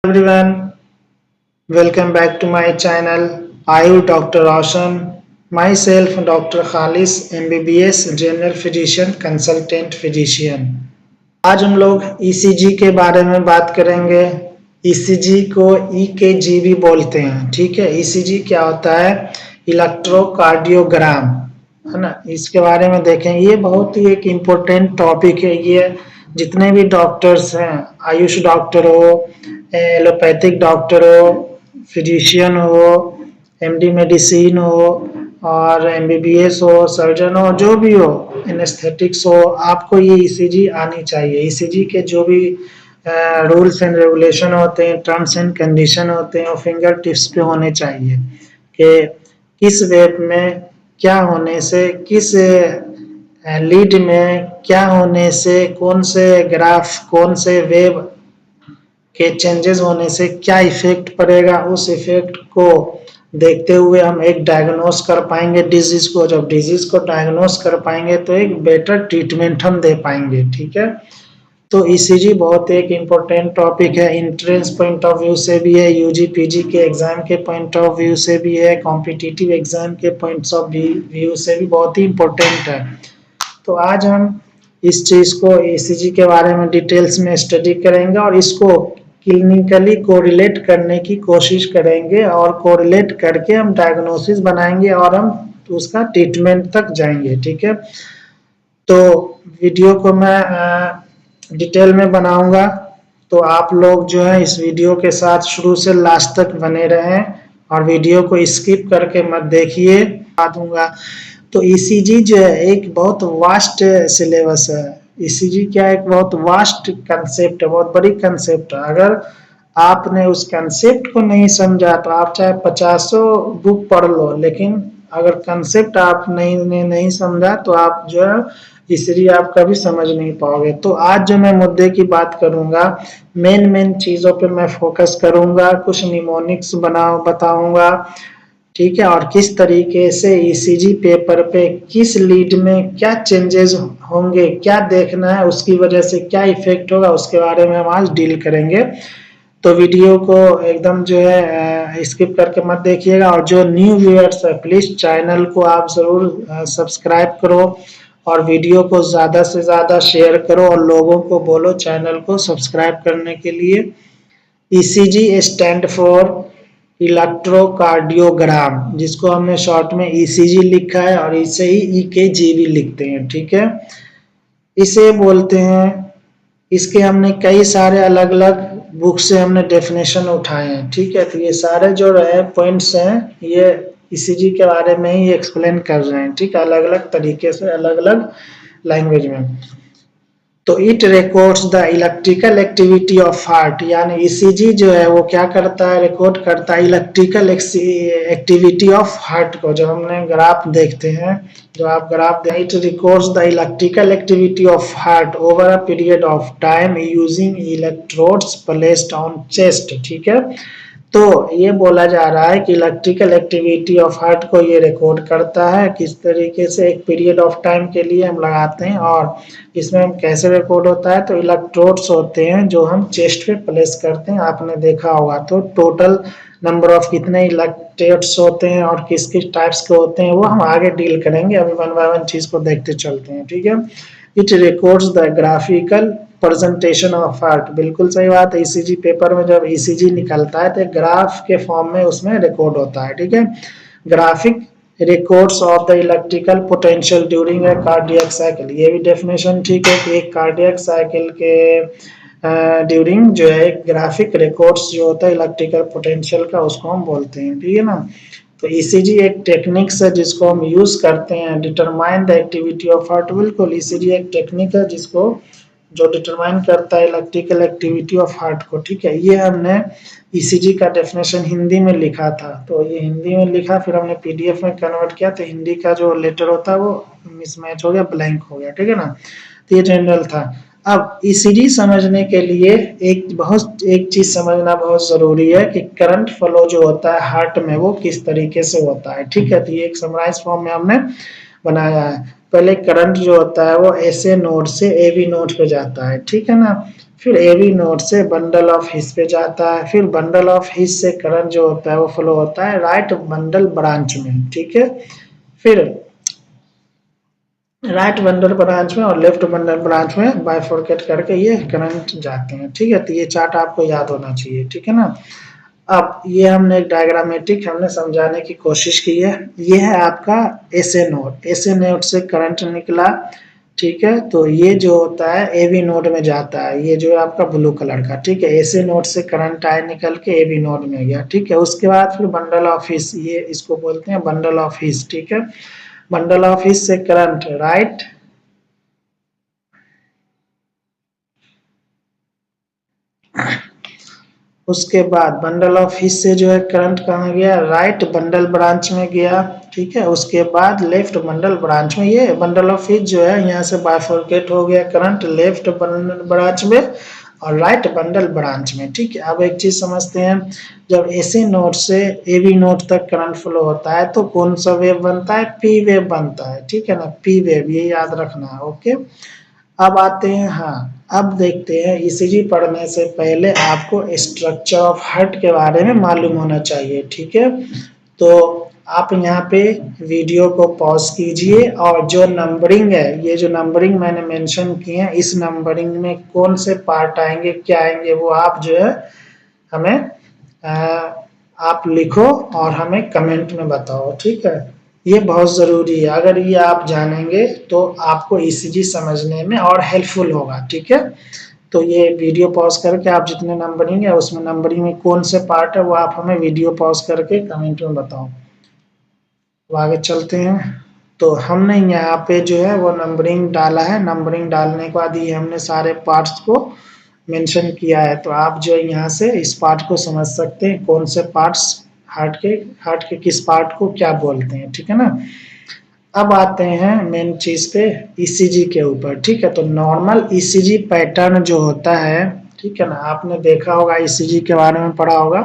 Everyone, welcome back to my channel. I am Dr. Roshan. Myself, Dr. Khalis, MBBS, General Physician, Consultant Physician. आज हम लोग ECG के बारे में बात करेंगे। ईसीजी को ईकेजी भी बोलते हैं, ठीक है। ईसीजी क्या होता है? इलेक्ट्रोकार्डियोग्राम, है ना। इसके बारे में देखें, ये बहुत ही एक इम्पोर्टेंट टॉपिक है। ये जितने भी डॉक्टर्स हैं, आयुष डॉक्टर हो, एलोपैथिक डॉक्टर हो, फिजिशियन हो, एमडी मेडिसिन हो और एमबीबीएस हो, सर्जन हो, जो भी हो, एनेस्थेटिक्स हो, आपको ये ईसीजी आनी चाहिए। ईसीजी के जो भी रूल्स एंड रेगुलेशन होते हैं, टर्म्स एंड कंडीशन होते हैं, वो फिंगर टिप्स पे होने चाहिए कि किस वेब में क्या होने से, किस लीड में क्या होने से, कौन से ग्राफ, कौन से वेब के चेंजेस होने से क्या इफेक्ट पड़ेगा। उस इफेक्ट को देखते हुए हम एक डायग्नोस कर पाएंगे डिजीज को। जब डिजीज को डायग्नोस कर पाएंगे तो एक बेटर ट्रीटमेंट हम दे पाएंगे, ठीक है। तो ईसीजी बहुत एक इम्पोर्टेंट टॉपिक है। इंट्रेंस पॉइंट ऑफ व्यू से भी है, यूजी पीजी के एग्जाम के पॉइंट ऑफ व्यू से भी है, कॉम्पिटिटिव एग्जाम के पॉइंट्स ऑफ व्यू से भी बहुत ही इम्पोर्टेंट है। तो आज हम इस चीज को, ईसीजी के बारे में डिटेल्स में स्टडी करेंगे और इसको क्लिनिकली कोरिलेट करने की कोशिश करेंगे और कोरिलेट करके हम डायग्नोसिस बनाएंगे और हम उसका ट्रीटमेंट तक जाएंगे, ठीक है। तो वीडियो को मैं डिटेल में बनाऊंगा, तो आप लोग जो है इस वीडियो के साथ शुरू से लास्ट तक बने रहें और वीडियो को स्किप करके मत देखिए, बता दूंगा। तो ईसीजी जो है एक बहुत वास्ट सिलेबस है। ईसीजी क्या है? एक बहुत वास्ट कंसेप्ट है, बहुत बड़ी कंसेप्ट है। अगर आपने उस कंसेप्ट को नहीं समझा तो आप चाहे 50 बुक पढ़ लो, लेकिन अगर कंसेप्ट आप नहीं समझा तो आप जो है ईसीजी आप कभी समझ नहीं पाओगे। तो आज जो मैं मुद्दे की बात करूंगा, मेन चीजों पे मैं फोकस करूंगा, कुछ निमोनिक्स बताऊंगा, ठीक है। और किस तरीके से ईसीजी पेपर पे किस लीड में क्या चेंजेस होंगे, क्या देखना है, उसकी वजह से क्या इफेक्ट होगा, उसके बारे में हम आज डील करेंगे। तो वीडियो को एकदम जो है स्किप करके मत देखिएगा और जो न्यू व्यूअर्स है प्लीज चैनल को आप जरूर सब्सक्राइब करो और वीडियो को ज्यादा से ज्यादा शेयर करो और लोगों को बोलो चैनल को सब्सक्राइब करने के लिए। ईसीजी स्टैंड फॉर इलेक्ट्रोकार्डियोग्राम, जिसको हमने शॉर्ट में ईसीजी लिखा है और इसे ही ईकेजी भी लिखते हैं, ठीक है। इसे बोलते हैं, इसके हमने कई सारे अलग अलग बुक से हमने डेफिनेशन उठाए हैं, ठीक है। तो ये सारे जो रहे पॉइंट्स हैं, ये ईसीजी के बारे में ही एक्सप्लेन कर रहे हैं, ठीक है, अलग अलग तरीके से, अलग अलग लैंग्वेज में। तो it records the electrical activity of heart, यानी ईसीजी जो है वो क्या करता है? रिकॉर्ड करता है इलेक्ट्रिकल एक्टिविटी ऑफ हार्ट को। जब हमने ग्राफ देखते हैं, जो आप ग्राफ दें, it records the electrical activity of heart over a period of time using electrodes placed on chest, ठीक है। तो ये बोला जा रहा है कि इलेक्ट्रिकल एक्टिविटी ऑफ हार्ट को ये रिकॉर्ड करता है, किस तरीके से एक पीरियड ऑफ टाइम के लिए हम लगाते हैं और इसमें हम कैसे रिकॉर्ड होता है। तो इलेक्ट्रोड्स होते हैं जो हम चेस्ट पे प्लेस करते हैं, आपने देखा होगा। तो टोटल नंबर ऑफ कितने इलेक्ट्रोड्स होते हैं और किस किस टाइप्स के होते हैं वो हम आगे डील करेंगे, अभी वन बाय वन चीज को देखते चलते हैं, ठीक है। It records the graphical presentation of heart, बिल्कुल सही बात है। ईसीजी पेपर में जब ईसीजी निकलता है तो ग्राफ के फॉर्म में उसमें रिकॉर्ड होता है, ठीक है। Graphic records of the electrical potential during a cardiac cycle, ये भी डेफिनेशन ठीक है कि एक कार्डियक साइकिल के ड्यूरिंग जो है ग्राफिक रिकॉर्ड्स जो होता है इलेक्ट्रिकल पोटेंशियल का, उसको हम बोलते हैं, ठीक है ना। तो ईसीजी एक टेक्निक्स है जिसको हम यूज करते हैं determine the activity of heart. बिल्कुल, ईसीजी एक टेक्निक है जिसको जो डिटरमाइन करता है इलेक्ट्रिकल एक्टिविटी ऑफ हार्ट को, ठीक है। ये हमने ईसीजी का डेफिनेशन हिंदी में लिखा था, तो ये हिंदी में लिखा, फिर हमने पीडीएफ में कन्वर्ट किया, तो हिंदी का जो लेटर होता है वो मिसमैच हो गया, ब्लैंक हो गया, ठीक है ना। तो ये जनरल था। अब ईसीजी समझने के लिए एक चीज समझना बहुत जरूरी है कि करंट फ्लो जो होता है हार्ट में वो किस तरीके से होता है, ठीक है। तो ये एक समराइज फॉर्म में हमने बनाया है। पहले करंट जो होता है वो ऐसे नोड से एबी नोड पे जाता है, ठीक है ना। फिर एवी नोड से बंडल ऑफ हिस पे जाता है, फिर बंडल ऑफ हिस से करंट जो होता है वो फ्लो होता है राइट बंडल ब्रांच में, ठीक है। फिर राइट बंडल ब्रांच में और लेफ्ट बंडल ब्रांच में बाइफोर्केट करके ये करंट जाते हैं, ठीक है। तो ये चार्ट आपको याद होना चाहिए, ठीक है ना। अब ये हमने एक डायग्रामेटिक हमने समझाने की कोशिश की है। ये है आपका एसए नोड, एसए नोड से करंट निकला, ठीक है। तो ये जो होता है एवी नोड में जाता है, ये जो है आपका ब्लू कलर का, ठीक है। एसए नोड से करंट आए निकल के एवी नोड में गया, ठीक है। उसके बाद फिर बंडल ऑफ हिस, ये इसको बोलते हैं बंडल ऑफ हिस, ठीक है। बंडल ऑफ हिस से करंट राइट उसके बाद बंडल ऑफ हिस से जो है करंट कहाँ गया, राइट बंडल ब्रांच में गया, ठीक है। उसके बाद लेफ्ट बंडल ब्रांच में, ये बंडल ऑफ हिस जो है यहाँ से बाइफोर्केट हो गया करंट लेफ्ट बंडल ब्रांच में और राइट बंडल ब्रांच में, ठीक है। अब एक चीज समझते हैं, जब एसी नोड से एबी नोड तक करंट फ्लो होता है तो कौन सा वेव बनता है, पी वेव बनता है, ठीक है ना, पी वेव, ये याद रखना है, ओके। अब आते हैं, हाँ अब देखते हैं, ईसीजी पढ़ने से पहले आपको स्ट्रक्चर ऑफ हार्ट के बारे में मालूम होना चाहिए, ठीक है। तो आप यहाँ पे वीडियो को पॉज कीजिए और जो नंबरिंग है, ये जो नंबरिंग मैंने मेंशन किए हैं, इस नंबरिंग में कौन से पार्ट आएंगे क्या आएंगे वो आप जो है हमें आप लिखो और हमें कमेंट में बताओ, ठीक है। ये बहुत ज़रूरी है, अगर ये आप जानेंगे तो आपको ईसीजी समझने में और हेल्पफुल होगा, ठीक है। तो ये वीडियो पॉज करके आप जितने नंबरिंग है उसमें नंबरिंग में कौन से पार्ट है वो आप हमें वीडियो पॉज करके कमेंट में बताओ। तो आगे चलते हैं, तो हमने यहाँ पे जो है वो नंबरिंग डाला है, नंबरिंग डालने के बाद ये हमने सारे पार्ट्स को मेंशन किया है, तो आप जो है यहाँ से इस पार्ट को समझ सकते हैं कौन से पार्ट्स हार्ट के किस पार्ट को क्या बोलते हैं, ठीक है ना। अब आते हैं मेन चीज पे, ईसीजी के ऊपर, ठीक है। तो नॉर्मल ईसीजी पैटर्न जो होता है, ठीक है ना, आपने देखा होगा ईसीजी के बारे में पढ़ा होगा।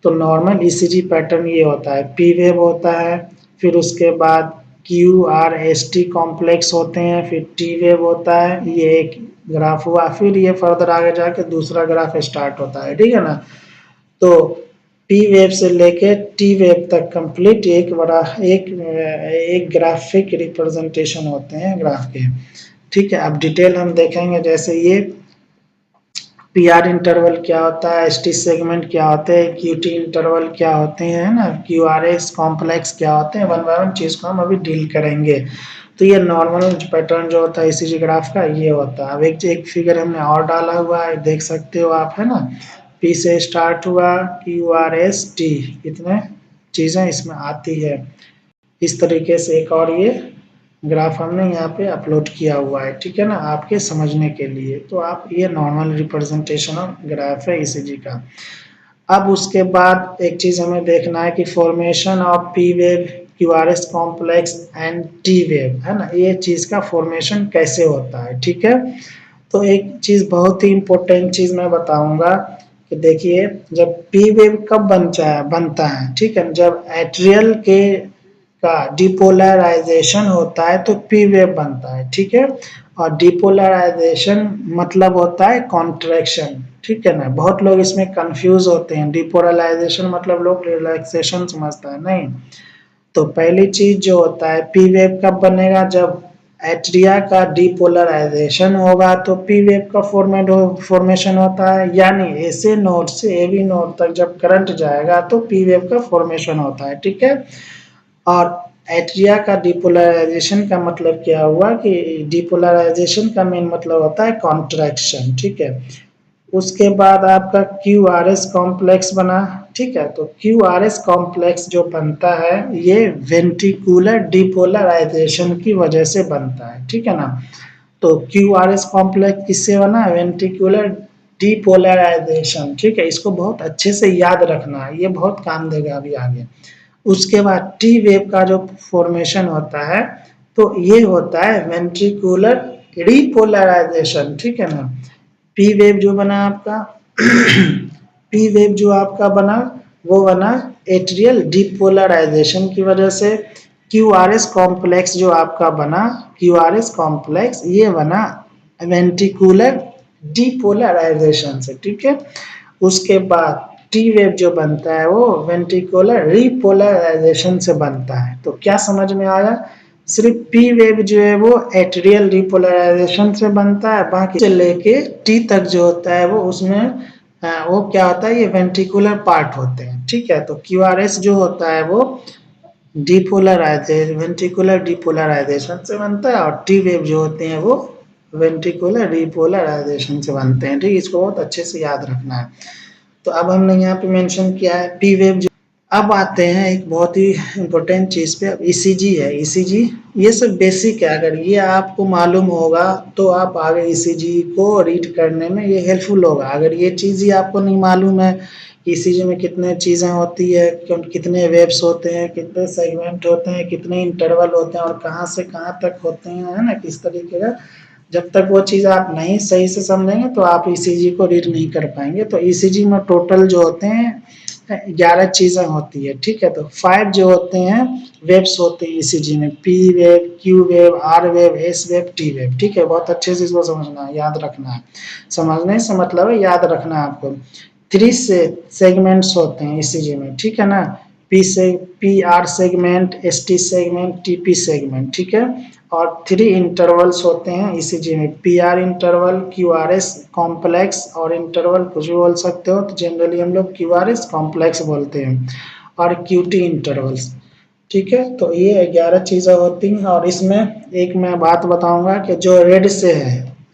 तो नॉर्मल ईसीजी पैटर्न ये होता है, पी वेव होता है, फिर उसके बाद Q R S T complex होते हैं, फिर टी वेव होता है, ये एक ग्राफ हुआ, फिर ये फर्दर आगे जाके दूसरा ग्राफ स्टार्ट होता है, ठीक है ना। तो पी वेव से लेके टी वेव तक कंप्लीट एक बड़ा एक ग्राफिक रिप्रेजेंटेशन होते हैं ग्राफ के, ठीक है। अब डिटेल हम देखेंगे, जैसे ये पी आर इंटरवल क्या होता है, एस टी सेगमेंट क्या होते हैं, क्यू टी इंटरवल क्या होते हैं ना, क्यू आर एस कॉम्प्लेक्स क्या होते हैं, वन बाय वन चीज को हम अभी डील करेंगे। तो ये नॉर्मल पैटर्न जो होता है ईसीजी ग्राफ का ये होता है। अब एक फिगर हमने और डाला हुआ है, देख सकते हो आप, है ना। पी से स्टार्ट हुआ, क्यू आर एस टी, इतने चीजें इसमें आती है। इस तरीके से एक और ये ग्राफ हमने यहाँ पे अपलोड किया हुआ है, ठीक है ना, आपके समझने के लिए। तो आप ये नॉर्मल रिप्रेजेंटेशन ऑफ ग्राफ है ईसीजी का। अब उसके बाद एक चीज हमें देखना है कि formation of P wave, QRS complex and T wave, है ना, ये चीज का फॉर्मेशन कैसे होता है, ठीक है। तो एक चीज बहुत ही इंपॉर्टेंट चीज मैं बताऊंगा कि देखिए, जब पी वेव कब बनता है, ठीक है, जब एट्रियल के का डिपोलराइजेशन होता है तो पी वेव बनता है, ठीक है। और डिपोलराइजेशन मतलब होता है कॉन्ट्रैक्शन, ठीक है ना। बहुत लोग इसमें कंफ्यूज होते हैं, डिपोलराइजेशन मतलब लोग रिलैक्सेशन समझता है, नहीं। तो पहली चीज जो होता है, पी वेव कब बनेगा, जब एट्रिया का डिपोलराइजेशन होगा तो पी वेव का फॉर्मेशन होता है, यानी ऐसे नोड से एबी नोड तक जब करंट जाएगा तो पी वेव का फॉर्मेशन होता है, ठीक है। और एट्रिया का डिपोलराइजेशन का मतलब क्या हुआ कि डिपोलराइजेशन का मेन मतलब होता है कॉन्ट्रैक्शन, ठीक है। उसके बाद आपका क्यू आर एस कॉम्प्लेक्स बना, ठीक है। तो क्यू आर एस कॉम्प्लेक्स जो बनता है ये वेंट्रिकुलर डिपोलराइजेशन की वजह से बनता है, ठीक है ना। तो क्यू आर एस कॉम्प्लेक्स किससे बना, वेंट्रिकुलर डिपोलराइजेशन, ठीक है। इसको बहुत अच्छे से याद रखना है, ये बहुत काम देगा अभी आगे। उसके बाद टी वेव का जो फॉर्मेशन होता है तो ये होता है वेंट्रिकुलर रिपोलराइजेशन, ठीक है ना। पी वेव जो बना आपका पी वेव जो आपका बना वो बना एट्रियल डिपोलराइजेशन की वजह से। क्यू आर एस कॉम्प्लेक्स जो आपका बना, क्यू आर एस कॉम्प्लेक्स ये बना वेंट्रिकुलर डीपोलराइजेशन से, ठीक है। उसके बाद टी वेव जो बनता है वो वेंट्रिकुलर रिपोलराइजेशन से बनता है। तो क्या समझ में आया? सिर्फ पी वेव जो है वो एट्रियल रिपोलराइजेशन से बनता है, बाकी से लेके टी तक जो होता है वो उसमें वो क्या होता है, ये वेंट्रिकुलर पार्ट होते हैं, ठीक है। तो क्यूआरएस जो होता है वो डीपोलराइजेशन, वेंट्रिकुलर डीपोलराइजेशन से बनता है, और टी वेव जो होते हैं वो वेंट्रिकुलर रिपोलराइजेशन से बनते हैं, ठीक है। इसको बहुत अच्छे से याद रखना है। तो अब हमने यहाँ पे मेंशन किया है पी वेव। अब आते हैं एक बहुत ही इम्पोर्टेंट चीज़ पे, अब ईसीजी है। ईसीजी ये सब बेसिक है, अगर ये आपको मालूम होगा तो आप आगे ईसीजी को रीड करने में ये हेल्पफुल होगा। अगर ये चीज़ ही आपको नहीं मालूम है ईसीजी में कितने चीज़ें होती है, कितने वेव्स होते हैं, कितने सेगमेंट होते हैं, कितने इंटरवल होते हैं, और कहाँ से कहाँ तक होते हैं, है ना, किस तरीके का, जब तक वो चीज़ आप नहीं सही से समझेंगे तो आप ईसीजी को रीड नहीं कर पाएंगे। तो ईसीजी में टोटल जो होते हैं 11 चीजें होती है, ठीक है। तो 5 जो होते हैं वेव्स होते हैं ईसीजी में, P wave, Q wave, R wave, S wave, T wave, ठीक है। बहुत अच्छे से इसको समझना है, याद रखना है। समझने से मतलब है याद रखना है आपको। 3 से सेगमेंट्स होते हैं ईसीजी में, ठीक है ना। पी से P R segment, S T segment, TP segment, ठीक है। और 3 इंटरवल्स होते हैं ईसीजी में, P R interval, Q R S complex, और इंटरवल कुछ भी बोल सकते हो, तो जनरली हम लोग क्यू आर एस कॉम्प्लेक्स बोलते हैं, और क्यू टी इंटरवल्स, ठीक है। तो ये 11 चीज़ें होती हैं। और इसमें एक मैं बात बताऊंगा कि जो रेड से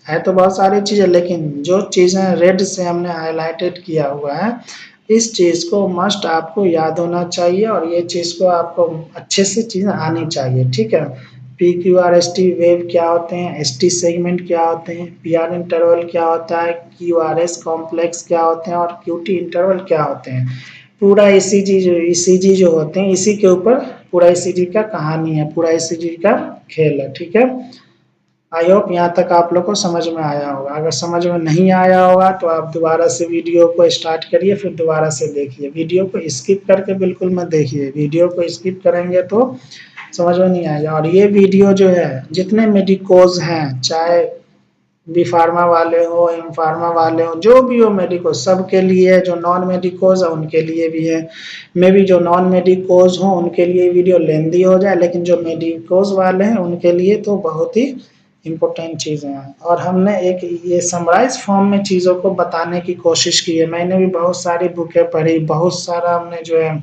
है तो बहुत सारी चीज़ें, लेकिन जो चीज़ें रेड से हमने हाईलाइटेड किया हुआ है इस चीज़ को मस्ट आपको याद होना चाहिए, और ये चीज़ को आपको अच्छे से चीज़ें आनी चाहिए, ठीक है। P Q R S T wave क्या होते हैं, एस टी सेगमेंट क्या होते हैं, पी आर इंटरवल क्या होता है, क्यू आर एस कॉम्प्लेक्स क्या होते हैं, और क्यू टी इंटरवल क्या होते हैं। पूरा ईसीजी जो होते हैं इसी के ऊपर पूरा ईसीजी का कहानी है, पूरा ईसीजी का खेल है, ठीक है। आई होप यहाँ तक आप लोग को समझ में आया होगा। अगर समझ में नहीं आया होगा तो आप दोबारा से वीडियो को स्टार्ट करिए, फिर दोबारा से देखिए। वीडियो को स्किप करके बिल्कुल मत देखिए, वीडियो को स्किप करेंगे तो समझ में नहीं आएगा। और ये वीडियो जो है जितने मेडिकोज हैं, चाहे बी फार्मा वाले हो, एम फार्मा वाले हो, जो भी हो मेडिकोज, सबके लिए है। जो नॉन मेडिकोज है उनके लिए भी है। मे बी जो नॉन मेडिकोज हो उनके लिए वीडियो लेंदी हो जाए, लेकिन जो मेडिकोज वाले हैं उनके लिए तो बहुत ही इम्पोर्टेंट चीज़ें हैं। और हमने एक ये समराइज फॉर्म में चीज़ों को बताने की कोशिश की है। मैंने भी बहुत सारी बुकें पढ़ी, बहुत सारा हमने जो है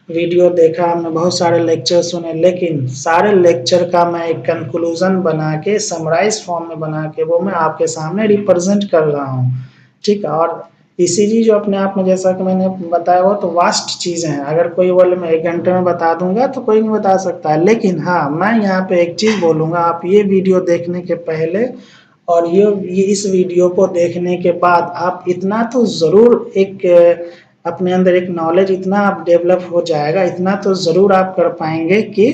वीडियो देखा, हमने बहुत सारे लेक्चर सुने, लेकिन सारे लेक्चर का मैं एक कंक्लूजन बना के समराइज फॉर्म में बना के वो मैं आपके सामने रिप्रेजेंट कर रहा हूँ, ठीक है। और ईसीजी जो अपने आप में, जैसा कि मैंने बताया, वो तो वास्ट चीज़ें हैं। अगर कोई बोले मैं 1 घंटे में बता दूंगा तो कोई नहीं बता सकता है, लेकिन हाँ मैं यहाँ पे एक चीज़ बोलूँगा, आप ये वीडियो देखने के पहले और ये इस वीडियो को देखने के बाद आप इतना तो ज़रूर एक अपने अंदर एक नॉलेज इतना आप डेवलप हो जाएगा, इतना तो ज़रूर आप कर पाएंगे कि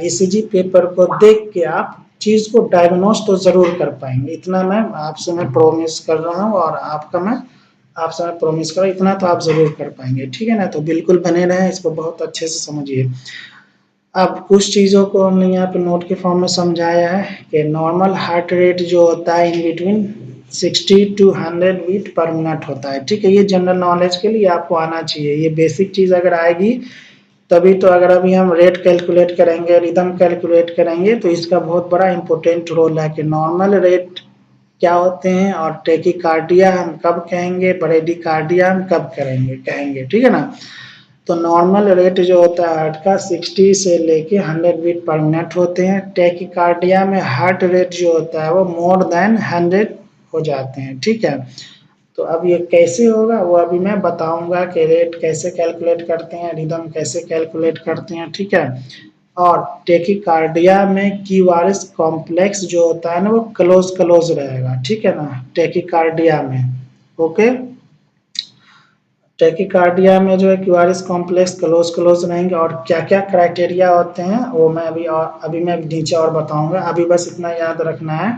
ईसीजी पेपर को देख के आप चीज़ को डायग्नोस तो ज़रूर कर पाएंगे। इतना मैं आपसे मैं प्रॉमिस कर रहा हूँ, और आपसे मैं प्रॉमिस कर रहा हूँ, इतना तो आप ज़रूर कर पाएंगे, ठीक है ना। तो बिल्कुल बने रहें, इसको बहुत अच्छे से समझिए। अब कुछ चीज़ों को हमने यहाँ पे नोट के फॉर्म में समझाया है कि नॉर्मल हार्ट रेट जो होता है in between 60 to 100 beat per minute होता है, ठीक है। ये जनरल नॉलेज के लिए आपको आना चाहिए, ये बेसिक चीज़ अगर आएगी तभी तो। अगर अभी हम रेट कैलकुलेट करेंगे, रिदम कैलकुलेट करेंगे, तो इसका बहुत बड़ा इंपॉर्टेंट रोल है कि नॉर्मल रेट क्या होते हैं, और टेकिकार्डिया हम कब कहेंगे, ब्रेडिकार्डिया हम कब कहेंगे, ठीक है ना। तो नॉर्मल रेट जो होता है हार्ट का 60 से लेके 100 बीट पर मिनट होते हैं। टैकिकार्डिया में हार्ट रेट जो होता है वो मोर देन 100 हो जाते हैं, ठीक है। तो अब ये कैसे होगा वो अभी मैं बताऊंगा कि रेट कैसे कैलकुलेट करते हैं, रिदम कैसे कैलकुलेट करते हैं, ठीक है। और टैकिकार्डिया में क्यूआरएस कॉम्प्लेक्स जो होता है ना वो क्लोज रहेगा, ठीक है ना, टैकिकार्डिया में। ओके, टैकिकार्डिया में जो है क्यूआरएस कॉम्प्लेक्स क्लोज रहेंगे। और क्या क्या क्राइटेरिया होते हैं वो मैं अभी मैं नीचे और बताऊंगा। अभी बस इतना याद रखना है,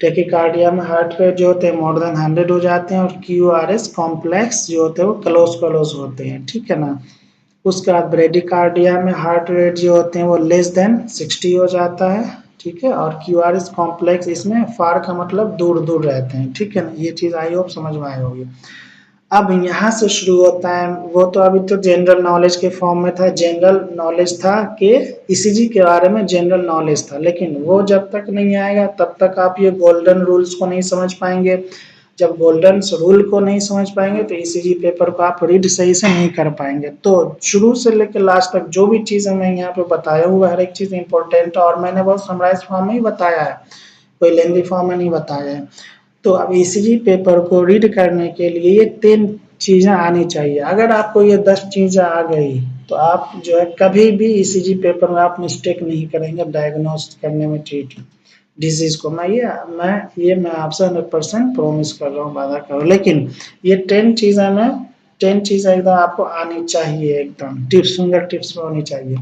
टैकिकार्डिया में हार्ट रेट जो होते हैं मोर देन 100 हो जाते हैं, और क्यूआरएस कॉम्प्लेक्स जो होते हैं वो क्लोज होते हैं, ठीक है ना। उसके बाद ब्रेडिकार्डिया में हार्ट रेट जो होते हैं वो लेस देन 60 हो जाता है, ठीक है, और क्यूआरएस कॉम्प्लेक्स इसमें फार का मतलब दूर दूर रहते हैं, ठीक है ना, ये चीज आई होप समझ में आई होगी। अब यहाँ से शुरू होता है, वो तो अभी तो जनरल नॉलेज के फॉर्म में था, जनरल नॉलेज था कि ईसीजी के बारे में जनरल नॉलेज था, लेकिन वो जब तक नहीं आएगा तब तक आप ये गोल्डन रूल्स को नहीं समझ पाएंगे। जब गोल्डन रूल को नहीं समझ पाएंगे तो ईसीजी पेपर को आप रीड सही से नहीं कर पाएंगे। तो शुरू से लेकर लास्ट तक जो भी चीज़ें मैं यहाँ पे बताया हुआ हर एक चीज़ इंपॉर्टेंट है, और मैंने बहुत समराइज फॉर्म में ही बताया है, कोई लेंदी फॉर्म में नहीं बताया है। तो अब ईसीजी पेपर को रीड करने के लिए ये 3 चीज़ें आनी चाहिए। अगर आपको ये 10 चीज़ें आ गई तो आप जो है कभी भी ईसीजी पेपर में आप मिस्टेक नहीं करेंगे डायग्नोस करने में ट्रीट डिजीज को। मैं आपसे 100% प्रॉमिस कर रहा हूँ, वादा कर रहा हूँ। लेकिन ये 10 चीज़ें एकदम आपको आनी चाहिए, एकदम टिप्स फिंगर टिप्स में होनी चाहिए।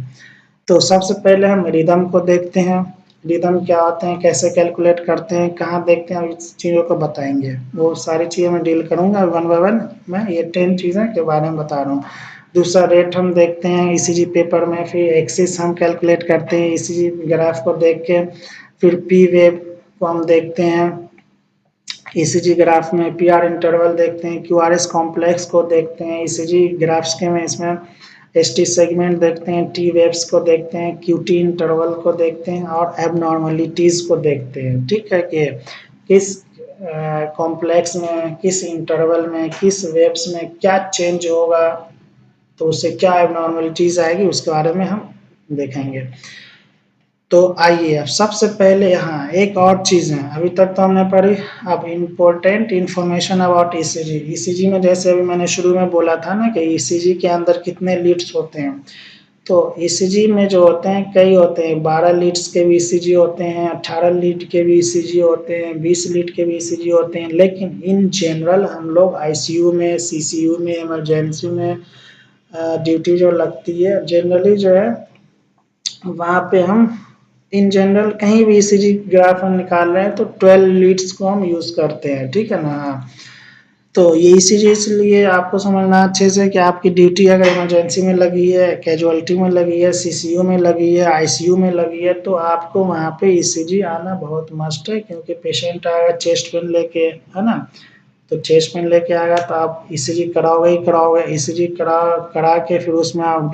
तो सबसे पहले हम रिदम को देखते हैं, रिदम क्या होते हैं, कैसे कैलकुलेट करते हैं, कहाँ देखते हैं, इस चीज़ों को बताएंगे। वो सारी चीज़ें मैं डील करूँगा वन बाय वन, मैं ये 10 चीज़ें के बारे में बता रहा हूँ। दूसरा रेट हम देखते हैं ईसीजी पेपर में, फिर एक्सिस हम कैलकुलेट करते हैं ईसीजी ग्राफ को देख के, फिर पी वेव को हम देखते हैं ईसीजी ग्राफ में, पीआर इंटरवल देखते हैं, क्यूआरएस कॉम्प्लेक्स को देखते हैं ईसीजी ग्राफ्स के में, इसमें एसटी सेगमेंट देखते हैं, टी वेव्स को देखते हैं, क्यूटी इंटरवल को देखते हैं, और एबनॉर्मलिटीज को देखते हैं। ठीक है कि किस कॉम्प्लेक्स में, किस इंटरवल में, किस वेव्स में क्या चेंज होगा, तो उससे क्या एबनॉर्मलिटीज आएगी उसके बारे में हम देखेंगे। तो आइए अब सबसे पहले यहाँ एक और चीज़ है, अभी तक तो हमने पढ़ी। अब important information about ECG. ECG में जैसे अभी मैंने शुरू में बोला था ना कि ईसीजी के अंदर कितने लीड्स होते हैं, तो ईसीजी में जो होते हैं कई होते हैं, 12 लीड्स के भी ईसीजी होते हैं, 18 लीड के भी ईसीजी होते हैं, 20 लीड के भी ईसीजी होते हैं। लेकिन इन जनरल हम लोग आईसीयू में, सीसीयू में, इमरजेंसी में ड्यूटी जो लगती है जनरली जो है, वहाँ पे हम इन जनरल कहीं भी ईसीजी ग्राफ हम निकाल रहे हैं तो 12 लीड्स को हम यूज करते हैं, ठीक है ना। तो ये ईसीजी इसलिए आपको समझना अच्छे से कि आपकी ड्यूटी अगर इमरजेंसी में लगी है, कैजुअलिटी में लगी है, सीसीयू में लगी है, आईसीयू में लगी है, तो आपको वहाँ पे ईसीजी आना बहुत मस्ट है, क्योंकि पेशेंट आएगा चेस्ट पेन लेके, है ना, तो चेस्ट पेन लेके आएगा तो आप ईसीजी कराओगे ही कराओगे। ईसीजी करा के फिर उसमें आप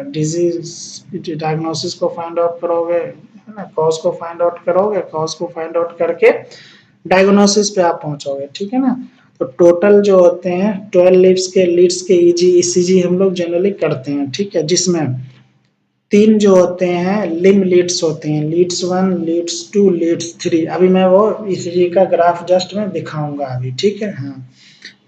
डिजीज डायग्नोसिस को फाइंड आउट करोगे, है ना, कॉज को फाइंड आउट करोगे, कॉज को फाइंड आउट करके डायग्नोसिस पे आप पहुंचोगे, ठीक है ना। तो टोटल जो होते हैं 12 लीड्स के ईसीजी हम लोग जनरली करते हैं, ठीक है, जिसमें 3 जो होते हैं लिम लीड्स होते हैं, लीड्स 1, लीड्स 2, लीड्स 3। अभी मैं वो ईसीजी का ग्राफ जस्ट में दिखाऊंगा अभी, ठीक है। हाँ,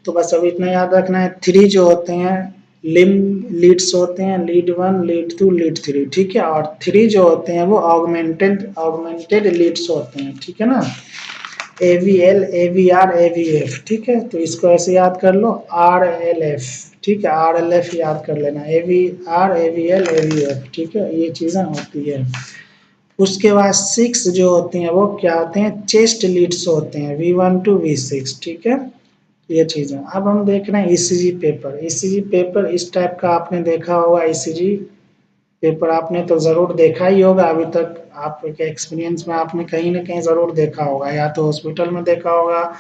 तो बस अभी इतना याद रखना है। 3 जो होते हैं लिम लीड्स होते हैं, लीड 1, लीड 2, लीड 3, ठीक है। और 3 जो होते हैं वो ऑगमेंटेड लीड्स होते हैं, ठीक है ना, AVL, AVR, AVF, ठीक है। तो इसको ऐसे याद कर लो, RLF, ठीक है, RLF याद कर लेना, AVR, AVL, AVF, ठीक है, ये चीज़ें होती है। उसके बाद 6 जो होती हैं वो क्या होते हैं, चेस्ट लीड्स होते हैं, V1 to V6, ठीक है, ये चीज़ें। अब हम देख रहे हैं ईसीजी पेपर। ईसीजी पेपर इस टाइप का आपने देखा होगा, ईसीजी पेपर आपने तो ज़रूर देखा ही होगा अभी तक, आपके एक्सपीरियंस में आपने कहीं ना कहीं ज़रूर देखा होगा, या तो हॉस्पिटल में देखा होगा,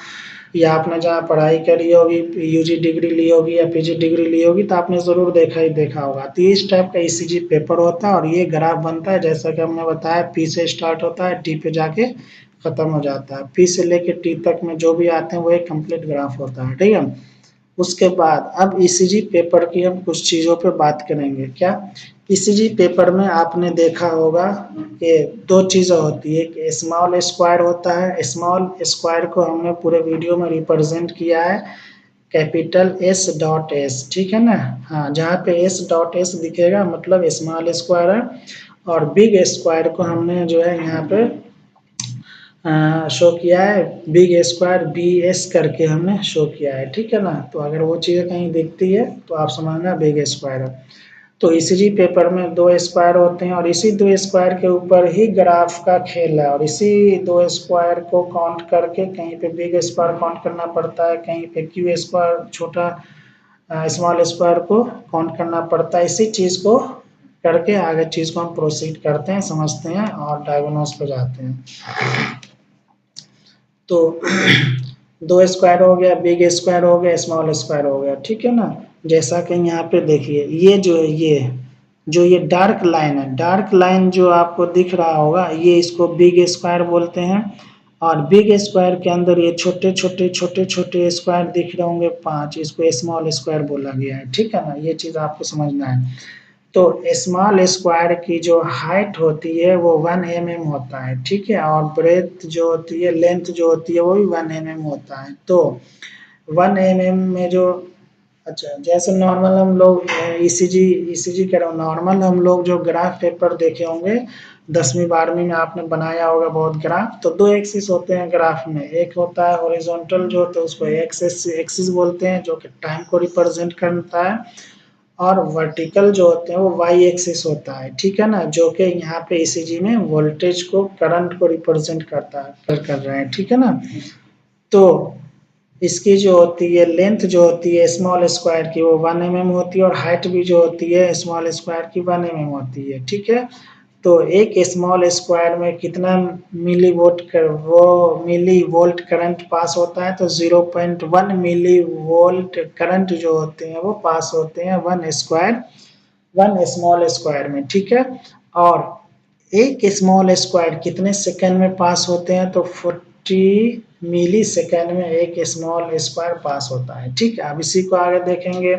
या आपने जहाँ पढ़ाई करी होगी, यूजी डिग्री ली होगी या पीजी डिग्री ली होगी, तो आपने ज़रूर देखा होगा। तो इस टाइप का ईसीजी पेपर होता है, और ये ग्राफ बनता है जैसा कि हमने बताया, पी से स्टार्ट होता है, टी पे जाके खत्म हो जाता है। पी से लेके टी तक में जो भी आते हैं वो एक कंप्लीट ग्राफ होता है, ठीक है। उसके बाद अब ईसीजी पेपर की हम कुछ चीज़ों पे बात करेंगे। क्या, ईसीजी पेपर में आपने देखा होगा कि 2 चीज़ें होती है, एक स्मॉल स्क्वायर होता है, स्मॉल स्क्वायर को हमने पूरे वीडियो में रिप्रेजेंट किया है कैपिटल S डॉट एस, ठीक है ना। हाँ, जहाँ पे S डॉट एस दिखेगा मतलब स्मॉल स्क्वायर है, और बिग स्क्वायर को हमने जो है यहाँ पे शो किया है, बिग स्क्वायर BS करके हमने शो किया है, ठीक है ना। तो अगर वो चीज़ें कहीं दिखती है तो आप समझना बिग स्क्वायर है। तो ईसीजी पेपर में 2 स्क्वायर होते हैं, और इसी 2 स्क्वायर के ऊपर ही ग्राफ का खेल है, और इसी 2 स्क्वायर को काउंट करके कहीं पे बिग स्क्वायर काउंट करना पड़ता है, कहीं पे क्यू स्क्वायर छोटा स्मॉल स्क्वायर को काउंट करना पड़ता है। इसी चीज़ को करके आगे चीज़ को हम प्रोसीड करते हैं, समझते हैं और डायग्नोस पे जाते हैं। तो दो स्क्वायर हो गया, बिग स्क्वायर हो गया, स्मॉल स्क्वायर हो गया, ठीक है ना। जैसा कि यहाँ पे देखिए ये जो है ये डार्क लाइन है, डार्क लाइन जो आपको दिख रहा होगा ये इसको बिग स्क्वायर बोलते हैं। और बिग स्क्वायर के अंदर ये छोटे छोटे छोटे छोटे स्क्वायर दिख रहे होंगे 5, इसको स्मॉल स्क्वायर बोला गया है, ठीक है ना। ये चीज़ आपको समझना है। तो स्मॉल स्क्वायर की जो हाइट होती है वो 1 mm होता है, ठीक है। और ब्रेथ जो होती है, लेंथ जो होती है वो भी 1 mm होता है। तो 1 mm में जो, अच्छा जैसे नॉर्मल हम लोग ईसीजी करो, नॉर्मल हम लोग जो ग्राफ पेपर देखे होंगे 10वीं 12वीं में आपने बनाया होगा बहुत ग्राफ। तो दो एक्सिस होते हैं ग्राफ में, एक होता है हॉरिजॉन्टल जो होता है उसको एक्सिस बोलते हैं जो कि टाइम को रिप्रेजेंट करता है, और वर्टिकल जो होते हैं वो वाई एक्सिस होता है, ठीक है ना, जो कि यहाँ पे ईसीजी में वोल्टेज को, करंट को रिप्रेजेंट करता है, कर रहे हैं, ठीक है ना। तो इसकी जो होती है लेंथ जो होती है स्मॉल स्क्वायर की वो 1 mm होती है, और हाइट भी जो होती है स्मॉल स्क्वायर की 1 mm होती है, ठीक है। तो एक स्मॉल स्क्वायर में कितना मिली वोल्ट करंट पास होता है, तो 0.1 मिली वोल्ट करंट जो होते हैं वो पास होते हैं वन स्मॉल स्क्वायर में, ठीक है। और एक स्मॉल स्क्वायर कितने सेकंड में पास होते हैं, तो 40 मिली सेकंड में एक स्मॉल स्क्वायर पास होता है, ठीक है। अब इसी को आगे देखेंगे।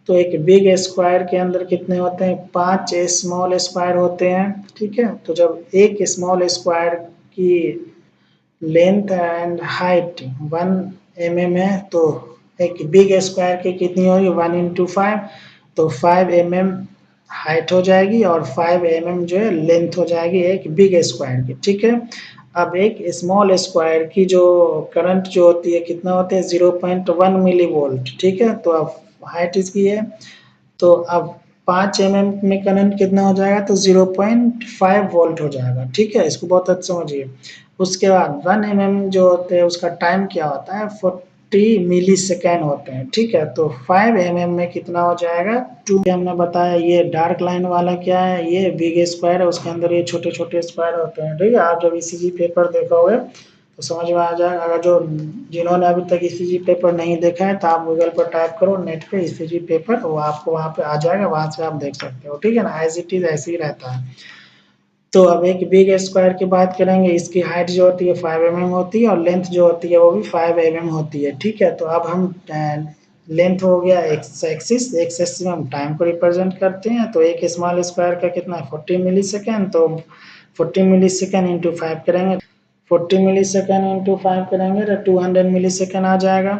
तो एक बिग स्क्वायर के अंदर कितने होते हैं, 5 स्मॉल स्क्वायर होते हैं, ठीक है। तो जब एक स्मॉल स्क्वायर की लेंथ एंड हाइट 1 mm है, तो एक बिग स्क्वायर की कितनी होगी 1 × 5, तो 5 mm हाइट हो जाएगी और 5 mm जो है लेंथ हो जाएगी एक बिग स्क्वायर की, ठीक है। अब एक स्मॉल स्क्वायर की जो करंट जो होती है कितना होता है 0.1 मिली वोल्ट, ठीक है। तो अब हाइट इसकी है, तो अब 5 mm में करंट कितना हो जाएगा, तो 0.5 वोल्ट हो जाएगा, ठीक है। इसको बहुत अच्छा समझिए। उसके बाद 1 mm जो होते हैं उसका टाइम क्या होता है 40 मिली सेकेंड होते हैं, ठीक है। तो 5 mm में कितना हो जाएगा 2, हमने बताया ये डार्क लाइन वाला क्या है, ये बिग स्क्वायर है, उसके अंदर ये छोटे छोटे स्क्वायर होते हैं, ठीक है। आप जब ईसीजी पेपर देखोगे तो समझ में आ जाएगा। अगर जो जिन्होंने अभी तक ईसीजी पेपर नहीं देखा है तो आप गूगल पर टाइप करो नेट पे ईसीजी पेपर, वो आपको वहाँ पे आ जाएगा, वहाँ से आप देख सकते हो, ठीक है ना। एज इट इज ऐसे ही रहता है। तो अब एक बिग स्क्वायर की बात करेंगे, इसकी हाइट जो होती है 5 mm होती है और लेंथ जो होती है वो भी 5 mm होती है, ठीक है। तो अब हम लेंथ हो गया एक्स एक्सिस में हम टाइम को रिप्रेजेंट करते हैं। तो एक स्मॉल स्क्वायर का कितना है 40 मिली सेकेंड, तो 40 मिली सेकेंड इंटू 5 करेंगे, 40 मिली सेकेंड इंटू 5 करेंगे तो 200 मिली सेकेंड आ जाएगा।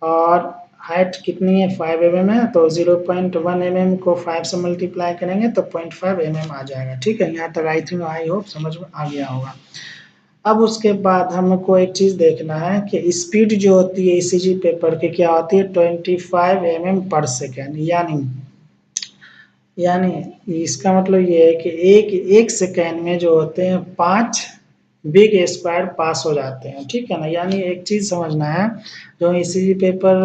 और हाइट कितनी है 5 mm है, तो 0.1 mm को 5 से मल्टीप्लाई करेंगे तो 0.5 mm आ जाएगा, ठीक है। यहाँ तक आई होप समझ में आ गया होगा। अब उसके बाद हमको एक चीज देखना है कि स्पीड जो होती है ईसीजी पेपर की क्या होती है 25 mm पर सेकेंड, यानी इसका मतलब ये है कि एक सेकेंड में जो होते हैं 5 बिग स्क्वायर पास हो जाते हैं, ठीक है ना। यानी एक चीज समझना है, जो ईसीजी पेपर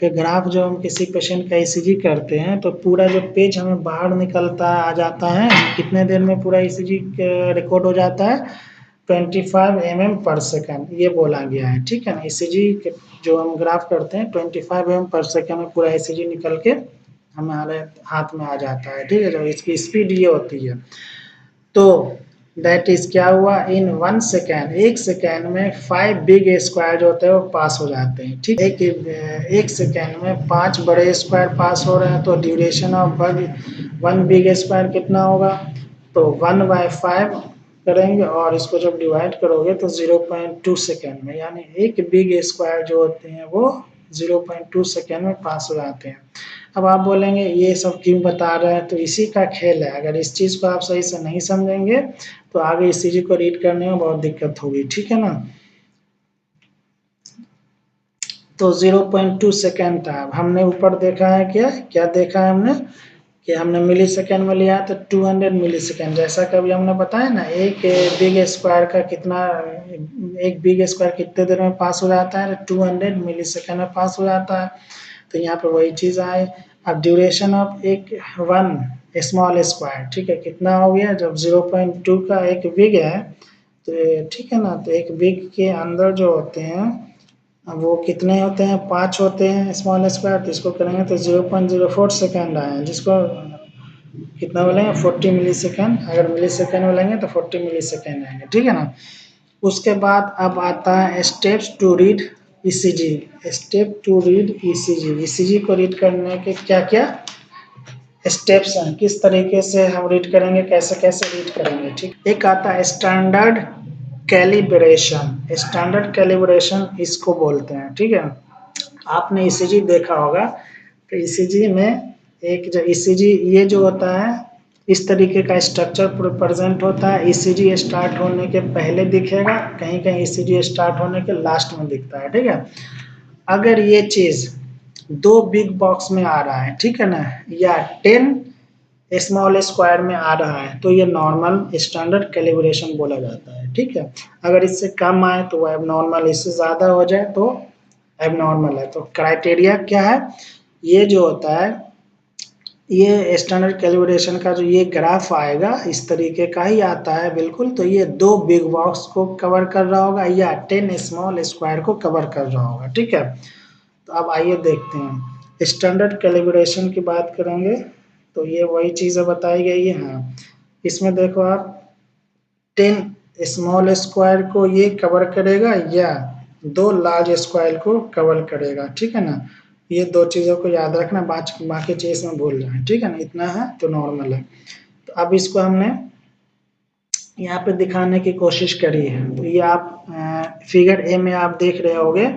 पे ग्राफ जो हम किसी पेशेंट का ईसीजी करते हैं तो पूरा जो पेज हमें बाहर निकलता आ जाता है, कितने देर में पूरा ईसीजी रिकॉर्ड हो जाता है 25 mm पर सेकेंड, ये बोला गया है, ठीक है ना। ईसीजी जो हम ग्राफ करते हैं 25 mm पर सेकेंड में पूरा ईसीजी निकल के हमारे हाथ में आ जाता है, ठीक है। जब इसकी स्पीड ये होती है, तो दैट इज क्या हुआ इन 1 सेकेंड, एक सेकेंड में 5 बिग स्क्वायर जो होते हैं वो पास हो जाते हैं, ठीक। एक सेकेंड में 5 बड़े स्क्वायर पास हो रहे हैं, तो duration of one big square कितना होगा, तो 1/5 करेंगे और इसको जब डिवाइड करोगे तो 0.2 सेकेंड में, यानी एक बिग स्क्वायर जो होते हैं वो 0.2 सेकेंड में पास हो जाते हैं। अब आप बोलेंगे ये सब क्यों बता रहे हैं, तो इसी का खेल है। अगर इस चीज़ को आप सही से नहीं समझेंगे तो आगे इस चीज़ को रीड करने में बहुत दिक्कत होगी, ठीक है ना। तो 0.2 सेकेंड था। अब हमने ऊपर देखा है क्या क्या देखा है हमने कि हमने मिली सेकेंड में लिया तो 200 मिली सेकेंड, जैसा कभी हमने बताया ना एक बिग स्क्वायर का कितना, एक बिग स्क्वायर कितने देर में पास हो जाता है 200 मिली सेकेंड में पास हो जाता है। तो यहाँ पर वही चीज़ आए। अब ड्यूरेशन ऑफ एक वन स्मॉल स्क्वायर, ठीक है। कितना हो गया, जब 0.2 का एक बिग है तो ठीक है ना, तो एक बिग के अंदर जो होते हैं वो कितने होते हैं, 5 होते हैं स्मॉल स्क्वायर, तो इसको करेंगे तो 0.04 सेकेंड आए, जिसको कितना बोलेंगे 40 मिली सेकेंड, अगर मिली सेकेंड बोलेंगे तो 40 मिली सेकेंड आएंगे, ठीक है ना। उसके बाद अब आता है steps to read ECG. Step to read ECG, ECG को रीड करने के क्या क्या स्टेप्स हैं, किस तरीके से हम रीड करेंगे, कैसे कैसे रीड करेंगे, ठीक। एक आता है स्टैंडर्ड कैलिब्रेशन, स्टैंडर्ड कैलिब्रेशन इसको बोलते हैं, ठीक है। आपने ईसीजी देखा होगा, तो ईसीजी में एक जो ईसीजी ये जो होता है इस तरीके का स्ट्रक्चर प्रेजेंट होता है। ईसीजी स्टार्ट होने के पहले दिखेगा, कहीं कहीं ईसीजी स्टार्ट होने के लास्ट में दिखता है, ठीक है। अगर ये चीज 2 बिग बॉक्स में आ रहा है, ठीक है ना, या 10 स्मॉल स्क्वायर में आ रहा है तो ये नॉर्मल स्टैंडर्ड कैलिब्रेशन बोला जाता है, ठीक है। अगर इससे कम आए तो वो एबनॉर्मल, इससे ज़्यादा हो जाए तो एबनॉर्मल है। तो क्राइटेरिया क्या है, ये जो होता है ये स्टैंडर्ड कैलिब्रेशन का जो ये ग्राफ आएगा इस तरीके का ही आता है बिल्कुल, तो ये 2 बिग बॉक्स को कवर कर रहा होगा या 10 स्मॉल स्क्वायर को कवर कर रहा होगा, ठीक है। तो अब आइए देखते हैं स्टैंडर्ड कैलिब्रेशन की बात करेंगे, तो ये वही चीज़ें बताई गई है। हाँ, इसमें देखो आप 10 स्मॉल स्क्वायर को ये कवर करेगा या 2 लार्ज स्क्वायर को कवर करेगा, ठीक है ना। ये 2 चीज़ों को याद रखना, बाकी चीज़ में भूल जाए, ठीक है ना, इतना है तो नॉर्मल है। तो अब इसको हमने यहाँ पे दिखाने की कोशिश करी है, तो ये आप फिगर ए में आप देख रहे होगे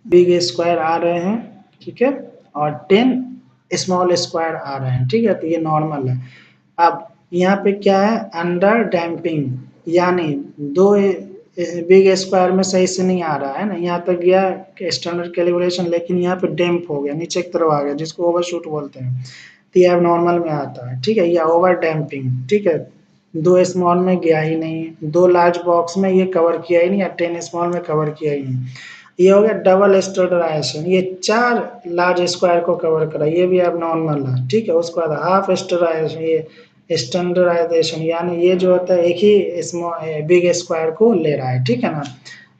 बिग स्क्वायर आ रहे हैं, ठीक है, और 10 स्मॉल स्क्वायर आ रहे हैं, ठीक है, तो ये नॉर्मल है। अब यहाँ पे क्या है, अंडर डैम्पिंग, यानी 2 बिग स्क्वायर में सही से नहीं आ रहा है ना, यहाँ तक गया स्टैंडर्ड कैलिब्रेशन, लेकिन यहाँ पे डैम्प हो गया, नीचे की तरफ आ गया, जिसको ओवरशूट बोलते हैं, तो ये अब नॉर्मल में आता है, ठीक है, या ओवर डैम्पिंग, ठीक है। 2 स्मॉल में गया ही नहीं, 2 लार्ज बॉक्स में ये कवर किया ही नहीं, या 10 स्मॉल में कवर किया ही नहीं। ये हो गया डबल स्टरलाइजेशन, ये 4 लार्ज स्क्वायर को कवर करा, ये भी अब नॉर्मल है, ठीक है। उसके बाद हाफ स्टरलाइजेशन, ये स्टैंडर्डाइजेशन, यानी ये जो होता है एक ही स्मॉल बिग स्क्वायर को ले रहा है, ठीक है ना।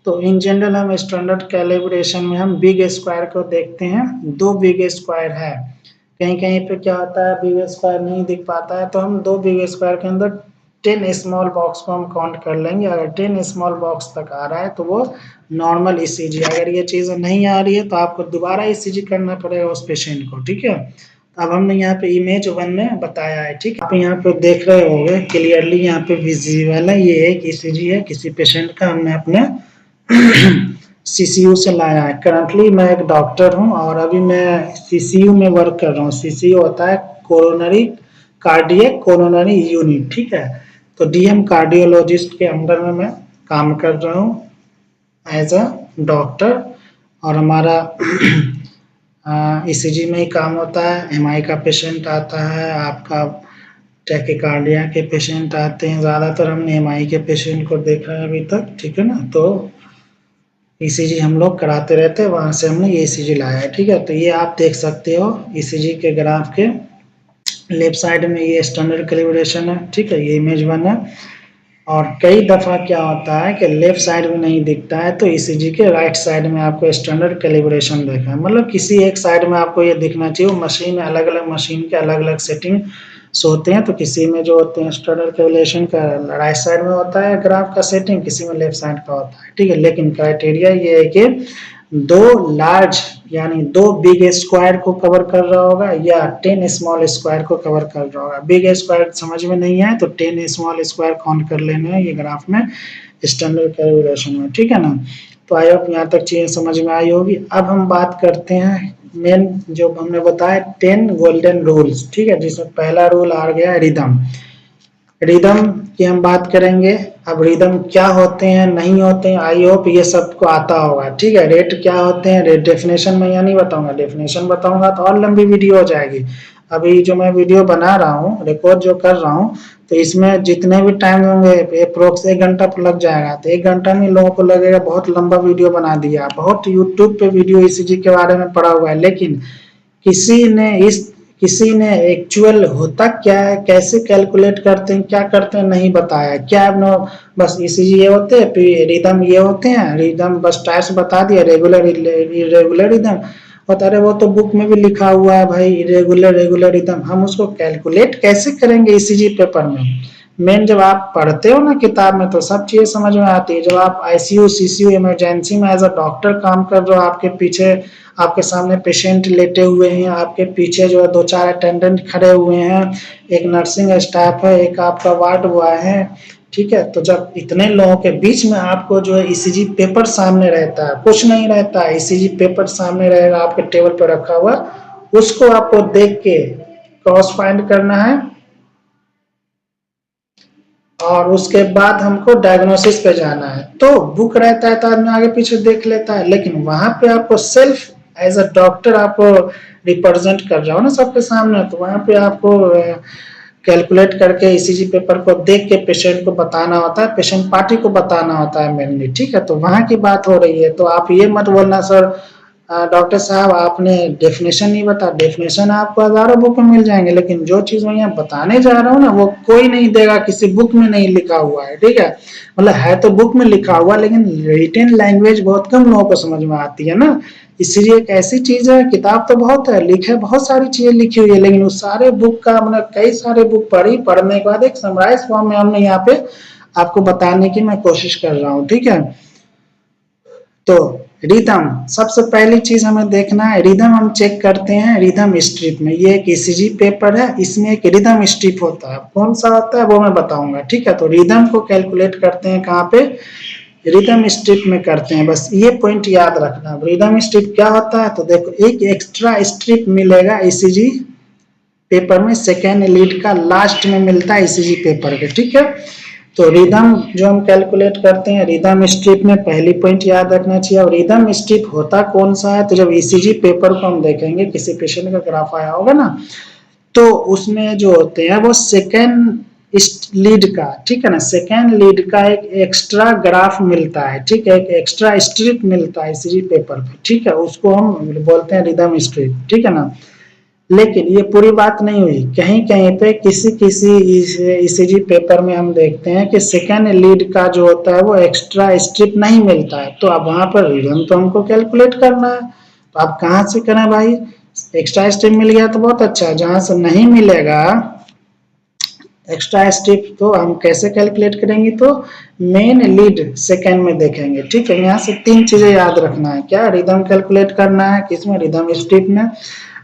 तो इन जनरल हम स्टैंडर्ड कैलिब्रेशन में हम बिग स्क्वायर को देखते हैं, 2 बिग स्क्वायर है, कहीं कहीं पे क्या होता है बिग स्क्वायर नहीं दिख पाता है, तो हम 2 बिग स्क्वायर के अंदर 10 स्मॉल बॉक्स को हम काउंट कर लेंगे। अगर 10 स्मॉल बॉक्स तक आ रहा है तो वो नॉर्मल ईसीजी, अगर ये चीज़ नहीं आ रही है तो आपको दोबारा ईसीजी करना पड़ेगा उस पेशेंट को, ठीक है। अब हमने यहाँ पे इमेज 1 में बताया है, ठीक है। आप यहाँ पे देख रहे होंगे क्लियरली, यहाँ पे विजिबल है, ये एक ईसीजी है किसी पेशेंट का, हमने अपने सीसीयू से लाया है। करंटली मैं एक डॉक्टर हूँ और अभी मैं सीसीयू में वर्क कर रहा हूँ। सीसीयू होता है कोरोनरी कार्डियक कोरोनरी यूनिट, ठीक है। तो डीएम कार्डियोलॉजिस्ट के अंडर में मैं काम कर रहा हूँ एज अ डॉक्टर, और हमारा ईसीजी में ही काम होता है। एमआई का पेशेंट आता है, आपका टैकीकार्डिया के पेशेंट आते हैं, ज़्यादातर हमने एमआई के पेशेंट को देखा है अभी तक, ठीक है ना। तो ईसीजी हम लोग कराते रहते हैं, वहाँ से हमने ये ईसीजी लाया है, ठीक है। तो ये आप देख सकते हो ईसीजी के ग्राफ के लेफ्ट साइड में ये स्टैंडर्ड कैलिब्रेशन है, ठीक है, ये इमेज 1 है। और कई दफ़ा क्या होता है कि लेफ्ट साइड में नहीं दिखता है तो ईसीजी के राइट साइड में आपको स्टैंडर्ड कैलिब्रेशन देखना है, मतलब किसी एक साइड में आपको ये दिखना चाहिए। मशीन अलग अलग मशीन के अलग अलग सेटिंग होते हैं, तो किसी में जो होते हैं स्टैंडर्ड कैलिब्रेशन का राइट साइड में होता है ग्राफ का सेटिंग, किसी में लेफ्ट साइड का होता है, ठीक है। लेकिन क्राइटेरिया ये है कि 2 लार्ज यानी 2 बिग स्क्वायर को कवर कर रहा होगा या 10 स्मॉल स्क्वायर को कवर कर रहा होगा। बिग स्क्वायर समझ में नहीं आए तो 10 स्मॉल स्क्वायर काउंट कर लेने हैं ये ग्राफ में स्टैंडर्ड कैलिब्रेशन में, ठीक है ना। तो आई होप यहाँ तक चीजें समझ में आई होगी। अब हम बात करते हैं मेन जो हमने बताया 10 गोल्डन रूल्स, ठीक है, जिसमें पहला रूल आ गया रिदम। रिदम की हम बात करेंगे। अब रिदम क्या होते हैं नहीं होते हैं, आई होप ये सबको आता होगा, ठीक है। रेट क्या होते हैं, रेट डेफिनेशन में या नहीं बताऊंगा, डेफिनेशन बताऊंगा तो और लंबी वीडियो हो जाएगी। अभी जो मैं वीडियो बना रहा हूँ, रिकॉर्ड जो कर रहा हूँ, तो इसमें जितने भी टाइम होंगे अप्रोक्स 1 घंटा लग जाएगा, तो 1 घंटा में लोगों को लगेगा बहुत लंबा वीडियो बना दिया। बहुत यूट्यूब पे वीडियो ईसीजी के बारे में पड़ा हुआ है, लेकिन किसी ने इस किसी ने एक्चुअल होता क्या है, कैसे कैलकुलेट करते हैं, क्या करते हैं, नहीं बताया। क्या नो, बस ईसीजी ये होते हैं, फिर रिदम ये होते हैं, रिदम बस टाइप्स बता दिया, रेगुलर इरेगुलर रिदम। और अरे वो तो बुक में भी लिखा हुआ है भाई, इरेगुलर रेगुलर रिदम, हम उसको कैलकुलेट कैसे करेंगे ईसीजी पेपर में। मेन जब आप पढ़ते हो ना किताब में तो सब चीजें समझ में आती है। जब आप आईसीयू सीसीयू इमरजेंसी में एज अ डॉक्टर काम कर रहे हो, आपके पीछे आपके सामने पेशेंट लेटे हुए हैं, आपके पीछे जो है 2-4 अटेंडेंट खड़े हुए हैं, एक नर्सिंग स्टाफ है, एक आपका वार्ड बॉय है, ठीक है। तो जब इतने लोगों के बीच में आपको जो है ईसीजी पेपर सामने रहता है, कुछ नहीं रहता है, ईसीजी पेपर सामने रहेगा आपके टेबल पर रखा हुआ, उसको आपको देख के क्रॉस फाइंड करना है और उसके बाद हमको डायग्नोसिस पे जाना है। तो बुक रहता है तो आदमी आगे पीछे देख लेता है, लेकिन वहां पे आपको सेल्फ एज अ डॉक्टर आपको रिप्रेजेंट कर रहा हो ना सबके सामने, तो वहां पे आपको कैलकुलेट करके ईसीजी पेपर को देख के पेशेंट को बताना होता है, पेशेंट पार्टी को बताना होता है मेनली, ठीक है। तो वहां की बात हो रही है, तो आप ये मत बोलना सर डॉक्टर साहब आपने डेफिनेशन नहीं बता। डेफिनेशन आपको हजारों बुक में मिल जाएंगे, लेकिन जो चीज मैं यहाँ बताने जा रहा हूँ ना वो कोई नहीं देगा, किसी बुक में नहीं लिखा हुआ है, ठीक है। मतलब है तो बुक में लिखा हुआ, लेकिन रिटेन लैंग्वेज बहुत कम लोगों को समझ में आती है ना। इसलिए एक ऐसी चीज है, किताब तो बहुत है, लिखे बहुत सारी चीजें लिखी हुई है, लेकिन उस सारे बुक का मतलब कई सारे बुक पढ़ी, पढ़ने के बाद एक समराइज फॉर्म में हमने यहाँ पे आपको बताने की मैं कोशिश कर रहा हूँ, ठीक है। तो रिदम सबसे पहली चीज हमें देखना है, रिदम हम चेक करते हैं रिदम स्ट्रिप में। ये एक ईसीजी पेपर है, इसमें एक रिदम स्ट्रिप होता है, कौन सा होता है वो मैं बताऊंगा, ठीक है। तो रिदम को कैलकुलेट करते हैं कहाँ पे, रिदम स्ट्रिप में करते हैं, बस ये पॉइंट याद रखना। रिदम स्ट्रिप क्या होता है, तो देखो एक एक्स्ट्रा स्ट्रिप मिलेगा ईसीजी पेपर में, सेकेंड लीड का लास्ट में मिलता है ईसीजी पेपर के, ठीक है। तो रिदम जो हम कैलकुलेट करते हैं रिदम स्ट्रिप में, पहली पॉइंट याद रखना चाहिए। और रिदम स्ट्रिप होता कौन सा है, तो जब ईसीजी पेपर को हम देखेंगे, किसी पेशेंट का ग्राफ आया होगा ना, तो उसमें जो होते हैं वो सेकेंड लीड का, ठीक है ना, सेकेंड लीड का एक एक्स्ट्रा ग्राफ मिलता है, ठीक है, एक एक्स्ट्रा स्ट्रिप मिलता है ईसीजी पेपर पे, ठीक है, उसको हम बोलते हैं रिदम स्ट्रिप, ठीक है ना। लेकिन ये पूरी बात नहीं हुई, कहीं कहीं पे किसी किसी ईसीजी पेपर में हम देखते हैं कि सेकेंड लीड का जो होता है वो एक्स्ट्रा स्ट्रिप नहीं मिलता है, तो अब वहां पर रिदम तो हमको कैलकुलेट करना है, तो आप कहाँ से करें भाई। एक्स्ट्रा स्ट्रिप मिल गया तो बहुत अच्छा है, जहां से नहीं मिलेगा एक्स्ट्रा स्ट्रिप तो हम कैसे कैलकुलेट करेंगे, तो मेन लीड सेकेंड में देखेंगे, ठीक है। यहाँ से 3 चीजें याद रखना है, क्या रिदम कैलकुलेट करना है किसमें, रिदम स्ट्रिप में।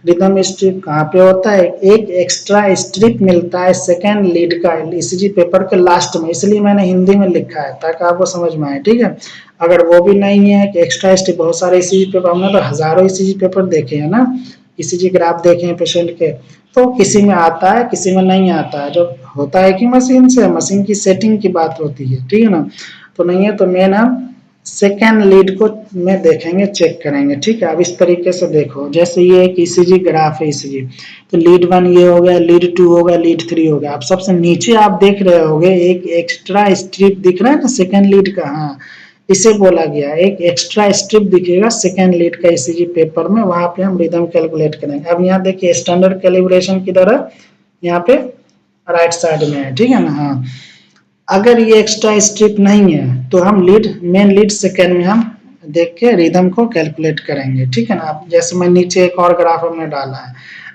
रिदम स्ट्रिप कहाँ पे होता है, एक एक्स्ट्रा स्ट्रिप मिलता है सेकेंड लीड का ईसीजी पेपर के लास्ट में, इसलिए मैंने हिंदी में लिखा है ताकि आपको समझ में आए, ठीक है। अगर वो भी नहीं है कि एक्स्ट्रा स्ट्रिप, बहुत सारे ईसीजी पेपर, हमने तो हजारों ईसीजी पेपर देखे हैं ना, ईसीजी ग्राफ देखे हैं पेशेंट के, तो किसी में आता है किसी में नहीं आता है, जो होता है कि मशीन से, मशीन की सेटिंग की बात होती है, ठीक है ना। तो नहीं है तो मेन हम सेकेंड लीड को में देखेंगे, चेक करेंगे, ठीक है। अब इस तरीके से देखो, जैसे ये एक ईसीजी ग्राफ है ईसीजी, तो लीड 1 ये हो गया, लीड 2 हो गया, लीड 3 हो गया। अब सबसे नीचे आप देख रहे होगे एक एक्स्ट्रा स्ट्रिप दिख रहा है ना सेकेंड लीड का, हाँ इसे बोला गया, एक एक्स्ट्रा स्ट्रिप दिखेगा सेकेंड लीड का ईसीजी पेपर में, वहां पे हम रिदम कैलकुलेट करेंगे। अब यहाँ देखिए स्टैंडर्ड कैलिब्रेशन किधर है, यहाँ पे राइट साइड में है, ठीक है ना। हाँ अगर ये एक्स्ट्रा स्ट्रिप नहीं है तो हम लीड मेन लीड सेकेंड में हम देख के रिदम को कैलकुलेट करेंगे, ठीक है ना। अब जैसे मैं नीचे एक और ग्राफ हमने डाला है,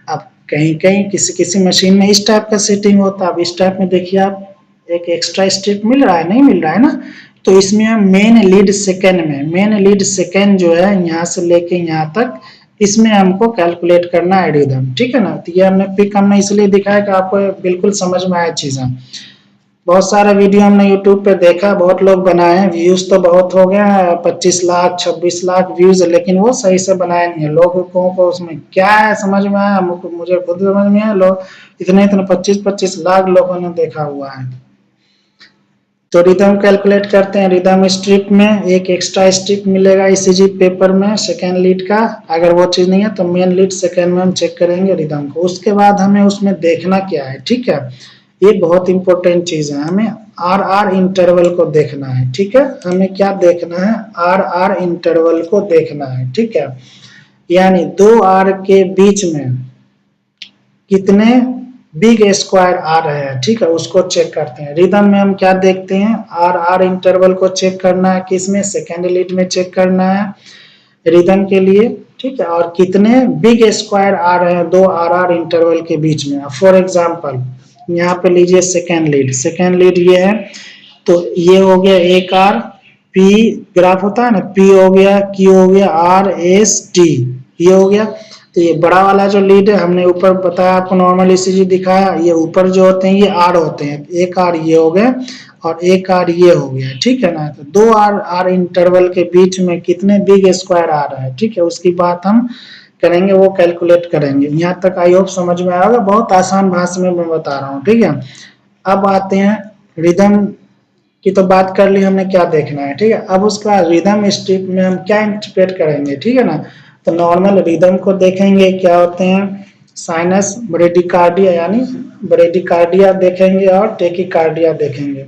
अब कहीं कहीं किसी किसी मशीन में इस टाइप का सेटिंग होता है, अब इस टाइप में देखिए आप एक एक्स्ट्रा स्ट्रिप मिल रहा है, नहीं मिल रहा है ना, तो इसमें हम मेन लीड सेकेंड में, मेन लीड सेकेंड जो है यहाँ से लेके यहाँ तक, इसमें हमको कैलकुलेट करना है रिदम, ठीक है ना। तो ये हमने पिक हमने इसलिए दिखाया कि आपको बिल्कुल समझ में आए चीजें। बहुत सारा वीडियो हमने यूट्यूब पे देखा, बहुत लोग बनाए हैं, व्यूज तो बहुत हो गया है, 25 लाख 26 लाख व्यूज, लेकिन वो सही से बनाए नहीं है, लोगों को उसमें क्या है समझ में आया, मुझे खुद समझ में आया, लोग इतने इतने 25-25 लाख लोगों ने देखा हुआ है। तो रिदम कैलकुलेट करते हैं, रिदम स्ट्रिप में एक एक्स्ट्रा स्ट्रिप मिलेगा ईसीजी पेपर में सेकेंड लीड का, अगर वो चीज नहीं है तो मेन लीड सेकेंड में हम चेक करेंगे रिदम को। उसके बाद हमें उसमें देखना क्या है, ठीक है, ये बहुत इंपॉर्टेंट चीज है, हमें आर आर इंटरवल को देखना है, ठीक है। हमें क्या देखना है, आर आर इंटरवल को देखना है, ठीक है। यानी 2 आर के बीच में कितने बिग स्क्वायर आ रहे हैं, ठीक है, उसको चेक करते हैं। रिदम में हम क्या देखते हैं, आर आर इंटरवल को चेक करना है, किसमें, सेकेंड लीड में चेक करना है रिदम के लिए, ठीक है, और कितने बिग स्क्वायर आ रहे हैं दो आर आर इंटरवल के बीच में। फॉर एग्जांपल यहाँ पे लीजिए सेकेंड लीड ये है, तो ये हो गया एक आर, पी ग्राफ होता है ना, पी हो गया, क्यू हो गया, आर एस टी, ये हो गया। तो ये बड़ा वाला जो लीड है, हमने ऊपर बताया आपको, नॉर्मल ईसीजी दिखाया, ये ऊपर जो होते हैं ये आर होते हैं, एक आर ये हो गए और एक आर ये हो गया, ठीक है ना। तो दो आर आर इंटरवल के बीच में कितने बिग स्क्वायर आ रहा है, ठीक है, उसकी बात हम करेंगे, वो कैलकुलेट करेंगे। यहाँ तक आई होप समझ में आएगा, बहुत आसान भाषा में मैं बता रहा हूँ, ठीक है। अब आते हैं रिदम की, तो बात कर ली हमने, क्या देखना है, ठीक है। अब उसका रिदम स्ट्रिप में हम क्या इंटरप्रेट करेंगे, ठीक है ना। तो नॉर्मल रिदम को देखेंगे, क्या होते हैं, साइनस ब्रेडिकार्डिया यानी ब्रेडिकार्डिया देखेंगे और टेकिकार्डिया देखेंगे,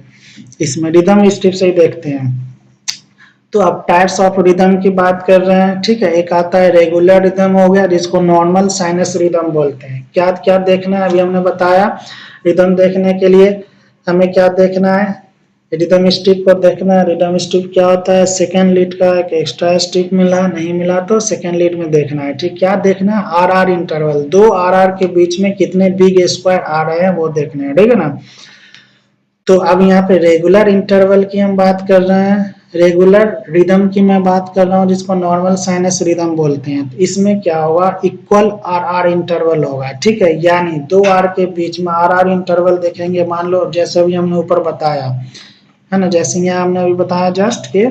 इसमें रिदम स्ट्रिप से ही देखते हैं। तो अब टाइप्स ऑफ रिदम की बात कर रहे हैं, ठीक है। एक आता है रेगुलर रिदम हो गया, जिसको नॉर्मल साइनस रिदम बोलते हैं। क्या क्या देखना है, अभी हमने बताया, रिदम देखने के लिए हमें क्या देखना है, रिदम स्ट्रिप को देखना है। रिदम स्ट्रिप क्या होता है, सेकेंड लीड का एक एक्स्ट्रा स्ट्रिप मिला, नहीं मिला तो सेकेंड लीड में देखना है, ठीक। क्या देखना है, आर आर इंटरवल, दो आर आर के बीच में कितने बिग स्क्वायर आ रहे हैं वो देखना है, ठीक है ना। तो अब यहाँ पे रेगुलर इंटरवल की हम बात कर रहे हैं, रेगुलर रिदम की मैं बात कर रहा हूँ, जिसको नॉर्मल साइनस रिदम बोलते हैं। तो इसमें क्या होगा, इक्वल आर आर इंटरवल होगा, ठीक है, यानी दो आर के बीच में आर आर इंटरवल देखेंगे। मान लो जैसे भी हमने ऊपर बताया है ना, जैसे यहाँ हमने अभी बताया जस्ट के,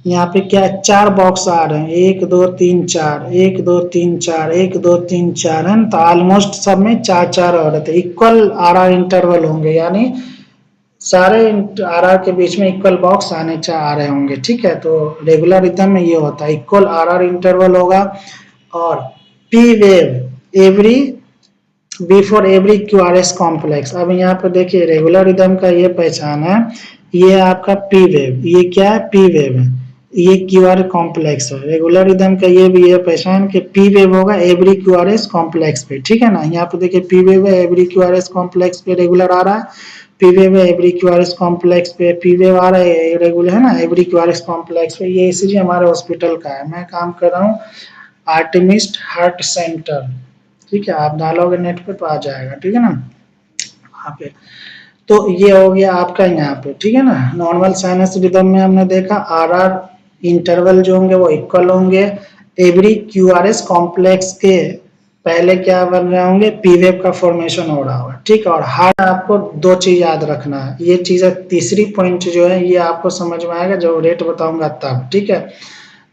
यहाँ पे क्या है, चार बॉक्स आ रहे हैं, एक दो तीन चार, एक दो तीन चार, एक दो तीन चार, है ना। तो ऑलमोस्ट सब में चार चार और रहते, इक्वल आर आर इंटरवल होंगे, यानी सारे आर आर के बीच में इक्वल बॉक्स आने आ रहे होंगे, ठीक है। तो रेगुलर रिदम में ये होता है, इक्वल आर आर इंटरवल होगा, और P wave every before every Q R S complex. अब यहाँ पे देखिए रेगुलर रिदम का ये पहचान है, ये आपका पी वेव, ये क्या है, पी वेव है, ये क्यू आर कॉम्प्लेक्स है। रेगुलर रिदम का ये भी है पहचान कि पी वेव होगा every Q R S complex पे, ठीक है ना। यहाँ पे देखिए पी वेव है every Q R S complex पे रेगुलर आ रहा है, पी वेव है every Q R S complex पे, पी वेव आ रहा है रेगुलर, है ना, every Q R S complex पे। ये ईसीजी हमारे हॉस्पिटल का है, मैं काम कर रहा हूँ आर्टेमिस्ट हार्ट सेंटर, ठीक है, आप डालोगे नेट पे तो आ जाएगा, ठीक है ना, वहाँ पे। तो ये हो गया आपका यहाँ पे, ठीक है ना। नॉर्मल साइनस रिदम में हमने देखा आर आर इंटरवल जो होंगे वो इक्वल होंगे every Q R S complex के पहले क्या बन रहे होंगे, पी वेव का फॉर्मेशन हो रहा होगा, ठीक है। और हर आपको दो चीज याद रखना है, ये चीज तीसरी पॉइंट जो है ये आपको समझ में आएगा जब रेट बताऊंगा तब, ठीक है।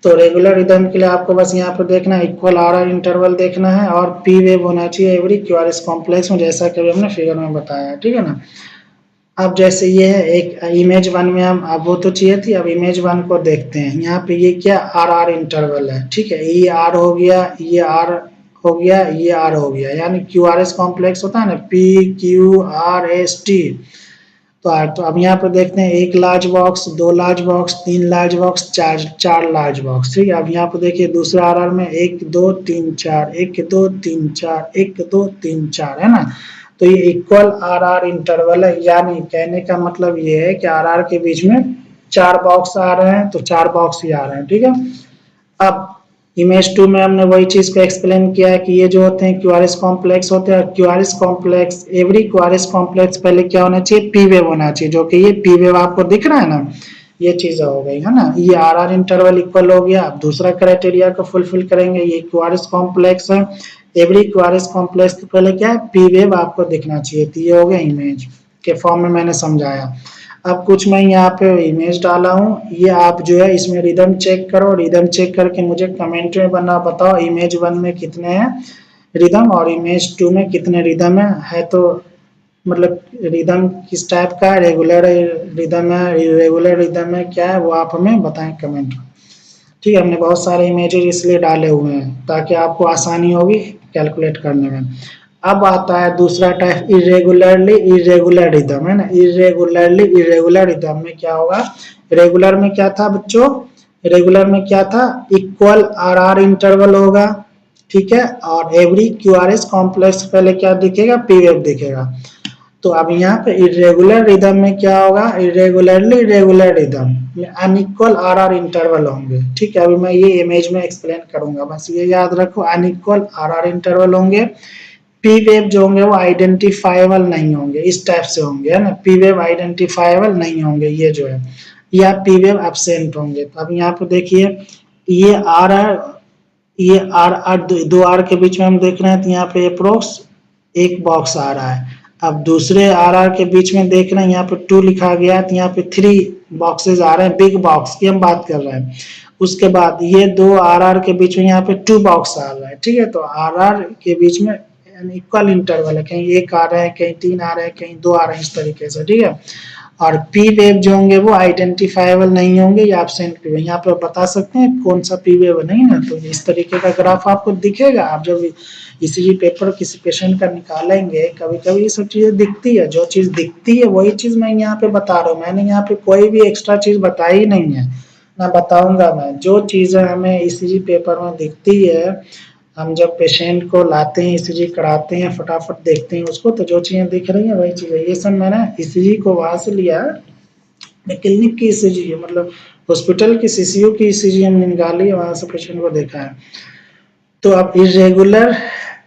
तो रेगुलर रिदम के लिए आपको बस यहाँ पर देखना है, इक्वल आर आर इंटरवल देखना है, और पी वेव होना चाहिए every Q R S complex में, जैसा कि हमने फिगर में बताया है, ठीक है ना। अब जैसे ये है एक इमेज वन में हम, अब वो तो चाहिए थी, अब इमेज वन को देखते हैं। यहाँ पे ये क्या आर आर इंटरवल है, ठीक है, ये आर हो गया, ये आर हो गया, ये आर हो गया, यानी क्यू आर एस कॉम्प्लेक्स होता है ना, P Q R S T. तो अब यहाँ पर देखते हैं एक लार्ज बॉक्स, दो लार्ज बॉक्स, तीन लार्ज बॉक्स, चार लार्ज बॉक्स, ठीक है। अब यहाँ पर देखिए दूसरा आर आर में एक दो तीन चार, एक दो तीन चार, एक दो तीन चार, है ना। तो ये इक्वल आर आर इंटरवल है, यानी कहने का मतलब ये है कि आर आर के बीच में चार बॉक्स आ रहे हैं, तो चार बॉक्स ही आ रहे हैं, ठीक है। अब इमेज टू में हमने वही चीज को एक्सप्लेन किया है कि ये जो होते हैं क्यूआरएस कॉम्प्लेक्स होते हैं, QRS complex every QRS complex पहले क्या होना चाहिए, पी वेव होना चाहिए, जो कि ये पी वेव आपको दिख रहा है ना, ये चीज हो गई है ना। ये आर आर इंटरवल इक्वल हो गया। अब दूसरा क्राइटेरिया को फुलफिल करेंगे, ये क्यूआरएस कॉम्प्लेक्स है, एवरी क्यूआरएस कॉम्प्लेक्स के पहले क्या है, पी वेव आपको दिखना चाहिए, तो ये हो गया इमेज के फॉर्म में मैंने समझाया। अब कुछ मैं यहाँ पे इमेज डाला हूँ, ये आप जो है इसमें रिदम चेक करो, रिदम चेक करके मुझे कमेंट में बताओ इमेज वन में कितने हैं रिदम और इमेज टू में कितने रिदम है तो मतलब रिदम किस टाइप का है, रेगुलर रिदम है, इरेगुलर रिदम है, क्या है वो आप हमें बताएं कमेंट में, ठीक है। हमने बहुत सारे इमेजेस इसलिए डाले हुए हैं ताकि आपको आसानी होगी कैलकुलेट करने में। अब आता है दूसरा टाइप इरेगुलरली इरेगुलर रिदम, है ना। इरेगुलरली इरेगुलर रिदम में क्या होगा, रेगुलर में क्या था बच्चों, रेगुलर में क्या था, इक्वल आर आर इंटरवल होगा, ठीक है। और एवरी क्यूआरएस कॉम्प्लेक्स पहले क्या दिखेगा, पी वेव दिखेगा। तो अब यहाँ पे इरेगुलर रिदम में क्या होगा, इरेगुलरली इरेगुलर रिदम में अनइक्वल आर आर इंटरवल होंगे। ठीक है, अभी मैं ये इमेज में एक्सप्लेन करूंगा, बस ये याद रखो, अनइक्वल आर आर इंटरवल होंगे। पी वेव जो होंगे वो आइडेंटिफाइबल नहीं होंगे, इस टाइप से होंगे, है ना, पी वेव आइडेंटिफाइबल नहीं होंगे, ये जो है, या पी वेव एब्सेंट होंगे। तो अब यहाँ पे देखिए, ये आर आर, ये आर आर, दो आर के बीच में हम देख रहे हैं, तो यहाँ पे अप्रोक्स एक बॉक्स आ रहा है। अब दूसरे आर आर के बीच में देख रहे हैं, यहाँ पे 2 लिखा गया है, तो यहाँ पे 3 बॉक्सेस आ रहे हैं, बिग बॉक्स की हम बात कर रहे हैं। उसके बाद ये दो आर आर के बीच में यहाँ पे 2 बॉक्स आ रहा है। ठीक है, तो आर आर के बीच में इक्वल इंटरवल है, कहीं एक आ रहा है, कहीं 3 आ रहे हैं, कहीं 2 आ रहे हैं, इस तरीके से। ठीक है, और पी वेव जो होंगे वो आइडेंटिफाइबल नहीं होंगे, या एब्सेंट पी वेव। यहाँ पे बता सकते हैं कौन सा पी वेव नहीं ना, तो इस तरीके का ग्राफ आपको दिखेगा। आप जब ईसीजी पेपर किसी पेशेंट का निकालेंगे, कभी कभी ये सब चीजें दिखती है, जो चीज दिखती है वही चीज मैं यहाँ पे बता रहा हूँ। मैंने यहाँ पे कोई भी एक्स्ट्रा चीज बताई नहीं है, ना बताऊंगा मैं। जो चीजें हमें ईसीजी पेपर में दिखती है, हम जब पेशेंट को लाते हैं, ईसीजी कराते हैं, फटाफट देखते हैं उसको, तो जो चीजें दिख रही है वही चीजें। ये सब मैंने ईसीजी को वहां से लिया, क्लिनिक की ईसीजी है, मतलब हॉस्पिटल की सीसीयू की ईसीजी हमने निकाली है, वहां से पेशेंट को देखा है। तो अब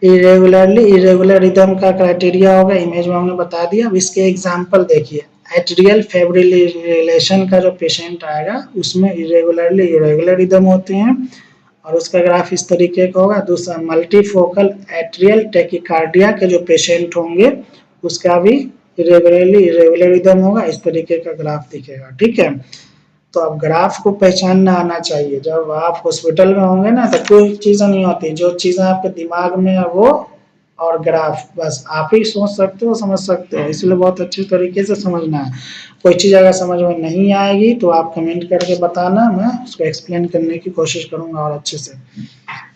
इरेगुलरली इरेगुलर रिदम का क्राइटेरिया होगा, इमेज में हमने बता दिया। अब इसके एग्जांपल देखिए, एट्रियल फिब्रिलेशन का जो पेशेंट आएगा उसमें इरेगुलरली इरेगुलर रिदम होते हैं, और उसका ग्राफ इस तरीके का होगा। दूसरा, मल्टीफोकल एट्रियल टेकिकार्डिया के जो पेशेंट होंगे उसका भी इरेगुलरली इरेगुलर रिदम होगा, इस तरीके का ग्राफ दिखेगा। ठीक है, तो अब ग्राफ को पहचानना आना चाहिए। जब आप हॉस्पिटल में होंगे ना, तो कोई चीजें नहीं होती, जो चीजें आपके दिमाग में है वो और ग्राफ, बस आप ही सोच सकते हो, समझ सकते हो, इसलिए बहुत अच्छी तरीके से समझना है। कोई चीज अगर समझ में नहीं आएगी तो आप कमेंट करके बताना, मैं उसको एक्सप्लेन करने की कोशिश करूंगा और अच्छे से।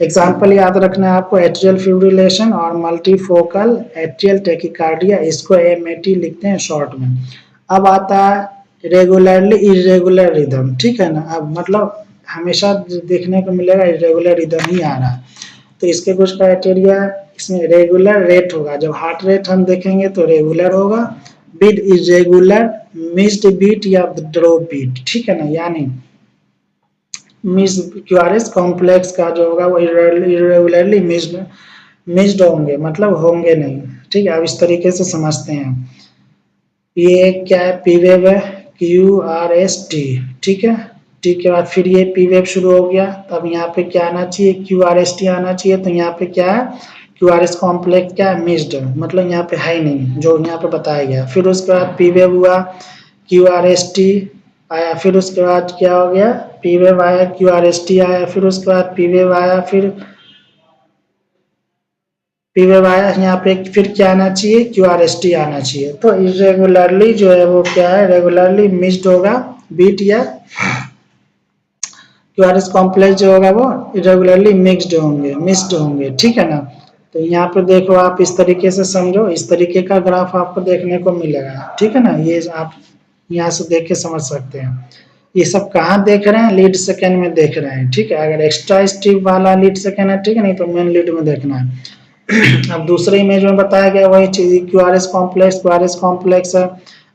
एग्जाम्पल याद रखना है आपको, एट्रियल फिब्रिलेशन और मल्टीफोकल एट्रियल टेकिकार्डिया, इसको एमएटी लिखते हैं शॉर्ट में। अब आता है रेगुलरली इरेगुलर रिदम। ठीक है ना, अब मतलब हमेशा देखने को मिलेगा इरेगुलर रिदम ही आ रहा है, तो इसके कुछ क्राइटेरिया है। इसमें रेगुलर रेट होगा, जब हार्ट रेट हम देखेंगे तो रेगुलर होगा, विद इरेगुलर मिस्ड बीट या ड्रॉप बीट। ठीक है ना, यानी मिस क्यूआरएस कॉम्प्लेक्स का जो होगा वो इरेगुलरली मिस्ड होंगे, मतलब होंगे नहीं। ठीक है, अब इस तरीके से समझते हैं। ये क्या है, पी वेव है, क्यू आर एस टी। ठीक है, टी के बाद फिर ये पी वेव शुरू हो गया, तब यहाँ पे क्या आना चाहिए, क्यू आर एस टी आना चाहिए। तो यहाँ पे क्या है, क्यू आर एस कॉम्प्लेक्स क्या है, मिस्ड, मतलब यहाँ पे है ही नहीं, जो यहाँ पे बताया गया। फिर उसके बाद पी वेव हुआ, क्यू आर एस टी आया, फिर उसके बाद क्या हो गया, पी वेव आया, क्यू आर एस टी आया, फिर उसके बाद पी वेव आया, फिर पी वेव आया, यहाँ पे फिर क्या आना चाहिए, क्यू आर एस टी आना चाहिए। तो इरेगुलरली जो है वो क्या है, रेगुलरली मिस्ड होगा बीट, या क्यूआरएस कॉम्प्लेक्स जो होगा वो इरेगुलरली मिक्स्ड होंगे। ठीक है ना, तो यहाँ पे देखो, आप इस तरीके से समझो, इस तरीके का ग्राफ आपको देखने को मिलेगा। ठीक है ना, ये आप यहाँ से देख के समझ सकते हैं। ये सब कहाँ देख रहे हैं, लीड सेकेंड में देख रहे हैं। ठीक है, अगर एक्स्ट्रा स्ट्रिप वाला लीड सेकेंड है, ठीक है, नहीं तो मेन लीड में देखना है। अब दूसरे इमेज में बताया गया वही चीज, क्यूआरएस कॉम्प्लेक्स है।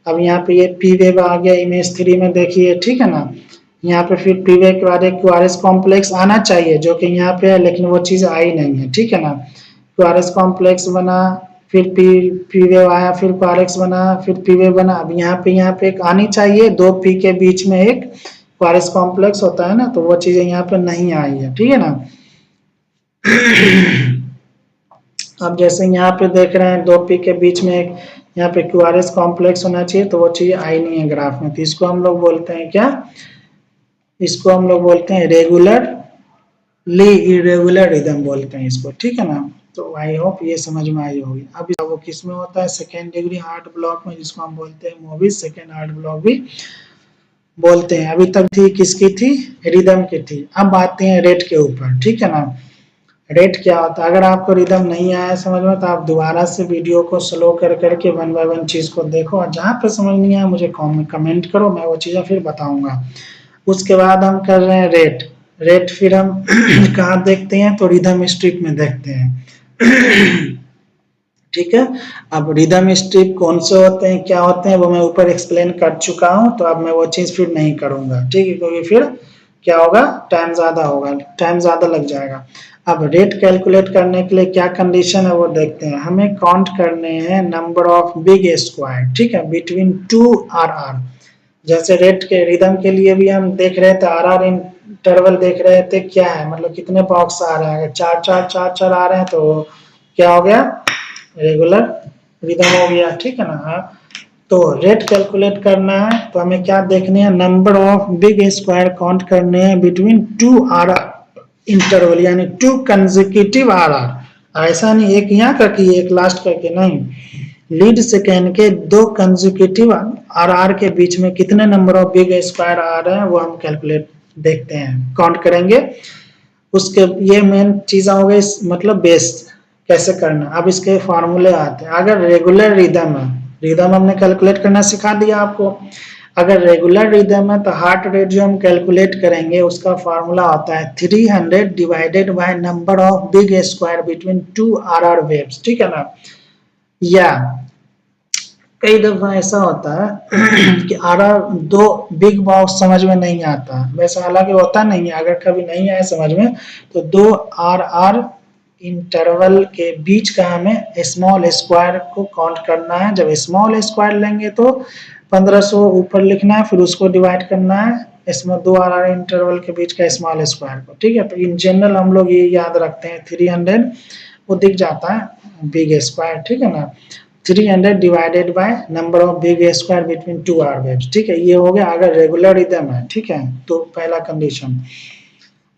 अब यहाँ पे ये पी वेव आ गया इमेज 3 में, देखिए। ठीक है ना, यहाँ पे फिर पी वेव के बाद एक क्यूआरएस कॉम्प्लेक्स आना चाहिए, जो कि यहाँ पे है, लेकिन वो चीज आई नहीं है। ठीक है ना, क्यूआरएस कॉम्प्लेक्स बना, फिर पी वेव आया, फिर क्यूआरएक्स बना, फिर पी वेव बना। अब यहाँ पे एक आनी चाहिए, दो पी के बीच में एक क्यूआरएस कॉम्प्लेक्स होता है ना, तो वो चीजें यहाँ पे नहीं आई है। ठीक है ना, अब जैसे यहाँ पे देख रहे हैं, दो पी के बीच में एक यहाँ पे क्यूआरएस कॉम्प्लेक्स होना चाहिए, तो वो चीज आई नहीं है ग्राफ में, तो इसको हम लोग बोलते हैं क्या, इसको हम लोग बोलते हैं रेगुलरली इरेगुलर रिदम बोलते हैं इसको। ठीक है ना, तो आई होप ये समझ में आई होगी। अब वो किस में होता है, सेकेंड डिग्री हार्ट ब्लॉक में, जिसको हम बोलते हैं मोबिस सेकेंड हार्ट ब्लॉक भी बोलते हैं। अभी तक थी किसकी थी, रिदम की थी। अब आते हैं रेट के ऊपर। ठीक है ना, रेट क्या होता है, अगर आपको रिदम नहीं आया समझ में, तो आप दोबारा से वीडियो को स्लो कर करके 1 बाय 1 चीज को देखो, और जहाँ पे समझ नहीं आया मुझे कमेंट करो, मैं वो चीजें फिर बताऊंगा। उसके बाद हम कर रहे हैं रेट। रेट फिर हम कहाँ देखते हैं, तो रिदम स्ट्रिप में देखते हैं। ठीक है, अब रिदम स्ट्रिप कौन से होते हैं, क्या होते हैं, वो मैं ऊपर एक्सप्लेन कर चुका हूँ, तो अब मैं वो चीज़ फिर नहीं करूँगा। ठीक है, क्योंकि फिर क्या होगा, टाइम ज़्यादा होगा, टाइम ज़्यादा लग जाएगा। अब रेट कैलकुलेट करने के लिए क्या कंडीशन है वो देखते हैं। हमें काउंट करने हैं नंबर ऑफ बिग स्क्वायर, ठीक है, बिटवीन 2 RR। जैसे रेट के रिदम के लिए भी हम देख रहे थे, RR इंटरवल देख रहे थे, क्या है मतलब कितने बॉक्स आ रहे हैं, अगर 4-4-4-4 आ रहे हैं तो क्या हो गया, रेगुलर रिदम हो गया। ठीक है ना। हाँ, तो रेट कैलकुलेट करना है तो हमें क्या देखने हैं, number of big square count करने हैं बिटवीन 2 RR इंटरवल, यानी 2 कंसेक्यूटिव RR। ऐसा नहीं एक यहाँ करके एक लास्ट करके नहीं, लीड सेकेंड के 2 कंसेक्यूटिव RR के बीच में कितने नंबर ऑफ बिग स्क्वायर आ रहे हैं वो हम कैलकुलेट देखते हैं, काउंट करेंगे। उसके ये मेन चीज हो गई, मतलब बेस कैसे करना। अब इसके फार्मूले आते हैं। अगर रेगुलर रिदम है, रिदम हमने कैलकुलेट करना सिखा दिया आपको। अगर रेगुलर रिदम है तो हार्ट रेट जो हम कैलकुलेट करेंगे उसका फार्मूला होता है 300 divided by number of big square between 2 RR waves. ठीक है ना। या कई दफा ऐसा होता है कि RR दो बिग बॉक्स समझ में नहीं आता, वैसे हालांकि होता नहीं है, अगर कभी नहीं आए समझ में तो 2 RR इंटरवल के बीच का हमें स्मॉल स्क्वायर को काउंट करना है। जब स्मॉल स्क्वायर लेंगे तो 1500 ऊपर लिखना है, फिर उसको डिवाइड करना है इसमें 2 RR इंटरवल के बीच का स्मॉल स्क्वायर को। ठीक है, तो इन जनरल हम लोग ये याद रखते हैं 300 वो दिख जाता है बिग स्क्वायर। ठीक है ना, 300 divided by number of big square between 2 R waves. ठीक है, ये हो गया अगर रेगुलर रिदम है। ठीक है, तो पहला कंडीशन।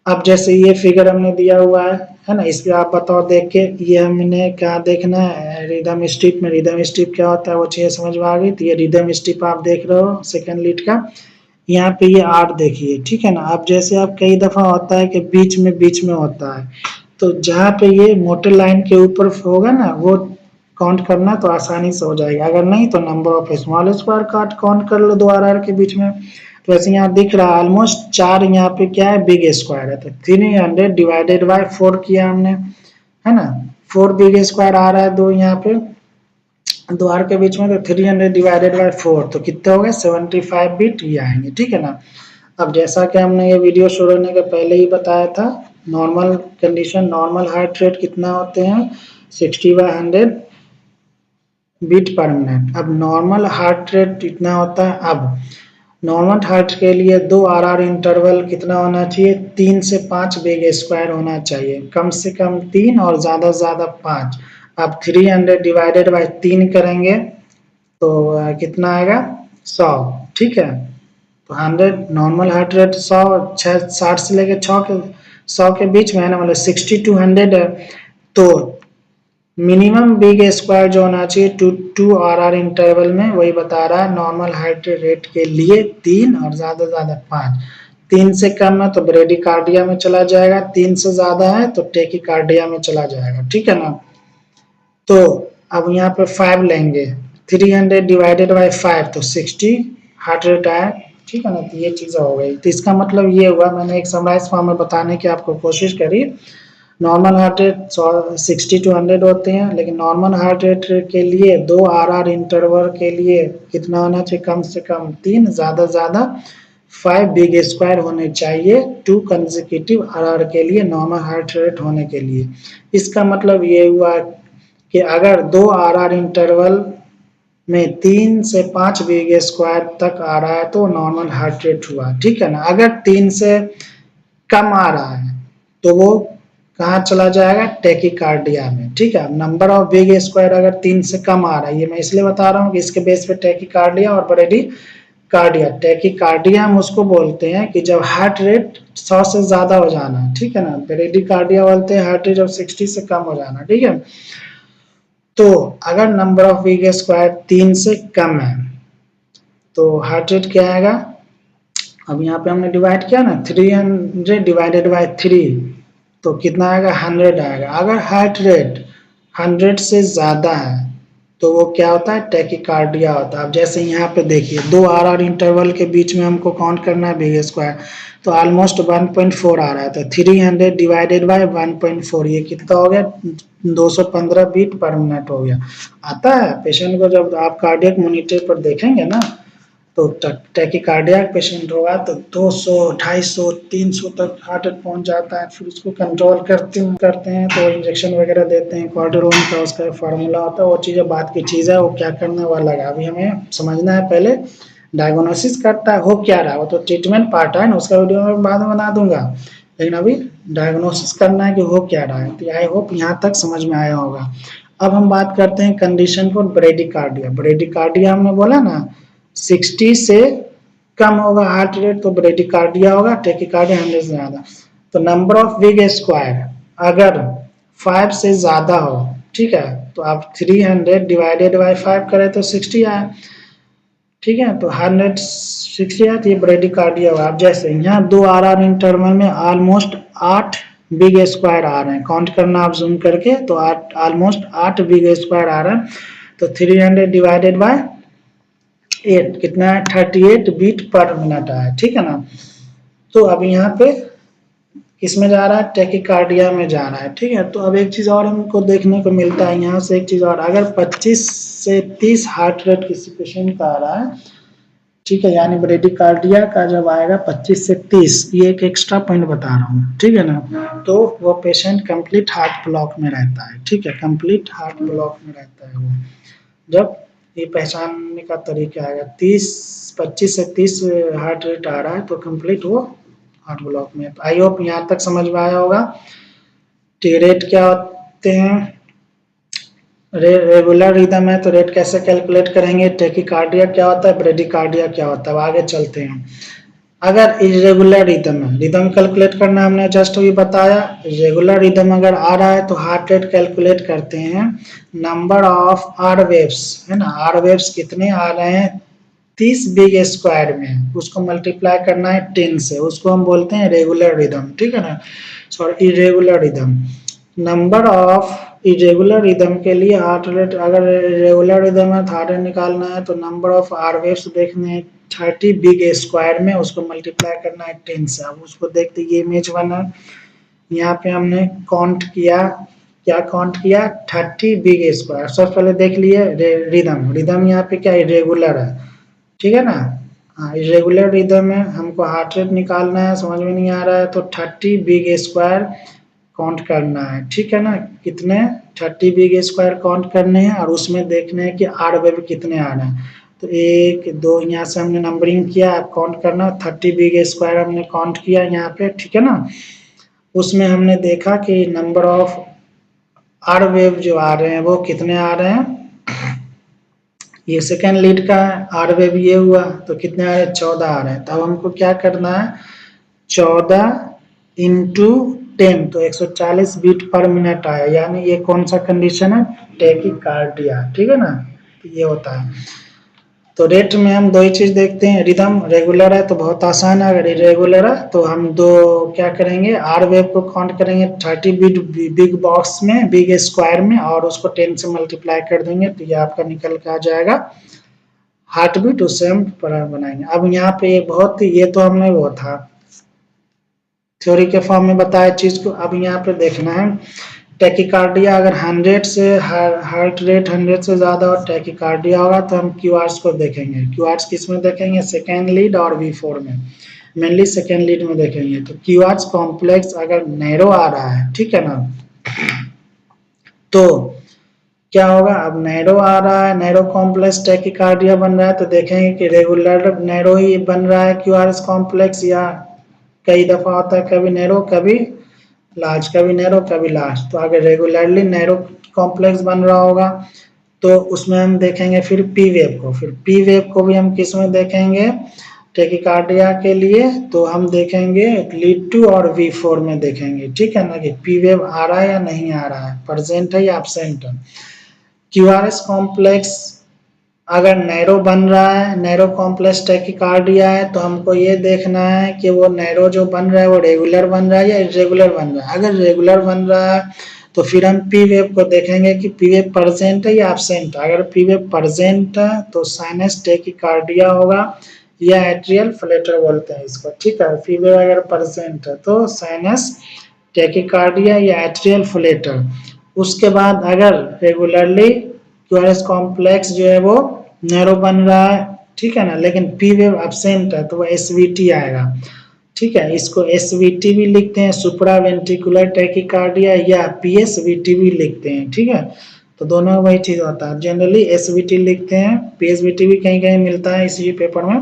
अब जैसे ये फिगर हमने दिया हुआ है ना, इसके आप बताओ देख के, ये हमने क्या देखना है, रिदम स्ट्रिप में रिदम स्ट्रिप क्या होता है वो चीज़ समझ में आ गई। तो ये रिदम स्ट्रिप आप देख रहे हो सेकंड लीड का, यहाँ पे ये आर देखिए। ठीक है ना, अब जैसे आप कई दफा होता है कि बीच में होता है, तो जहाँ पे ये मोटे लाइन के ऊपर होगा ना वो काउंट करना तो आसानी से हो जाएगा, अगर नहीं तो number of small square count कर लो 2 RR के बीच में। तो ऐसे यहाँ दिख रहा है ऑलमोस्ट 4, यहाँ पे क्या है बिग स्क्वायर है, तो 300 डिवाइडेड बाय 4 किया हमने, है ना, 4 बिग स्क्वायर आ रहा है 2 यहाँ पे 2 R के बीच में, तो 300 डिवाइडेड बाय 4 तो कितने हो गए 75 बिट ये आएंगे। ठीक है ना। अब जैसा कि हमने ये वीडियो शुरू होने के पहले ही बताया था, normal condition, normal heart rate कितना होते हैं 60/100 बीट पर मिनट। अब नॉर्मल हार्ट रेट इतना होता है। अब नॉर्मल हार्ट के लिए 2 RR इंटरवल कितना होना चाहिए, 3 से 5 बिग स्क्वायर होना चाहिए, कम से कम 3 और ज़्यादा से ज़्यादा 5। अब 300 डिवाइडेड बाय 3 करेंगे तो कितना आएगा 100। ठीक है, तो 100 नॉर्मल हार्ट रेट 100 60 से लेके 100 के बीच में है ना, मतलब 60 to 100 है। तो मिनिमम बिग स्क्वायर जो होना चाहिए 2 RR इंटरवल में, वही बता रहा है नॉर्मल हार्ट रेट के लिए 3 और ज्यादा ज्यादा 5। 3 से कम है तो ब्रेडिकार्डिया में चला जाएगा, 3 से ज्यादा है तो टेकिकार्डिया में चला जाएगा। ठीक है ना। तो अब यहाँ पे 5 लेंगे, 300 डिवाइडेड बाय 5 तो 60 हार्ट रेट आया। ठीक है ना, तो ये चीज़ हो गई। तो इसका मतलब ये हुआ, मैंने एक समराइज फॉर्म में बताने की आपको कोशिश करी। नॉर्मल हार्ट रेट 60 to 100 होते हैं, लेकिन नॉर्मल हार्ट रेट के लिए 2 RR इंटरवल के लिए कितना होना चाहिए, कम से कम 3, ज़्यादा से ज़्यादा 5 बिग स्क्वायर होने चाहिए 2 कंसेक्यूटिव RR के लिए, नॉर्मल हार्ट रेट होने के लिए। इसका मतलब ये हुआ कि अगर 2 RR इंटरवल में 3 से 5 बिग स्क्वायर तक आ रहा है तो नॉर्मल हार्ट रेट हुआ। ठीक है ना। अगर 3 से कम आ रहा है तो वो कहाँ चला जाएगा, टेकिकार्डिया में। ठीक है, नंबर ऑफ बिग स्क्वायर अगर 3 से कम आ रहा है, ये मैं इसलिए बता रहा हूँ कि इसके बेस पे टेकिकार्डिया और ब्रेडिकार्डिया। टेकिकार्डिया हम उसको बोलते हैं कि जब हार्ट रेट 100 से ज्यादा हो जाना। ठीक है ना, ब्रेडिकार्डिया बोलते हैं हार्ट रेट जब 60 से कम हो जाना। ठीक है, तो अगर नंबर ऑफ बिग स्क्वायर 3 से कम है तो हार्ट रेट क्या आएगा, अब यहाँ पे हमने डिवाइड किया ना 300 डिवाइडेड बाय 3 तो कितना आएगा 100 आएगा। अगर हार्ट रेट 100 से ज्यादा है तो वो क्या होता है, टैकीकार्डिया होता है। अब जैसे यहाँ पे देखिए 2 आर इंटरवल के बीच में हमको काउंट करना है बिग स्क्वायर, तो ऑलमोस्ट 1.4 आ रहा है, तो 300 डिवाइडेड बाय 1.4 ये कितना हो गया, 215 बीट पर मिनट हो गया। आता है पेशेंट को, जब आप कार्डियक मॉनिटर पर देखेंगे ना, तो टैकीकार्डिया पेशेंट होगा तो 200, 250, 300 तक हार्ट रेट पहुंच जाता है। फिर उसको कंट्रोल करते हैं तो इंजेक्शन वगैरह देते हैं, कॉर्टिसोन का उसका फार्मूला होता है, वो चीज़ें बात की चीज़ है, वो क्या करने वाला है अभी हमें समझना है। पहले डायग्नोसिस करता है हो क्या रहा है, वो तो ट्रीटमेंट पार्ट है ना, उसका वीडियो मैं बाद में बना दूंगा, लेकिन अभी डायग्नोसिस करना है कि हो क्या रहा है। तो आई होप यहाँ तक समझ में आया होगा। अब हम बात करते हैं कंडीशन फॉर ब्रेडिकार्डिया। ब्रेडिकार्डिया हमने बोला ना 60 से कम होगा हार्ट रेट तो ब्रेडिकार्डिया होगा, टैकीकार्डिया 100 से ज्यादा। तो नंबर ऑफ बिग स्क्वायर अगर 5 से ज्यादा हो, ठीक है, तो आप 300 डिवाइडेड बाय 5 करें तो 60 आए, ठीक है, तो 160 आए, तो ये ब्रेडिकार्डिया होगा। अब जैसे यहाँ 2 आर इंटरवल में ऑलमोस्ट 8 बिग स्क्वायर आ रहे हैं, काउंट करना आप जूम करके, तो 8 ऑलमोस्ट 8 बिग स्क्वायर आ रहे हैं, तो 300 डिवाइडेड बाय 8 कितना है, 38 बीट पर मिनट आया, ठीक है ना। तो अब यहाँ पे किसमें जा रहा है, टैकीकार्डिया में जा रहा है, ठीक है। तो अब एक चीज और हमको देखने को मिलता है यहाँ से, एक चीज और, अगर 25 से 30 हार्ट रेट किसी पेशेंट का आ रहा है, ठीक है, यानी ब्रेडिकार्डिया का जब आएगा 25 से 30, ये एक एक्स्ट्रा पॉइंट बता रहा हूँ, ठीक है ना, तो वो पेशेंट कंप्लीट हार्ट ब्लॉक में रहता है, ठीक है, कंप्लीट हार्ट ब्लॉक में रहता है वो। जब ये पहचानने का तरीका आएगा, 25 से 30 हार्ट रेट आ रहा है तो कंप्लीट वो हार्ट ब्लॉक में। तो आई होप यहाँ तक समझ में आया होगा। टी रेट क्या होते हैं, रेगुलर रिदम है तो रेट कैसे कैलकुलेट करेंगे, टैकीकार्डिया क्या होता है, ब्रेडिकार्डिया क्या होता है, आगे चलते हैं। अगर इरेगुलर रिदम है, रिदम कैलकुलेट करना हमने जस्ट अभी बताया, रेगुलर रिदम अगर आ रहा है तो हार्ट रेट कैलकुलेट करते हैं नंबर ऑफ आर वेव्स, है ना, आर वेव्स कितने आ रहे हैं 30 बिग स्क्वायर में, उसको मल्टीप्लाई करना है 10 से, उसको हम बोलते हैं रेगुलर रिदम, ठीक है ना, sorry irregular rhythm. Number of irregular rhythm के लिए हार्ट रेट, अगर रेगुलर रिदम है तो हार्ट रेट निकालना है तो नंबर ऑफ आर वेव्स देखने हैं 30 बिग स्क्वायर में, उसको मल्टीप्लाई करना है 10 से। अब उसको देखते, ये इमेज बना, यहाँ पे हमने काउंट किया, क्या काउंट किया, 30 बिग स्क्वायर। सबसे पहले देख लिए रिदम, रिदम यहाँ पे क्या इरेगुलर है, ठीक है ना, हाँ इरेगुलर रिदम में हमको हार्ट रेट निकालना है, समझ में नहीं आ रहा है तो 30 बिग स्क्वायर काउंट करना है, ठीक है ना, कितने 30 बिग स्क्वायर काउंट करने हैं और उसमें देखने हैं कि आर वेव कितने आ रहे हैं। तो 1 2 यहाँ से हमने नंबरिंग किया, अब काउंट करना, 30 बिग स्क्वायर हमने काउंट किया यहाँ पे, ठीक है ना। उसमें हमने देखा कि नंबर ऑफ आर वेव जो आ रहे हैं वो कितने आ रहे हैं, ये सेकेंड लीड का है, आर वेव ये हुआ तो कितने आ रहे हैं, 14 आ रहे हैं। तब हमको क्या करना है, 14 इंटू 10 तो 140 बीट पर मिनट आया, यानी ये कौन सा कंडीशन है, टैकीकार्डिया, ठीक है ना, तो ये होता है। तो रेट में हम दो ही चीज देखते हैं, रिदम रेगुलर है तो बहुत आसान है, अगर इरेगुलर है तो हम दो क्या करेंगे, आर वेव को काउंट करेंगे 30 बीट बिग बॉक्स में, बिग स्क्वायर में, और उसको 10 से मल्टीप्लाई कर देंगे तो ये आपका निकल के आ जाएगा हार्ट बीट, उससे हम बनाएंगे। अब यहाँ पे बहुत, ये तो हमने वो था थ्योरी के फॉर्म में बताया चीज को, अब यहाँ पे देखना है टैकीकार्डिया अगर 100 से हार्ट रेट 100 से ज्यादा और टैकीकार्डिया होगा तो हम क्यूआर्स को देखेंगे। क्यूआर्स किस में देखेंगे, सेकेंड लीड और V4 में, मेनली सेकेंड लीड में देखेंगे। तो क्यूआर्स कॉम्प्लेक्स अगर नैरो आ रहा है, ठीक है ना, तो क्या होगा, अब नैरो आ रहा है, नैरो कॉम्प्लेक्स टैकीकार्डिया बन रहा है तो देखेंगे कि रेगुलर नैरो ही बन रहा है क्यूआरएस कॉम्प्लेक्स, या कई दफा होता है कभी नैरो कभी लार्ज, कभी नैरो कभी लार्ज। तो अगर रेगुलरली नैरो कॉम्प्लेक्स बन रहा होगा तो उसमें हम देखेंगे फिर पी वेव को, फिर पी वेव को भी हम किस में देखेंगे, टैकीकार्डिया के लिए तो हम देखेंगे लीड 2 और V4 में देखेंगे, ठीक है ना, कि पी वेव आ रहा है या नहीं आ रहा है, प्रेजेंट है या एब्सेंट है। क्यूआरएस कॉम्प्लेक्स अगर नैरो बन रहा है, नैरो कॉम्प्लेक्स टैकीकार्डिया है, तो हमको ये देखना है कि वो नैरो जो बन रहा है वो रेगुलर बन रहा है या इरेगुलर बन रहा है। अगर रेगुलर बन रहा है तो फिर हम पी वेव को देखेंगे कि पी वेव प्रेजेंट है या एब्सेंट है। अगर पी वेव प्रेजेंट है तो साइनस टैकीकार्डिया होगा या एट्रियल फ्लटर बोलते हैं इसको, ठीक है। पी वेव अगर प्रेजेंट है तो साइनस टैकीकार्डिया या एट्रियल फ्लटर। उसके बाद अगर रेगुलरली क्यूआरएस कॉम्प्लेक्स जो है वो नैरो बन रहा है, ठीक है ना, लेकिन पी वेव एब्सेंट है तो वो एसवीटी आएगा, ठीक है। इसको एसवीटी भी लिखते हैं, सुप्रा वेंट्रिकुलर टैकीकार्डिया, या पीएसवीटी भी लिखते हैं, ठीक है। तो दोनों वही चीज होता है, जनरली एसवीटी लिखते हैं, पीएसवीटी भी कहीं कहीं मिलता है इसी पेपर में,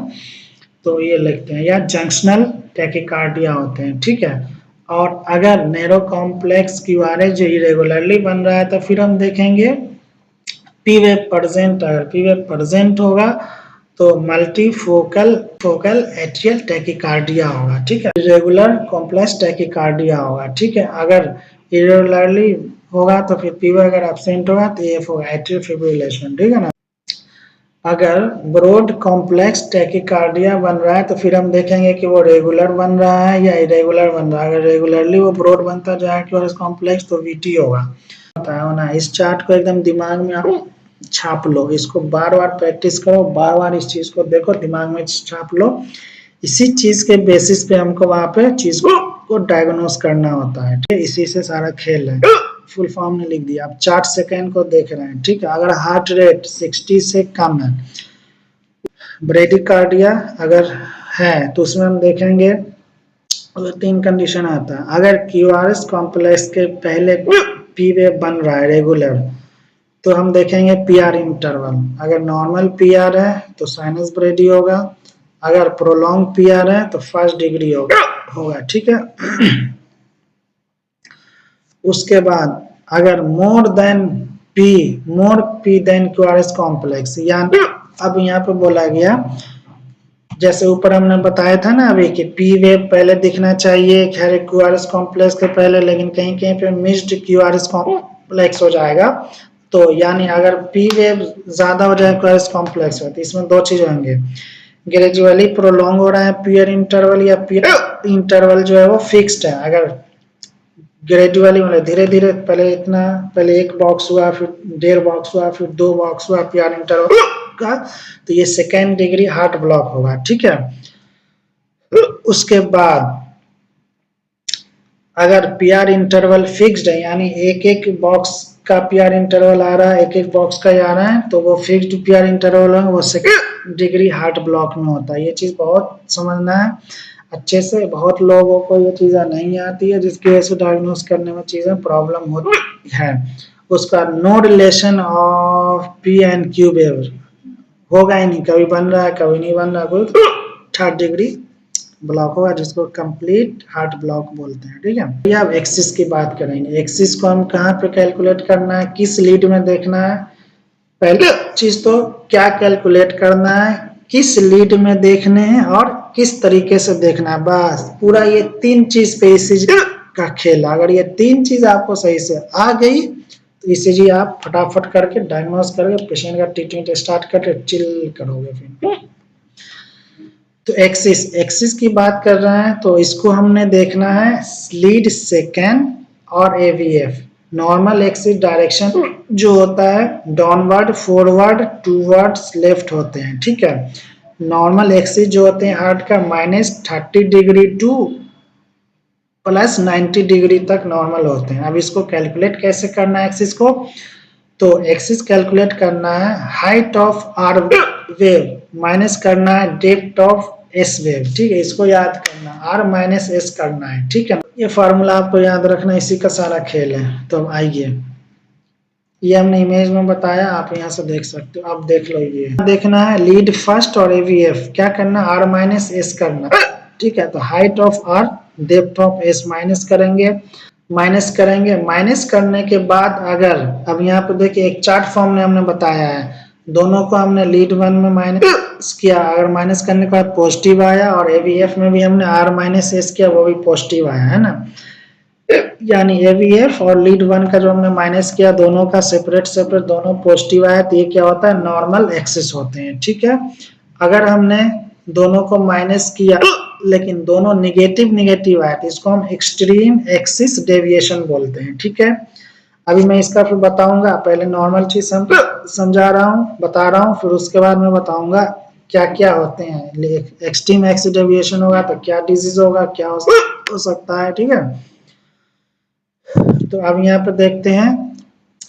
तो ये लिखते हैं, या जंक्शनल टैकीकार्डिया होते हैं, ठीक है। और अगर नैरो कॉम्प्लेक्स क्यूआरएस जो इरेगुलरली बन रहा है तो फिर हम देखेंगे पी वेव प्रेजेंट। अगर पी वेव प्रेजेंट होगा तो फोकल एट्रियल टैकीकार्डिया होगा, ठीक है। इरेगुलर कॉम्प्लेक्स टैकीकार्डिया होगा, ठीक है। अगर इरेगुलरली होगा तो फिर पी वेव अगर एब्सेंट होगा तो एफ होगा, एट्रियल फिब्रिलेशन, ठीक है ना। अगर ब्रॉड कॉम्प्लेक्स टैकीकार्डिया बन रहा है तो फिर हम देखेंगे कि वो रेगुलर बन रहा है या इरेगुलर बन रहा है। अगर रेगुलरली वो ब्रॉड बनता जाए क्यूआरएस कॉम्प्लेक्स तो वीटी होगा, बताया ना। इस चार्ट को एकदम दिमाग में आप छाप लो, इसको बार बार प्रैक्टिस करो, बार बार इस चीज को देखो, दिमाग में छाप लो। इसी चीज के बेसिस पे हमको वहां पे चीज को डायग्नोस करना होता है, ठीक है। इसी से सारा खेल है। फुल फॉर्म ने लिख दिया, आप 4 सेकेंड को देख रहे हैं, ठीक है। अगर हार्ट रेट 60 से कम है, ब्रेडिकार्डिया अगर है तो उसमें हम देखेंगे 3 कंडीशन आता है। अगर क्यूआरएस कॉम्प्लेक्स के पहले पी वेव बन रहा है रेगुलर तो हम देखेंगे पीआर इंटरवल। अगर नॉर्मल पीआर है तो साइनस ब्रेडी होगा, अगर प्रोलॉन्ग पीआर है तो फर्स्ट डिग्री होगा, ठीक है। उसके बाद अगर मोर पी देन क्यूआरएस कॉम्प्लेक्स, यानी अब यहाँ पे बोला गया जैसे ऊपर हमने बताया था ना अभी कि पी वेव पहले दिखना चाहिए खैर क्यूआरएस कॉम्प्लेक्स के पहले, लेकिन कहीं कहीं पे मिस्ड क्यूआरएस कॉम्प्लेक्स हो जाएगा। तो यानी अगर पी वेव ज्यादा हो जाए क्यूआरएस कॉम्प्लेक्स है तो इसमें 2 चीज होंगे, ग्रेजुअली प्रोलॉन्ग हो रहा है पीयर इंटरवल, या पीयर इंटरवल जो है वो फिक्स्ड है। अगर ग्रेजुअली मतलब धीरे धीरे पहले 1 बॉक्स हुआ, फिर 1.5 बॉक्स हुआ, फिर 2 बॉक्स हुआ पीआर इंटरवल का, तो ये सेकेंड डिग्री हार्ट ब्लॉक होगा, ठीक है। उसके बाद अगर पीआर इंटरवल फिक्स्ड है, यानी एक बॉक्स का पीआर इंटरवल आ रहा है, एक बॉक्स का आ रहा है, तो वो फिक्स्ड पीआर इंटरवल है, वो सेकेंड डिग्री हार्ट ब्लॉक में होता है। ये चीज बहुत समझना है अच्छे से, बहुत लोगों को ये चीजें नहीं आती है जिसकी वजह से डायग्नोस करने में चीजें प्रॉब्लम होती है। उसका no relation of P and Q wave होगा ही नहीं, कभी बन रहा है कभी नहीं बन रहा, कोई थर्ड डिग्री ब्लॉक होगा जिसको कंप्लीट हार्ट ब्लॉक बोलते हैं, ठीक है। ये अब एक्सिस की बात करेंगे। एक्सिस को हम कहाँ पे कैलकुलेट करना है, किस लीड में देखना है, पहले चीज तो क्या कैलकुलेट करना है, किस लीड में देखने हैं और किस तरीके से देखना है, बस पूरा ये 3 चीज पे इसी का खेल। अगर ये 3 चीज आपको सही से आ गई तो ईसीजी आप फटाफट करके डायग्नोस करके पेशेंट का ट्रीटमेंट स्टार्ट करके चिल करोगे फिर। तो एक्सिस की बात कर रहे हैं तो इसको हमने देखना है लीड सेकेंड और एवीएफ। नॉर्मल एक्सिस डायरेक्शन जो होता है डाउनवर्ड, फॉरवर्ड, टूवर्ड्स, लेफ्ट होते हैं, ठीक है। नॉर्मल एक्सिस जो होते हैं हार्ट का -30 डिग्री टू +90 डिग्री तक नॉर्मल होते हैं। अब इसको कैलकुलेट कैसे करना है एक्सिस को, तो एक्सिस कैलकुलेट करना है height of R wave minus करना है डेप्थ ऑफ एस वेव, ठीक है। इसको याद करना, आर माइनस एस करना है, ठीक है। ये फार्मूला आपको याद रखना, इसी का सारा खेल है। तो आइए, ये हमने इमेज में बताया, आप यहाँ से देख सकते हो, आप देख लो। ये देखना है लीड फर्स्ट और एवीएफ क्या करना, आर माइनस एस करना, ठीक है। तो height of R, depth of S minus करेंगे, माइनस करने के बाद अगर अब यहाँ पे देखिए एक चार्ट फॉर्म में हमने बताया है, दोनों को हमने लीड 1 में माइनस किया, अगर माइनस करने के बाद पॉजिटिव आया, और एवीएफ में भी हमने आर माइनस एस किया, वो भी पॉजिटिव आया, है ना। यानी एवीएफ और लीड 1 का जो हमने माइनस किया, दोनों का सेपरेट दोनों पॉजिटिव आया, तो ये क्या होता है, नॉर्मल एक्सिस होते हैं, ठीक है। अगर हमने दोनों को माइनस किया लेकिन दोनों निगेटिव आया तो इसको हम एक्सट्रीम एक्सिस डेविएशन बोलते हैं, ठीक है। अभी मैं इसका फिर बताऊंगा, पहले नॉर्मल चीज समझा रहा हूँ, बता रहा हूँ, फिर उसके बाद मैं बताऊंगा क्या क्या होते हैं। एक्सट्रीम एक्सिस डेविएशन होगा तो क्या डिजीज होगा, क्या हो सकता है, ठीक है। तो अब यहाँ पे देखते हैं,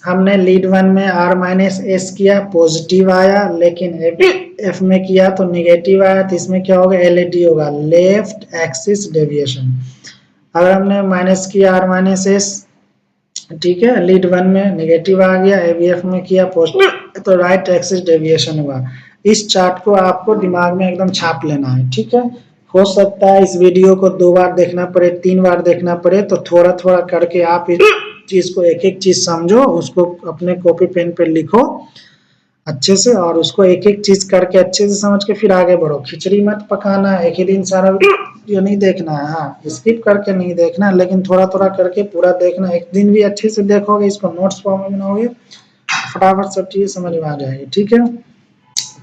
हमने लीड वन में R-S किया, पॉजिटिव आया, लेकिन एफ में किया तो निगेटिव आया, तो इसमें क्या होगा, LAD होगा, लेफ्ट एक्सिस डेविएशन। अगर हमने माइनस किया R-S, ठीक है, लीड वन में निगेटिव आ गया, AVF में किया पॉजिटिव, तो राइट एक्सिस डेविएशन हुआ। इस चार्ट को आपको दिमाग में एकदम छाप लेना है, ठीक है। हो सकता है इस वीडियो को 2 बार देखना पड़े, 3 बार देखना पड़े, तो थोड़ा थोड़ा करके आप इस चीज को एक एक चीज समझो, उसको अपने कॉपी पेन पे लिखो अच्छे से, और उसको एक एक चीज करके अच्छे से समझ के फिर आगे बढ़ो। खिचड़ी मत पकाना, एक ही दिन सारा वीडियो नहीं देखना है, हाँ स्किप करके नहीं देखना, लेकिन थोड़ा थोड़ा करके पूरा देखना। एक दिन भी अच्छे से देखोगे, इसको नोट्स फॉर्म में बनाओगे, फटाफट सब चीजें समझ में आ जाएगी, ठीक है।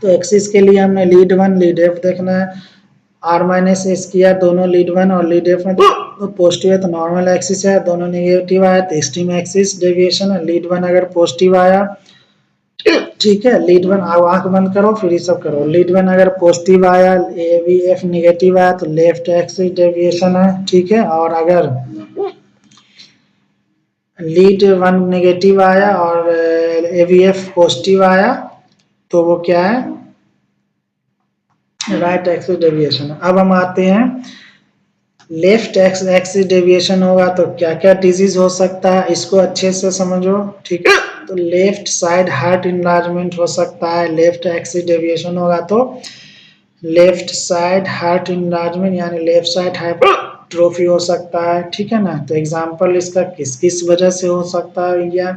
तो एक्सिस के लिए हमने लीड वन लीड एफ देखना है, R-S किया, दोनों लीड वन और लीड एफ में तो पॉजिटिव है तो नॉर्मल एक्सिस है, दोनों नेगेटिव आया तो एक्सट्रीम एक्सिस डेविएशन है। लीड वन अगर पॉजिटिव आया, ठीक है, लीड वन, आंख बंद करो फिर ये सब करो। लीड वन अगर पॉजिटिव आया, AVF निगेटिव आया तो लेफ्ट एक्सिस डेविएशन है, ठीक है। और अगर लीड वन नेगेटिव आया और AVF पॉजिटिव आया तो वो क्या है, राइट एक्सिस डेविएशन। अब हम आते हैं, लेफ्ट एक्सिस डेविएशन होगा तो क्या क्या डिजीज हो सकता है, इसको अच्छे से समझो, ठीक है। तो लेफ्ट साइड हार्ट इनलार्जमेंट हो सकता है, लेफ्ट एक्सिस डेविएशन होगा तो लेफ्ट साइड हार्ट इनलार्जमेंट यानी लेफ्ट साइड हाइपरट्रोफी हो सकता है, ठीक है ना। तो एग्जांपल इसका किस किस वजह से हो सकता है भैया,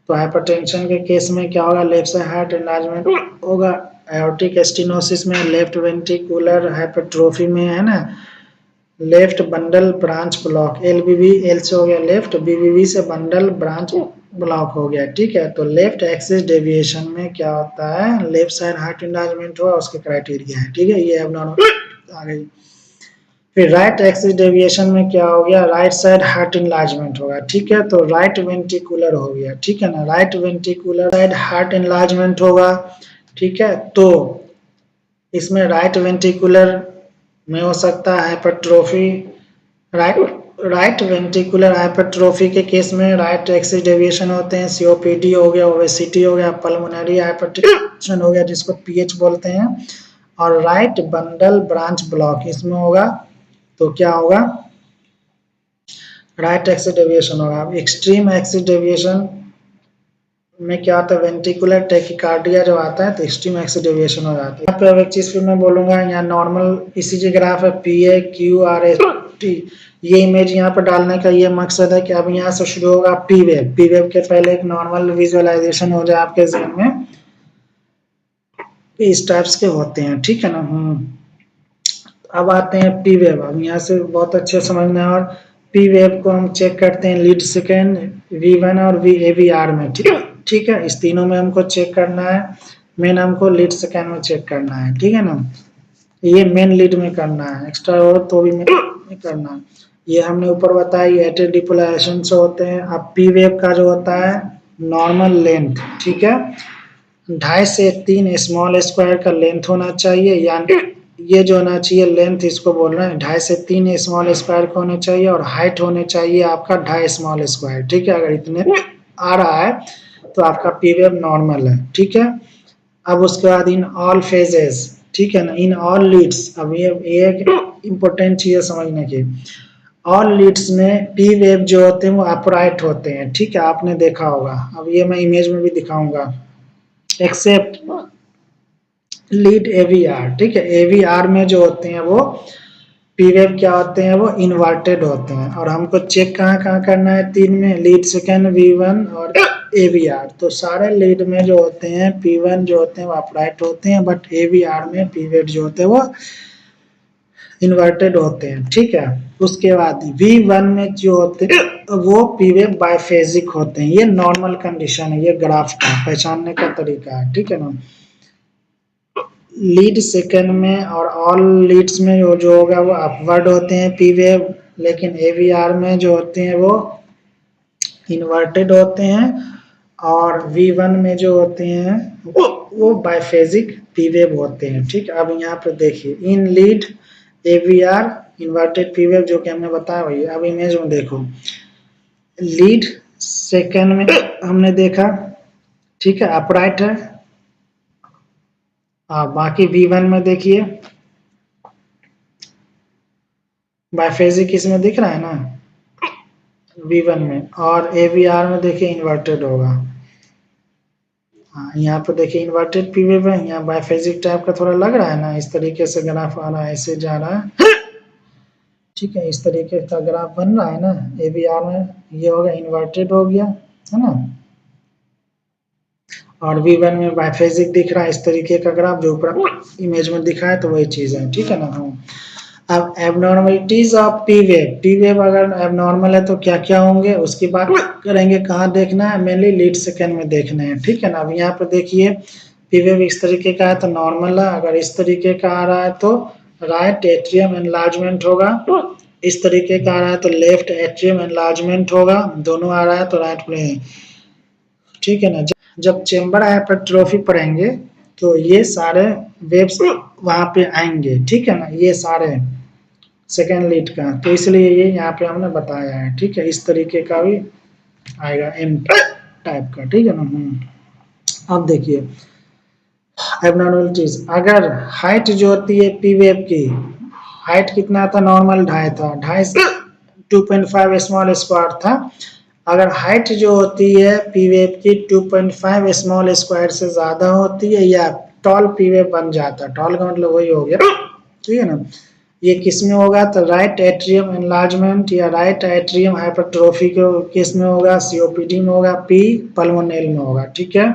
तो हाइपरटेंशन के केस में क्या होगा, लेफ्ट साइड हार्ट इनलार्जमेंट होगा। एओर्टिक स्टेनोसिस में, लेफ्ट वेंट्रिकुलर हाइपरट्रोफी में, है ना, left bundle branch block, LBB, L से हो गया लेफ्ट, BBB से बंडल ब्रांच ब्लॉक हो गया, ठीक है। तो लेफ्ट एक्सिस डेविएशन में क्या होता है, लेफ्ट साइड हार्ट इनलार्जमेंट हुआ, उसके क्राइटेरिया है, ठीक है, ये अब नॉर्मल आ गई। फिर राइट एक्सिस डेविएशन में क्या हो गया, राइट साइड हार्ट इनलार्जमेंट होगा, ठीक है, तो राइट वेंट्रिकुलर हो गया, ठीक है ना, right ventricular side heart enlargement होगा, ठीक है। तो इसमें राइट वेंट्रिकुलर में हो सकता है हाइपरट्रोफी, राइट वेंट्रिकुलर हाइपरट्रोफी के केस में राइट एक्सिस डेविएशन होते हैं, COPD हो गया, ओबेसिटी हो गया, पल्मोनरी हाइपरटेंशन हो गया जिसको PH बोलते हैं, और राइट बंडल ब्रांच ब्लॉक इसमें होगा तो क्या होगा, राइट एक्सिस डेविएशन होगा। एक्सट्रीम एक्सिस डेविएशन में क्या होता है, वेंट्रिकुलर टैकिकार्डिया जब आता है तो एक्सट्रीम एक्सिस डेविएशन हो जाता है। यहाँ पे अब एक चीज फिर मैं बोलूंगा, यहाँ नॉर्मल ECG ग्राफ है, PAQRST, ये इमेज यहाँ पर डालने का ये मकसद है कि अब यहाँ से शुरू होगा P वेव, P वेव के पहले एक नॉर्मल विजुअलाइजेशन हो जाए आपके जहन में, इस टाइप्स के होते हैं, ठीक है ना। अब आते हैं P वेव, अब यहाँ से बहुत अच्छे समझना है, और P वेव को हम चेक करते हैं लीड सेकेंड, V1 और AVR में, ठीक है, इस तीनों में हमको चेक करना है। मेन हमको लीड सेकेंड में चेक करना है, ठीक है ना, ये मेन लीड में करना है, एक्स्ट्रा और तो भी में करना है। ये हमने ऊपर बताया, ये एटेल डिपोलाइजेशन से होते हैं। अब P वेव का जो होता है नॉर्मल लेंथ, ठीक है, 2.5 से 3 स्मॉल स्क्वायर का लेंथ होना चाहिए, यानी ये जो होना चाहिए लेंथ, इसको बोल रहे हैं 2.5 से 3 स्मॉल स्क्वायर का होने चाहिए, और हाइट होने चाहिए आपका 2.5 स्मॉल स्क्वायर, ठीक है। अगर इतने आ रहा है तो आपका P वेव नॉर्मल है, ठीक है। अब उसके बाद इन ऑल फेजेस, ठीक है ना, इन ऑल लीड्स, अब ये एक इम्पोर्टेंट चीज है समझने की, ऑल लीड्स में P वेव जो होते हैं वो अपराइट होते हैं, ठीक है, आपने देखा होगा, अब ये मैं इमेज में भी दिखाऊंगा, एक्सेप्ट लीड AVR, ठीक है, AVR में जो होते हैं वो P वेव क्या होते हैं, वो इन्वर्टेड होते हैं। और हमको चेक कहाँ कहाँ करना है, 3 में, लीड सेकेंड, V1 और AVR। तो सारे लीड में जो होते हैं P1 जो होते हैं वो अपराइट होते हैं, बट AVR में P वेव जो होते हैं वो इन्वर्टेड होते हैं, ठीक है। उसके बाद V1 में जो होते हैं वो P वेव बाइफेजिक होते हैं, ये नॉर्मल कंडीशन है, ये ग्राफ का पहचानने का तरीका है, ठीक है ना। लीड सेकेंड में और ऑल लीड्स में जो होगा वो अपवर्ड होते हैं P वेव, लेकिन AVR में जो होते हैं वो इन्वर्टेड होते हैं, और V1 में जो होते हैं वो बाइफेजिक पी वेव होते हैं। ठीक, अब यहाँ पर देखिए in lead AVR inverted P wave जो कि हमने बताया वही। अब इमेज में देखो, लीड सेकंड में हमने देखा, ठीक है, अपराइट है। बाकी V1 में देखिए बाइफेजिक इसमें दिख रहा है ना V1 में, और AVR में देखिए इन्वर्टेड होगा। हाँ, यहाँ पे देखिए इन्वर्टेड पी वेव है, यहाँ बाइफेजिक टाइप का थोड़ा लग रहा है ना, इस तरीके से ग्राफ आ रहा है, ऐसे जा रहा है। ठीक है, इस तरीके का ग्राफ बन रहा है ना AVR में, ये होगा इन्वर्टेड हो गया, है ना। और V1 में बाइफेजिक दिख रहा है, इस तरीके का ग्राफ जो ऊपर इमेज में दिखा है, तो वही चीज है। ठीक है ना। हाँ, अब abnormalities of P wave, P wave अगर एबनॉर्मल है तो क्या क्या होंगे उसकी बात करेंगे। कहाँ देखना है, मेनली लीड सेकंड में देखना है। ठीक है ना। अब यहाँ पे देखिए पी वेव इस तरीके का है तो नॉर्मल है, अगर इस तरीके का आ रहा है तो राइट एट्रियम एनलार्जमेंट होगा, इस तरीके का आ रहा है तो लेफ्ट एट्रियम एनलार्जमेंट होगा, दोनों आ रहा है तो राइट प्लेन। ठीक है ना। जब चेम्बर हाइपरट्रोफी पढ़ेंगे तो ये सारे वेव्स वहां पे आएंगे। ठीक है ना, ये सारे सेकेंड लीड का, तो इसलिए ये यहाँ पे हमने बताया है। ठीक है, इस तरीके का भी आएगा एम टाइप का। ठीक है ना। अब देखिए एबनॉर्मलिटीज, अगर हाइट जो होती है पी वेव की, हाइट कितना था, नॉर्मल 2.5 था, 2.5 2.5 स्मॉल स्क्वायर था। अगर हाइट जो होती है पी वेव की 2.5 स्मॉल स्क्वायर से ज्यादा होती है या टॉल पी वेव बन जाता है, टॉल का मतलब वही हो गया। ठीक है ना। ये किस में होगा, तो राइट एट्रियम एनलार्जमेंट या राइट एट्रियम हाइपरट्रोफी को किस में होगा, COPD में होगा, पी पल्मोनेल में होगा। ठीक है।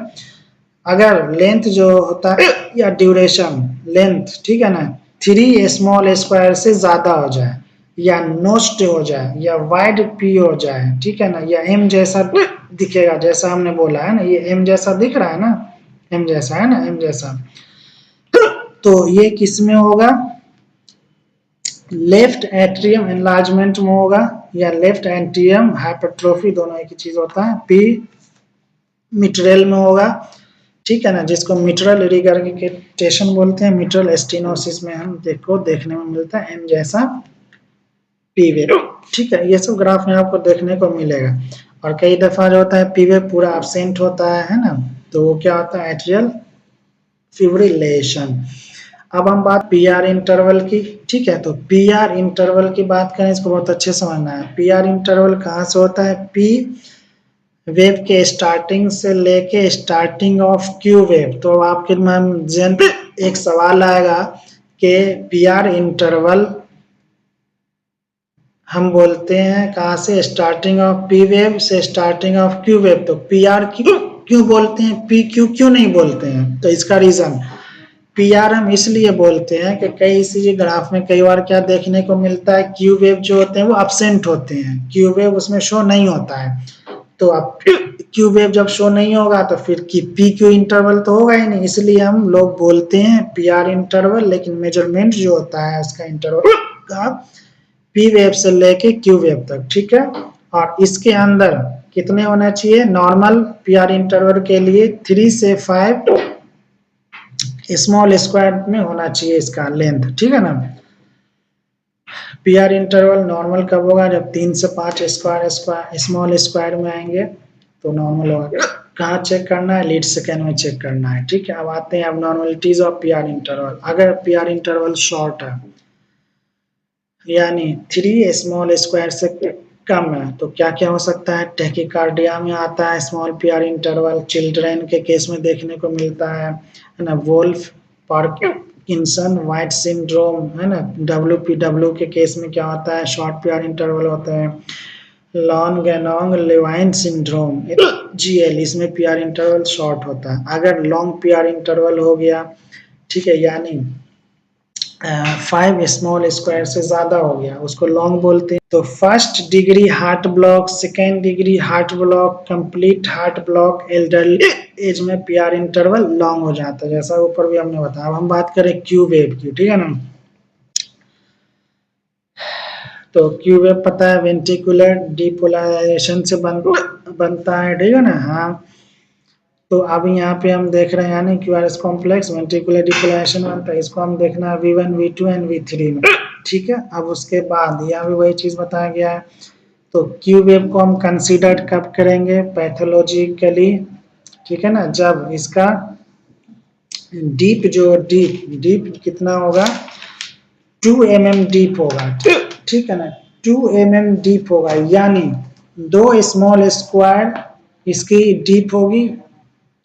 अगर लेंथ जो होता है या ड्यूरेशन लेंथ, ठीक है ना, 3 स्मॉल स्क्वायर से ज्यादा हो जाए या नोस्ट हो जाए या वाइड पी हो जाए, ठीक है ना, या एम जैसा दिखेगा, जैसा हमने बोला है ना, ये एम जैसा दिख रहा है ना, एम जैसा है ना, एम जैसा, तो ये किस में होगा, लेफ्ट एट्रियम एनलार्जमेंट में होगा या लेफ्ट एट्रियम हाइपरट्रोफी, दोनों एक ही चीज होता है। पी मिट्रेल में होगा। ठीक है ना, जिसको मिट्रल रिगर्गिटेशन बोलते हैं, मिट्रल स्टेनोसिस में हम देखने में मिलता है एम जैसा पी वेव। ठीक है, ये सब ग्राफ में आपको देखने को मिलेगा। और कई दफा जो होता है पी वेव पूरा एब्सेंट होता है ना, तो वो क्या होता है, एट्रियल फिब्रिलेशन। अब हम बात पीआर इंटरवल की। ठीक है, तो पीआर इंटरवल की बात करें, इसको बहुत अच्छे समझना है। पीआर इंटरवल कहाँ से होता है, पी वेव के स्टार्टिंग से लेके स्टार्टिंग ऑफ क्यू वेव। तो आपके मन जन एक सवाल आएगा कि पीआर इंटरवल हम बोलते हैं कहाँ से, स्टार्टिंग ऑफ पी वेव से स्टार्टिंग ऑफ क्यू वेव, तो पीआर क्यों बोलते हैं, पी क्यों नहीं बोलते हैं, तो इसका रीजन पीआर हम इसलिए बोलते हैं कि कई इसी ग्राफ में कई बार क्या देखने को मिलता है, क्यू वेव जो होते हैं वो एब्सेंट होते हैं, क्यू वेव उसमें शो नहीं होता है। तो अब क्यू वेव जब शो नहीं होगा तो फिर की पी क्यू इंटरवल तो होगा ही नहीं, इसलिए हम लोग बोलते हैं पीआर इंटरवल। लेकिन मेजरमेंट जो होता है उसका इंटरवल का पी वेव से लेके क्यू वेव तक। ठीक है, और इसके अंदर कितने होना चाहिए, नॉर्मल पीआर इंटरवल के लिए 3 से 5 स्मॉल स्क्वायर में होना चाहिए इसका लेंथ। ठीक है ना। पीआर इंटरवल नॉर्मल कब होगा, जब 3 से 5 स्मॉल स्क्वायर में आएंगे तो नॉर्मल होगा। कहाँ चेक करना है, लीड सेकेंड में चेक करना है। ठीक है, अब आते हैं अब नॉर्मलिटीज ऑफ पीआर इंटरवल। अगर पीआर इंटरवल शॉर्ट है यानी 3 स्मॉल स्क्वायर से कम है तो क्या क्या हो सकता है, टैकीकार्डिया में आता है स्मॉल पीआर इंटरवल, चिल्ड्रन के केस में देखने को मिलता है ना, वोल्फ पार्किंसन वाइट सिंड्रोम, है ना, WPW के केस में क्या होता है, शॉर्ट पीआर इंटरवल होते हैं, लॉन गैनोंग लेवाइन सिंड्रोम GL, इसमें पीआर इंटरवल शॉर्ट होता है। अगर लॉन्ग पीआर इंटरवल हो गया, ठीक है, यानी 5 स्मॉल स्क्वायर से ज्यादा हो गया, उसको लॉन्ग बोलते हैं। तो first degree heart block, second degree heart block, complete heart block, elderly age में पीआर इंटरवल लॉन्ग हो जाता है, जैसा ऊपर भी हमने बताया। अब हम बात करें क्यू वेव की। ठीक है ना, तो क्यू वेव पता है वेंट्रिकुलर डिपोलराइजेशन से बनता है, ठीक है ना। हाँ, तो अब यहाँ पे हम देख रहे हैं यानी क्यूआरएस कॉम्प्लेक्स वेंट्रिकुलर डिपोलाइजेशन बनता है, इसको हम देखना है V1 V2 एंड V3 में, ठीक है। अब उसके बाद यहाँ भी वही चीज बताया गया है। तो क्यू वेव को हम कंसीडर कब करेंगे पैथोलॉजिकली, ठीक है ना, जब इसका डीप कितना होगा 2 mm डीप होगा, ठीक है ना, 2 mm डीप होगा, यानी 2 स्मॉल स्क्वायर इसकी डीप होगी,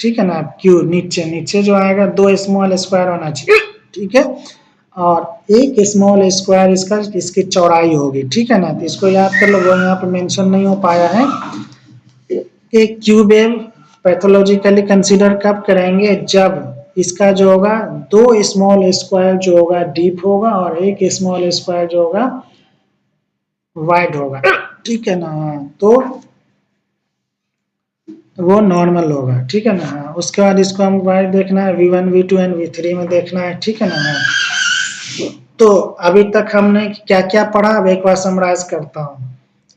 ठीक है ना। क्यू नीचे नीचे जो आएगा 2 स्मॉल स्क्वायर होना चाहिए, ठीक है, और एक स्मॉल स्क्वायर इसका इसकी चौड़ाई होगी, ठीक है ना। तो इसको याद कर लो, वो यहाँ पे मेंशन नहीं हो पाया है। एक क्यू वेव पैथोलॉजिकली कंसीडर कब करेंगे जब इसका जो होगा 2 स्मॉल स्क्वायर जो होगा डीप होगा और एक स्मॉल स्क्वायर जो होगा वाइड होगा, ठीक है ना। तो वो नॉर्मल होगा, ठीक है ना। हाँ, उसके बाद इसको हम वाइड देखना है V1 V2 एंड V3 में देखना है, ठीक है ना। हाँ, तो अभी तक हमने क्या क्या पढ़ा, अब एक बार समराइज करता हूँ।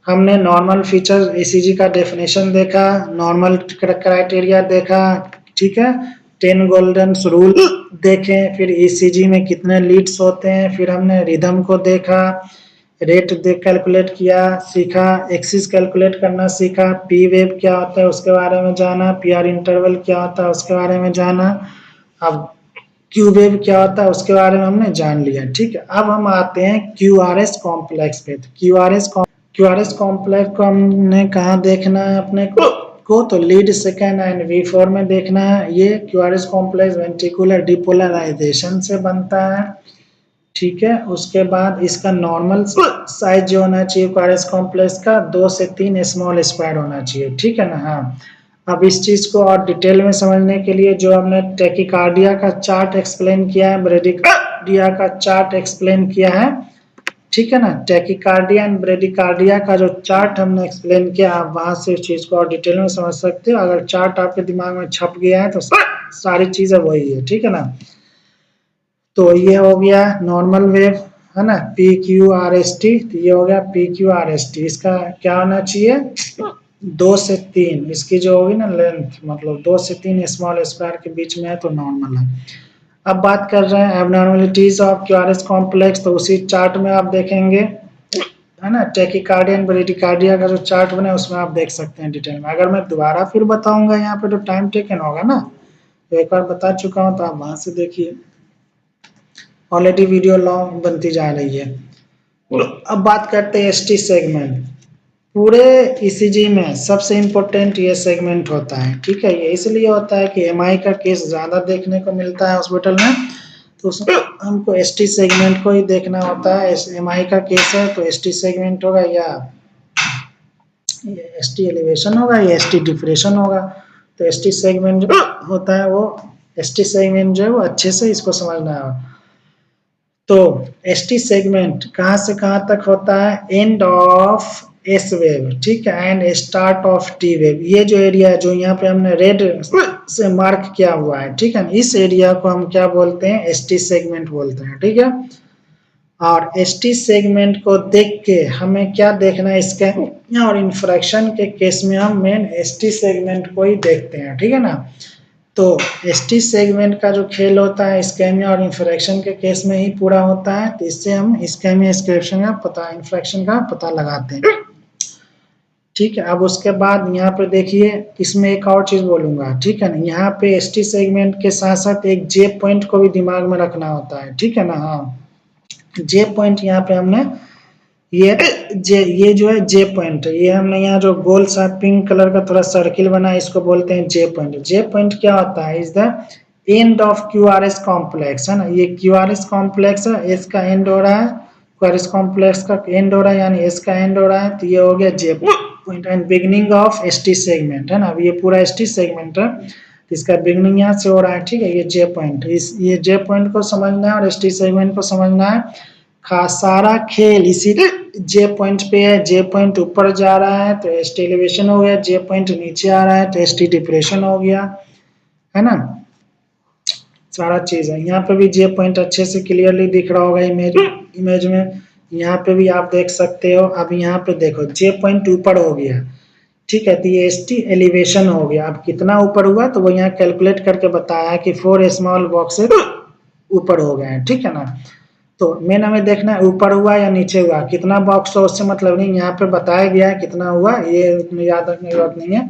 हमने नॉर्मल फीचर ईसीजी का डेफिनेशन देखा, नॉर्मल क्राइटेरिया देखा, ठीक है, 10 गोल्डन रूल देखे, फिर ईसीजी में कितने लीड्स होते हैं, फिर हमने रिदम को देखा, रेट देख कैलकुलेट किया सीखा, एक्सिस कैलकुलेट करना सीखा, पी वेव क्या होता है उसके बारे में जाना, पीआर इंटरवल क्या होता है उसके बारे में जाना, अब क्यू वेव क्या होता है उसके बारे में हमने जान लिया, ठीक है। अब हम आते हैं क्यूआरएस कॉम्प्लेक्स पे। तो क्यूआरएस कॉम्प्लेक्स को हमने कहाँ देखना है अपने को तो लीड सेकेंड एंड V4 में देखना है। ये क्यूआरएस कॉम्प्लेक्स वेंट्रिकुलर डिपोलराइजेशन से बनता है, ठीक है। उसके बाद इसका नॉर्मल साइज जो होना चाहिए क्यूआरएस कॉम्प्लेक्स का 2 से 3 स्मॉल स्क्वायर होना चाहिए, ठीक है ना। हाँ, अब इस चीज को और डिटेल में समझने के लिए जो हमने टैकिकार्डिया का चार्ट एक्सप्लेन किया है, ब्रेडिकार्डिया का चार्ट एक्सप्लेन किया है, ठीक है ना। टैकिकार्डिया एंड ब्रेडिकार्डिया का जो चार्ट हमने एक्सप्लेन किया, आप वहां से इस चीज को और डिटेल में समझ सकते हो। अगर चार्ट आपके दिमाग में छप गया है तो सारी चीजें वही है, ठीक है ना। तो ये हो गया नॉर्मल वेव, है ना, P Q R S T. तो ये हो गया P Q R S T. इसका क्या होना चाहिए 2 से 3 इसकी जो होगी ना लेंथ, मतलब 2 से 3 स्मॉल स्क्वायर के बीच में है तो नॉर्मल है। अब बात कर रहे हैं एबनॉर्मलिटीज ऑफ क्यूआरएस कॉम्प्लेक्स, तो उसी चार्ट में आप देखेंगे, है ना, टैकिकार्डिया एंड ब्रेडिकार्डिया का जो चार्ट बना है उसमें आप देख सकते हैं डिटेल में। अगर मैं दोबारा फिर बताऊंगा यहाँ पे तो टाइम टेकन होगा ना, तो एक बार बता चुका हूँ तो आप वहां से देखिए, ऑलरेडी वीडियो लॉन्ग बनती जा रही है। अब बात करते हैं एसटी सेगमेंट। पूरे ईसीजी में सबसे इम्पोर्टेंट ये सेगमेंट होता है, ठीक है। ये इसलिए होता है कि एमआई का केस ज्यादा देखने को मिलता है हॉस्पिटल में, तो हमको एसटी सेगमेंट को ही देखना होता है। एमआई का केस है तो एसटी सेगमेंट होगा या एसटी एलिवेशन होगा या एसटी डिप्रेशन होगा। तो एसटी सेगमेंट जो होता है वो एसटी सेगमेंट जो है वो अच्छे से इसको समझना है। तो एसटी सेगमेंट कहाँ से कहाँ तक होता है, एंड ऑफ एस वेव, ठीक है, and start of T wave. ये जो एरिया है जो यहाँ पे हमने रेड से मार्क किया हुआ है, ठीक है, इस एरिया को हम क्या बोलते हैं एसटी सेगमेंट बोलते हैं, ठीक है। और एसटी सेगमेंट को देख के हमें क्या देखना है, स्कैन और इंफ्रैक्शन के केस में हम मेन एसटी सेगमेंट को ही देखते हैं, ठीक है ना। तो एसटी सेगमेंट का जो खेल होता है स्कैमिया और इंफ्रैक्शन के केस में ही पूरा होता है, तो इससे हम स्कैमिया इंफ्रैक्शन का पता लगाते हैं, ठीक है। अब उसके बाद यहाँ पे देखिए इसमें एक और चीज बोलूंगा, ठीक है ना, यहाँ पे एसटी सेगमेंट के साथ साथ एक जे पॉइंट को भी दिमाग में रखना होता है, ठीक है ना। हाँ, जे पॉइंट यहाँ पे हमने ये जो है जे पॉइंट, ये हमने यहाँ जो गोल सा पिंक कलर का थोड़ा सर्किल बना है इसको बोलते हैं जे पॉइंट। जे पॉइंट क्या होता है, is the end of QRS complex, है ना। ये क्यूआरएस कॉम्प्लेक्स है, एस का एंड हो रहा है, क्यूआरएस कॉम्प्लेक्स का एंड हो रहा है यानी एस का एंड हो रहा है, तो ये हो गया J point and beginning of ST segment, है ना। अब ये पूरा एसटी सेगमेंट है, इसका बिगनिंग यहाँ से हो रहा है, ठीक है। ये जे पॉइंट, ये जे पॉइंट को समझना है और एसटी सेगमेंट को समझना है। सारा खेल इसी जे पॉइंट पे है। जे पॉइंट ऊपर जा रहा है तो एसटी एलिवेशन हो गया, जे पॉइंट नीचे आ रहा है तो एसटी डिप्रेशन हो गया, है ना। सारा चीज है, यहाँ पे भी जे पॉइंट अच्छे से क्लियरली दिख रहा होगा इमेज में, यहाँ पे भी आप देख सकते हो। अब यहाँ पे देखो जे पॉइंट ऊपर हो गया, ठीक है। तो ये एसटी एलिवेशन हो गया। अब कितना ऊपर हुआ तो वो यहाँ कैलकुलेट करके बताया है कि 4 स्मॉल बॉक्सेस ऊपर हो गए हैं, ठीक है ना। तो मेन हमें देखना है ऊपर हुआ या नीचे हुआ, कितना बॉक्स हो उससे मतलब नहीं, यहाँ पे बताया गया है कितना हुआ, ये उतनी याद रखने की बात नहीं है।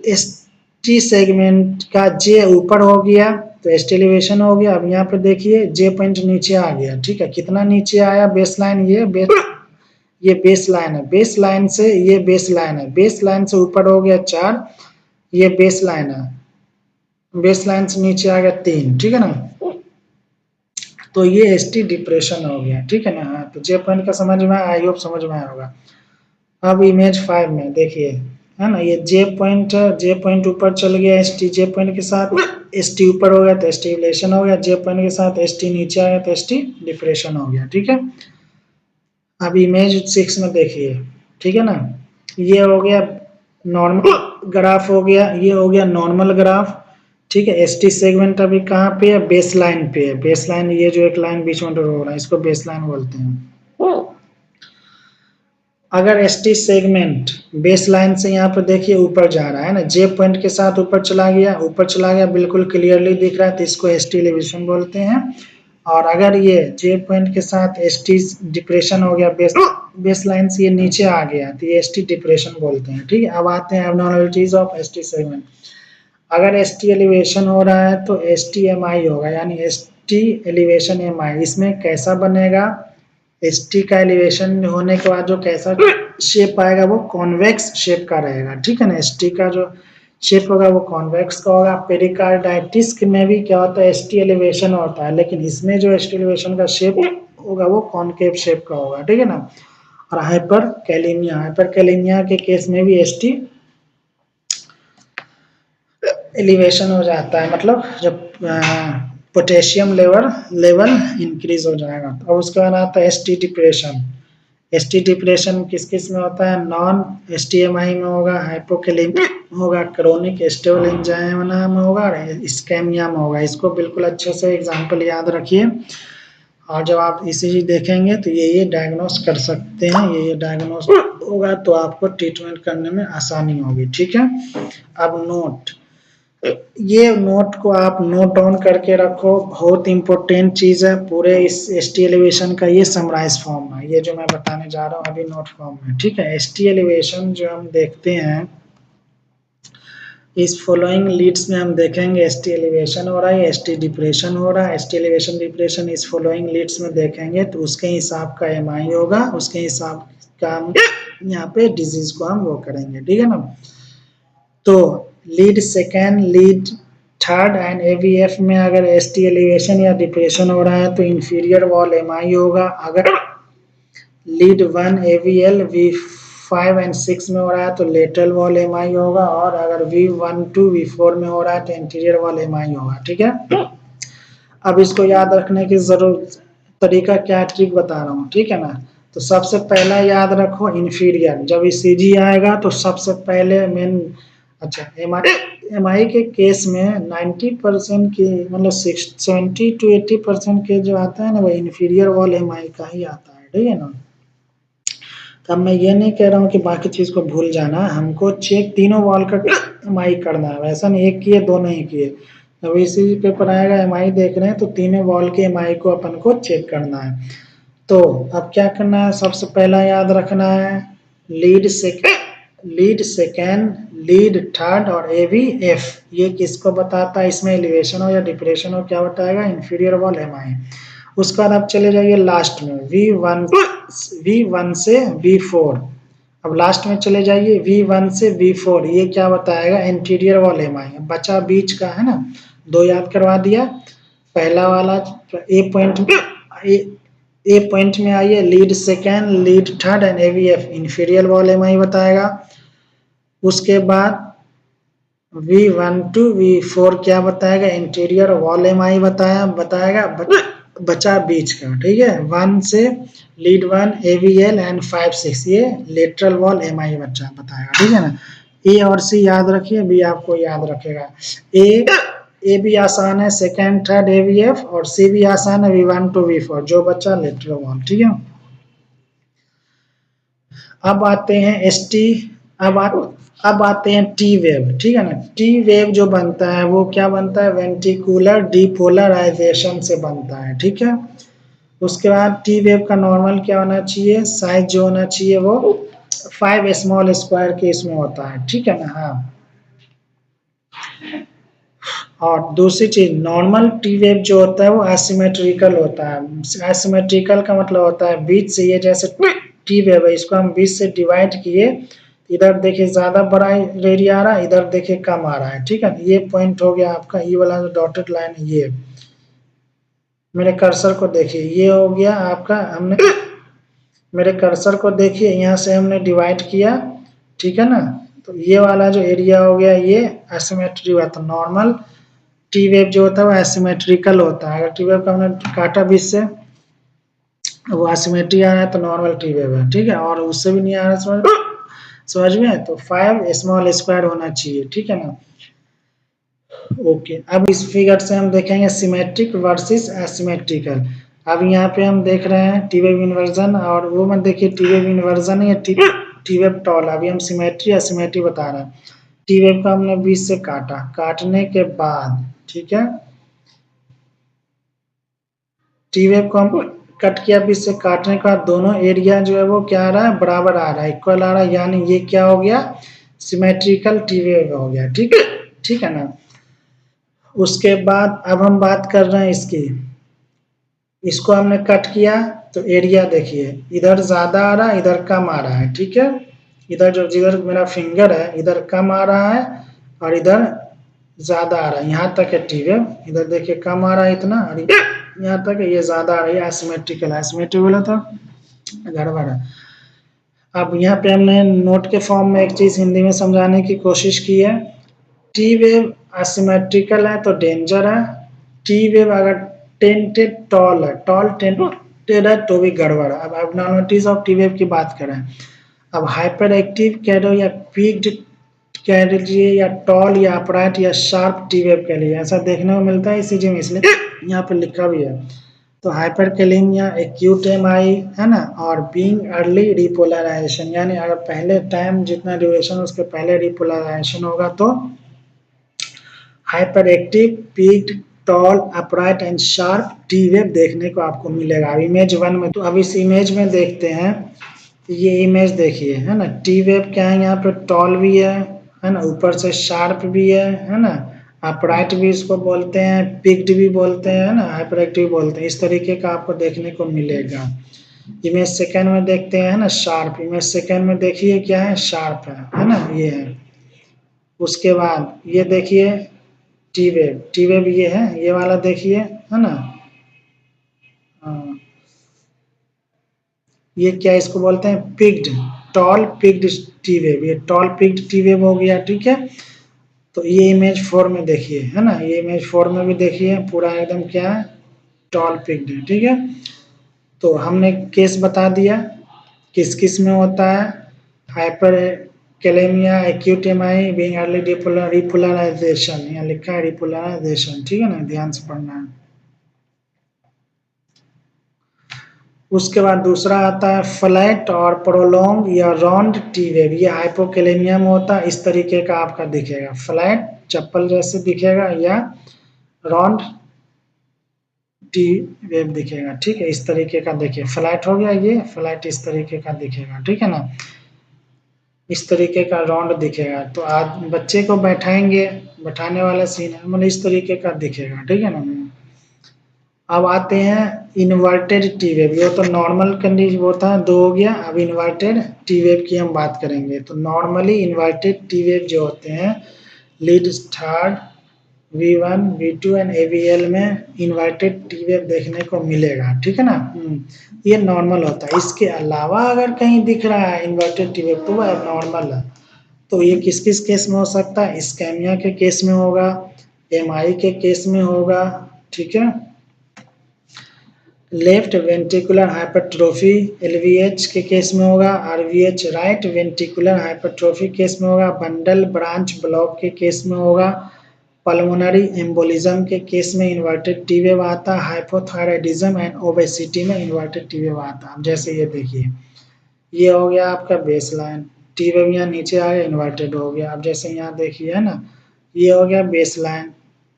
एस टी सेगमेंट का जे ऊपर हो गया तो एस टी एलिवेशन हो गया। अब यहाँ पे देखिए जे पॉइंट नीचे आ गया, ठीक है। कितना नीचे आया, बेस लाइन, ये बेस लाइन है, बेस लाइन से ये बेस लाइन है, बेस लाइन से ऊपर हो गया 4, ये बेस लाइन है, बेस लाइन से नीचे आ गया 3, ठीक है ना। तो ये एस टी डिप्रेशन हो गया, ठीक है ना। हाँ, तो जे पॉइंट का समझ में, आई होप समझ में आया होगा। अब इमेज 5 में देखिए, है ना, ये जे पॉइंट, जे पॉइंट ऊपर चल गया एस टी, जे पॉइंट के साथ एस टी ऊपर हो गया तो एस टी रिलेशन हो गया, जे पॉइंट के साथ एस टी नीचे आ गया तो एस टी डिप्रेशन हो गया, ठीक है। अब इमेज 6 में देखिए, ठीक है ना, ये हो गया नॉर्मल ग्राफ हो गया, ये हो गया नॉर्मल ग्राफ, ठीक है। एस टी सेगमेंट अभी कहाँ पे है, बेस लाइन पे है, बेस लाइन, ये जो एक लाइन बीच में ड्रॉ हो रहा है इसको बेस लाइन बोलते हैं। अगर S T segment base line से यहाँ पर देखिए ऊपर जा रहा है ना, जे पॉइंट के साथ ऊपर चला गया, ऊपर चला गया, बिल्कुल क्लियरली दिख रहा है तो इसको एस टी एलिवेशन बोलते हैं। और अगर ये जे पॉइंट के साथ एस टी डिप्रेशन हो गया, बेस लाइन से ये नीचे आ गया तो ये एस टी डिप्रेशन बोलते हैं, ठीक है। अब आते हैं abnormalities of S T segment. अगर एस टी एलिवेशन हो रहा है तो एस टी एम आई होगा, यानी एस टी एलिवेशन एम आई। इसमें कैसा बनेगा, एस टी का एलिवेशन होने के बाद जो कैसा शेप आएगा वो कॉन्वेक्स शेप का रहेगा, ठीक है ना। एस टी का जो शेप होगा वो कॉन्वेक्स का होगा। पेरिकार्डाइटिस में भी क्या होता है, एस टी एलिवेशन होता है, लेकिन इसमें जो एस टी एलिवेशन का शेप होगा वो कॉनकेव शेप का होगा, ठीक है ना। और हाइपर कैलेमिया के केस में भी एस टी एलिवेशन हो जाता है, मतलब जब पोटेशियम लेवल इंक्रीज हो जाएगा। और उसके बाद आता है S T depression. S T depression किस किस में होता है, नॉन एस टी एम आई में होगा, हाइपोकेलेमिया होगा, क्रोनिक स्टेबल एंजाइना में होगा, और स्कैमिया में होगा। इसको बिल्कुल अच्छे से एग्जाम्पल याद रखिए, और जब आप ईसीजी देखेंगे तो ये डायग्नोस कर सकते हैं, ये डायग्नोस होगा तो आपको ट्रीटमेंट करने में आसानी होगी, ठीक है। अब नोट, ये नोट को आप नोट डाउन करके रखो, बहुत इंपॉर्टेंट चीज है पूरे इस एस टी एलिवेशन का। ये समराइज फॉर्म है, ये जो मैं बताने जा रहा हूँ अभी नोट फॉर्म में, ठीक है। एस टी एलिवेशन जो हम देखते हैं इस फॉलोइंग लीड्स में हम देखेंगे एस टी एलिवेशन हो रहा है, एस टी डिप्रेशन हो रहा है, एस टी एलिवेशन डिप्रेशन इस फॉलोइंग लीड्स में देखेंगे तो उसके हिसाब का एम आई होगा, उसके हिसाब का हम यहाँ पे डिजीज को हम वो करेंगे, ठीक है ना। तो lead second, lead third and aVF में अगर एस टी एलिवेशन या डिप्रेशन हो रहा है तो इंफीरियर वॉल एम आई होगा। अगर लीड 1 एवीएल V5 एंड 6 में हो रहा है तो लेटरल वॉल एम आई होगा, और अगर V1 to V4 में हो रहा है तो इंटीरियर वॉल एम आई होगा, ठीक है। अब इसको याद रखने की जरूरत, तरीका क्या, ट्रिक बता रहा हूँ, ठीक है ना। तो सबसे पहला याद रखो इंफीरियर, जब ईसीजी आएगा तो सबसे पहले मेन, अच्छा एम आई के केस में 90% की, मतलब 70 to 80% के जो आता है ना वो इंफीरियर वॉल एम आई का ही आता है, ठीक है ना। तब मैं ये नहीं कह रहा हूँ कि बाकी चीज को भूल जाना, हमको चेक तीनों वॉल का एम आई करना है, वैसा नहीं एक किए दो नहीं किए। जब इसी पेपर आएगा एम आई देख रहे हैं तो तीनों वॉल के एम आई को अपन को चेक करना है। तो अब क्या करना है, सबसे पहला याद रखना है लीड सेकेंड, लीड थर्ड और एवीएफ, ये किसको बताता है, इसमें एलिवेशन हो या डिप्रेशन हो, क्या बताएगा, इंफीरियर वॉल एम आई। उसके बाद आप चले जाइए लास्ट में V1 से V4। अब लास्ट में चले जाइए V1 से V4, ये क्या बताएगा, इंटीरियर वॉल एम आई। बचा बीच का है ना, दो याद करवा दिया। पहला वाला ए पॉइंट में आइए, lead second, lead third and AVF inferior wall M I बताएगा। उसके बाद V1 to V4 क्या बताएगा, इंटीरियर वॉल एम आई बताएगा। बचा बीच का, ठीक है, 1 से लीड 1 एवीएल एंड 5 6 ये लेटरल वॉल एम आई बचा बताएगा, ठीक है ना। ए और सी याद रखिए, बी आपको याद रखेगा। ए भी आसान है, सेकेंड थर्ड एवीएफ, और सी भी आसान है V1 to V4, जो बचा लेटरल वॉल, ठीक है। अब आते हैं एस टी अब आते हैं टी वेव, ठीक है ना। टी वेव जो बनता है वो क्या बनता है, वेंट्रिकुलर डीपोलराइजेशन से बनता है, ठीक है। उसके बाद टी वेव का नॉर्मल क्या होना चाहिए, साइज जो होना चाहिए वो 5 स्मॉल स्क्वायर के इसमें होता है, ठीक है ना। हाँ, और दूसरी चीज, नॉर्मल टी वेव जो होता है वो एसिमेट्रिकल होता है। एसिमेट्रिकल का मतलब होता है बीच से, ये जैसे टी वेव है इसको हम बीच से डिवाइड किए, इधर देखिए ज्यादा बड़ा एरिया आ रहा है, इधर देखिए कम आ रहा है, ठीक है। ये पॉइंट हो गया आपका, ये वाला जो डॉटेड लाइन है, ये मेरे कर्सर को देखिए, ये हो गया आपका, हमने मेरे कर्सर को देखिए, यहाँ से हमने डिवाइड किया, ठीक है ना। तो ये वाला जो एरिया हो गया ये एसिमेट्री हुआ, तो नॉर्मल टी वेव जो होता है वो एसिमेट्रिकल होता है। अगर टी वेव का हमने काटा बीच से, वो एसिमेट्री आ रहा है तो नॉर्मल टी वेव है, ठीक है। और उससे भी नहीं आ रहा समझ में, तो 5 स्मॉल स्क्वायर होना चाहिए, ठीक है ना। ओके, अब इस फिगर से हम देखेंगे सिमेट्रिक वर्सेस एसिमेट्रिकल। अब यहाँ पे हम देख रहे हैं टी वेव इन्वर्जन, और वो मत देखिए टी वेव इन्वर्जन या टी वेव टॉल। अभी हम सिमेट्री एसिमेट्री बता रहे हैं। टी वेव का हमने बीच से काटा, काटने के बाद, ठीक है, टी वेव को हम कट किया, बीच से काटने के बाद दोनों एरिया जो है वो क्या आ रहा है, बराबर आ रहा है, इक्वल आ रहा है, यानी ये क्या हो गया, सिमेट्रिकल टी वेव हो गया, ठीक है, ठीक है ना। उसके बाद अब हम बात कर रहे हैं इसकी, इसको हमने कट किया तो एरिया देखिए, इधर ज्यादा आ रहा है, इधर कम आ रहा है, ठीक है। इधर जो, जिधर मेरा फिंगर है इधर कम आ रहा है और इधर ज्यादा आ रहा है, यहाँ तक है टी वेव, इधर देखिए कम आ रहा है इतना, और यहाँ तक ये ज्यादा आ रही है, एसिमेट्रिकल। एसिमेट्रिकल है तो गड़बड़ है। अब यहाँ पे हमने नोट के फॉर्म में एक चीज हिंदी में समझाने की कोशिश की है, टी वेव असिमेट्रिकल है तो डेंजर है। टी वेव अगर टेंटेड टॉल है, टॉल टेंटेड है तो भी गड़बड़ है। अब एबनॉर्मलिटीज ऑफ टी वेव की बात करें, अब हाइपर एक्टिव कह दो या पीक्ड कह लीजिए, या टॉल या अपराइट या शार्प टी वेव कह लीजिए, ऐसा देखने को मिलता है इसी में, इसलिए यहाँ पे लिखा भी है। तो हाइपरकेलेमिया एक्यूट एमआई है ना, और बीइंग अर्ली रिपोलराइजेशन, यानी अगर पहले टाइम जितना ड्यूरेशन उसके पहले रिपोलराइजेशन होगा तो hyper active peaked tall upright and sharp T wave देखने को आपको मिलेगा। अब इमेज 1 में, तो अब इस इमेज में देखते हैं, ये इमेज देखिए, है ना, टी वेव क्या है, यहाँ पे टॉल भी है ना, ऊपर से शार्प भी है ना, अपराइट भी इसको बोलते हैं, पिक्ड भी बोलते हैं, है ना, हाइपर एक्टिव बोलते हैं, इस तरीके का आपको देखने को मिलेगा। इमेज सेकंड में देखते हैं, है ना, शार्प। इमेज सेकंड में देखिए क्या है, शार्प है ना, ये है। उसके बाद ये देखिए टी वेव, टी वेव ये है, ये वाला देखिए, है ना। हाँ, ये क्या इसको बोलते हैं, peaked, tall peaked T wave, ये टॉल पिक्ड टी वेव हो गया, ठीक है। तो ये इमेज 4 में देखिए, है ना, ये इमेज 4 में भी देखिए, पूरा एकदम क्या है, टॉल पिक्ड है, ठीक है। तो हमने केस बता दिया किस किस में होता है, hyperkalemia, acute MI, being early repolarization, यहाँ लिखा है रिपोलराइजेशन, ठीक है ना, ध्यान से पढ़ना है। उसके बाद दूसरा आता है फ्लैट और प्रोलोंग या राउंड टी वेव, ये हाइपोकेलेमिया में होता है, इस तरीके का आपका दिखेगा, फ्लैट चप्पल जैसे दिखेगा, या राउंड टी वेव दिखेगा, ठीक है, इस तरीके का देखिए, फ्लैट हो गया, ये फ्लैट इस तरीके का दिखेगा, ठीक है ना, इस तरीके का राउंड दिखेगा। तो आज बच्चे को बैठाएंगे, बैठाने वाला सीन है, मतलब इस तरीके का दिखेगा, ठीक है ना। अब आते हैं इन्वर्टेड टी वेव, ये तो नॉर्मल कंडीशन होता है, दो हो गया। अब इन्वर्टेड टी वेव की हम बात करेंगे, तो नॉर्मली इन्वर्टेड टी वेव जो होते हैं, lead third V1 V2 and AVL में इन्वर्टेड टी वेव देखने को मिलेगा, ठीक है ना। ये नॉर्मल होता है, इसके अलावा अगर कहीं दिख रहा है इन्वर्टेड टी वेव तो वह नॉर्मल है। तो ये किस किस केस में हो सकता है, इस्केमिया के केस में होगा, MI के केस में होगा, ठीक है, लेफ्ट वेंट्रिकुलर हाइपरट्रोफी LVH के केस में होगा, RVH right ventricular hypertrophy case में होगा, बंडल ब्रांच ब्लॉक के केस में होगा, पल्मोनरी एम्बोलिज्म के केस में इन्वर्टेड टी वेव आता है, हाइपोथायराइडिज्म एंड ओबेसिटी में इन्वर्टेड टी वेव आता है। जैसे ये देखिए, ये हो गया आपका बेसलाइन, टी वेव यहाँ नीचे आ गया, इन्वर्टेड हो गया। अब जैसे यहाँ देखिए है ना, ये हो गया बेस लाइन,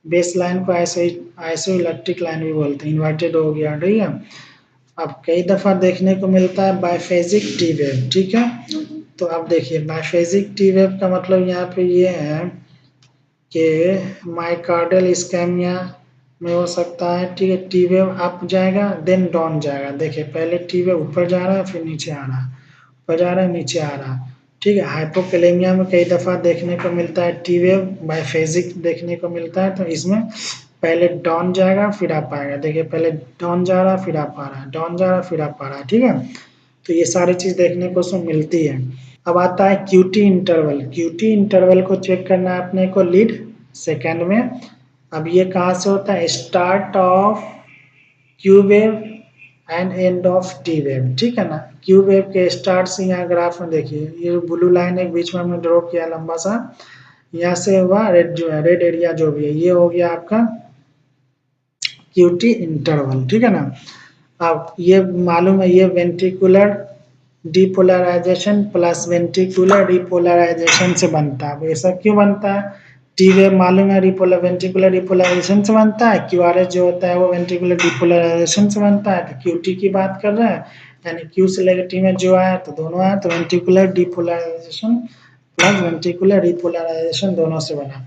बेस लाइन को आइसो इलेक्ट्रिक लाइन भी बोलते हैं, इन्वर्टेड हो गया, ठीक है। अब कई दफा देखने को मिलता है बाइफेजिक टी वेव, ठीक है। तो अब देखिए बाइफेजिक टी वेव का मतलब यहाँ पे ये है कि माइकार्डियल इस्केमिया में हो सकता है, ठीक है। टी वेव अप जाएगा देन डाउन जाएगा, देखिए पहले टी वेव ऊपर जा रहा है फिर नीचे आ रहा है, ऊपर जा रहा है नीचे आ रहा है, ठीक है। हाइपोकैलेमिया में कई दफ़ा देखने को मिलता है टी वेव बाइफेजिक देखने को मिलता है, तो इसमें पहले डाउन जाएगा फिर अप आएगा, देखिए पहले डाउन जा रहा है फिर अप आ रहा है, डाउन जा रहा है फिर अप आ रहा है, ठीक है। तो ये सारी चीज़ देखने को उसमें मिलती है। अब आता है क्यूटी इंटरवल, क्यूटी इंटरवल को चेक करना है अपने को लीड सेकेंड में। अब ये कहाँ से होता है, start of Q wave and end of T wave, ठीक है ना। क्यू वेव के स्टार्ट से यहाँ ग्राफ में देखिए ये ब्लू लाइन एक बीच में हमने ड्रॉ किया लंबा सा, यहाँ से हुआ रेड, जो है रेड एरिया जो भी है ये हो गया आपका क्यूटी इंटरवल, ठीक है ना। अब ये मालूम है ये ventricular depolarization plus ventricular repolarization से बनता है। ऐसा क्यों बनता है, टी वेव मालूम है वेंट्रिकुलर डिपोलराइजेशन से बनता है, क्यूआरएस जो होता है वो वेंट्रिकुलर डिपोलराइजेशन से बनता है। तो क्यूटी की बात कर रहे हैं, यानी क्यू से लेकर टी में जो आया तो दोनों आया, तो ventricular depolarization plus ventricular repolarization दोनों से बना।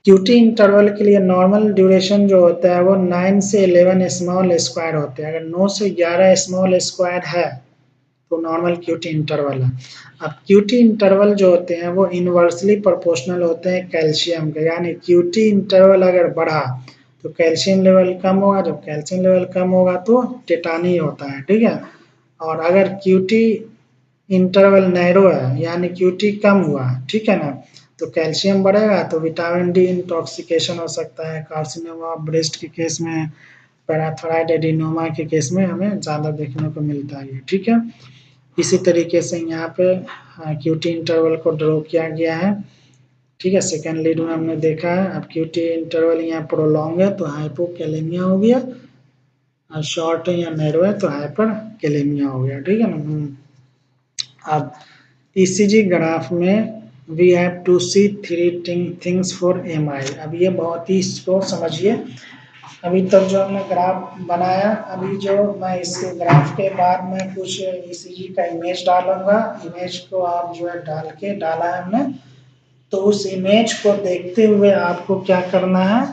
क्यूटी इंटरवल के लिए नॉर्मल ड्यूरेशन जो होता है वो 9 से 11 स्मॉल स्क्वायर होते हैं। अगर 9 से 11 स्मॉल स्क्वायर है तो नॉर्मल क्यूटी इंटरवल है। अब क्यूटी इंटरवल जो होते हैं वो इनवर्सली प्रोपोर्शनल होते हैं कैल्शियम के, यानी क्यूटी इंटरवल अगर बढ़ा तो कैल्शियम लेवल कम होगा, जब कैल्शियम लेवल कम होगा तो टेटानी होता है, ठीक है। और अगर क्यूटी इंटरवल नैरो है यानी क्यूटी कम हुआ, ठीक है ना, तो कैल्शियम बढ़ेगा तो विटामिन डी इंटॉक्सिकेशन हो सकता है, कार्सिनोमा ब्रेस्ट के केस में, पैराथायरॉइड एडिनोमा के केस में हमें ज़्यादा देखने को मिलता है, ठीक है। इसी तरीके से यहाँ पे क्यूटी इंटरवल को ड्रॉ किया गया है, ठीक है। सेकेंड लीड में हमने देखा है। अब क्यूटी इंटरवल यहाँ प्रोलॉन्ग है तो हाइपोकैलेमिया हो गया, और शॉर्ट है या नैरो है तो हाइपर कैलेमिया हो गया, ठीक है ना। अब ईसीजी ग्राफ में we have to see three things for MI. अब ये बहुत ही इसको समझिए, अभी तक जो हमने ग्राफ बनाया, अभी जो मैं इस ग्राफ के बाद में कुछ ईसीजी का इमेज डालूंगा, इमेज को आप जो है डाला है हमने, तो उस इमेज को देखते हुए आपको क्या करना है,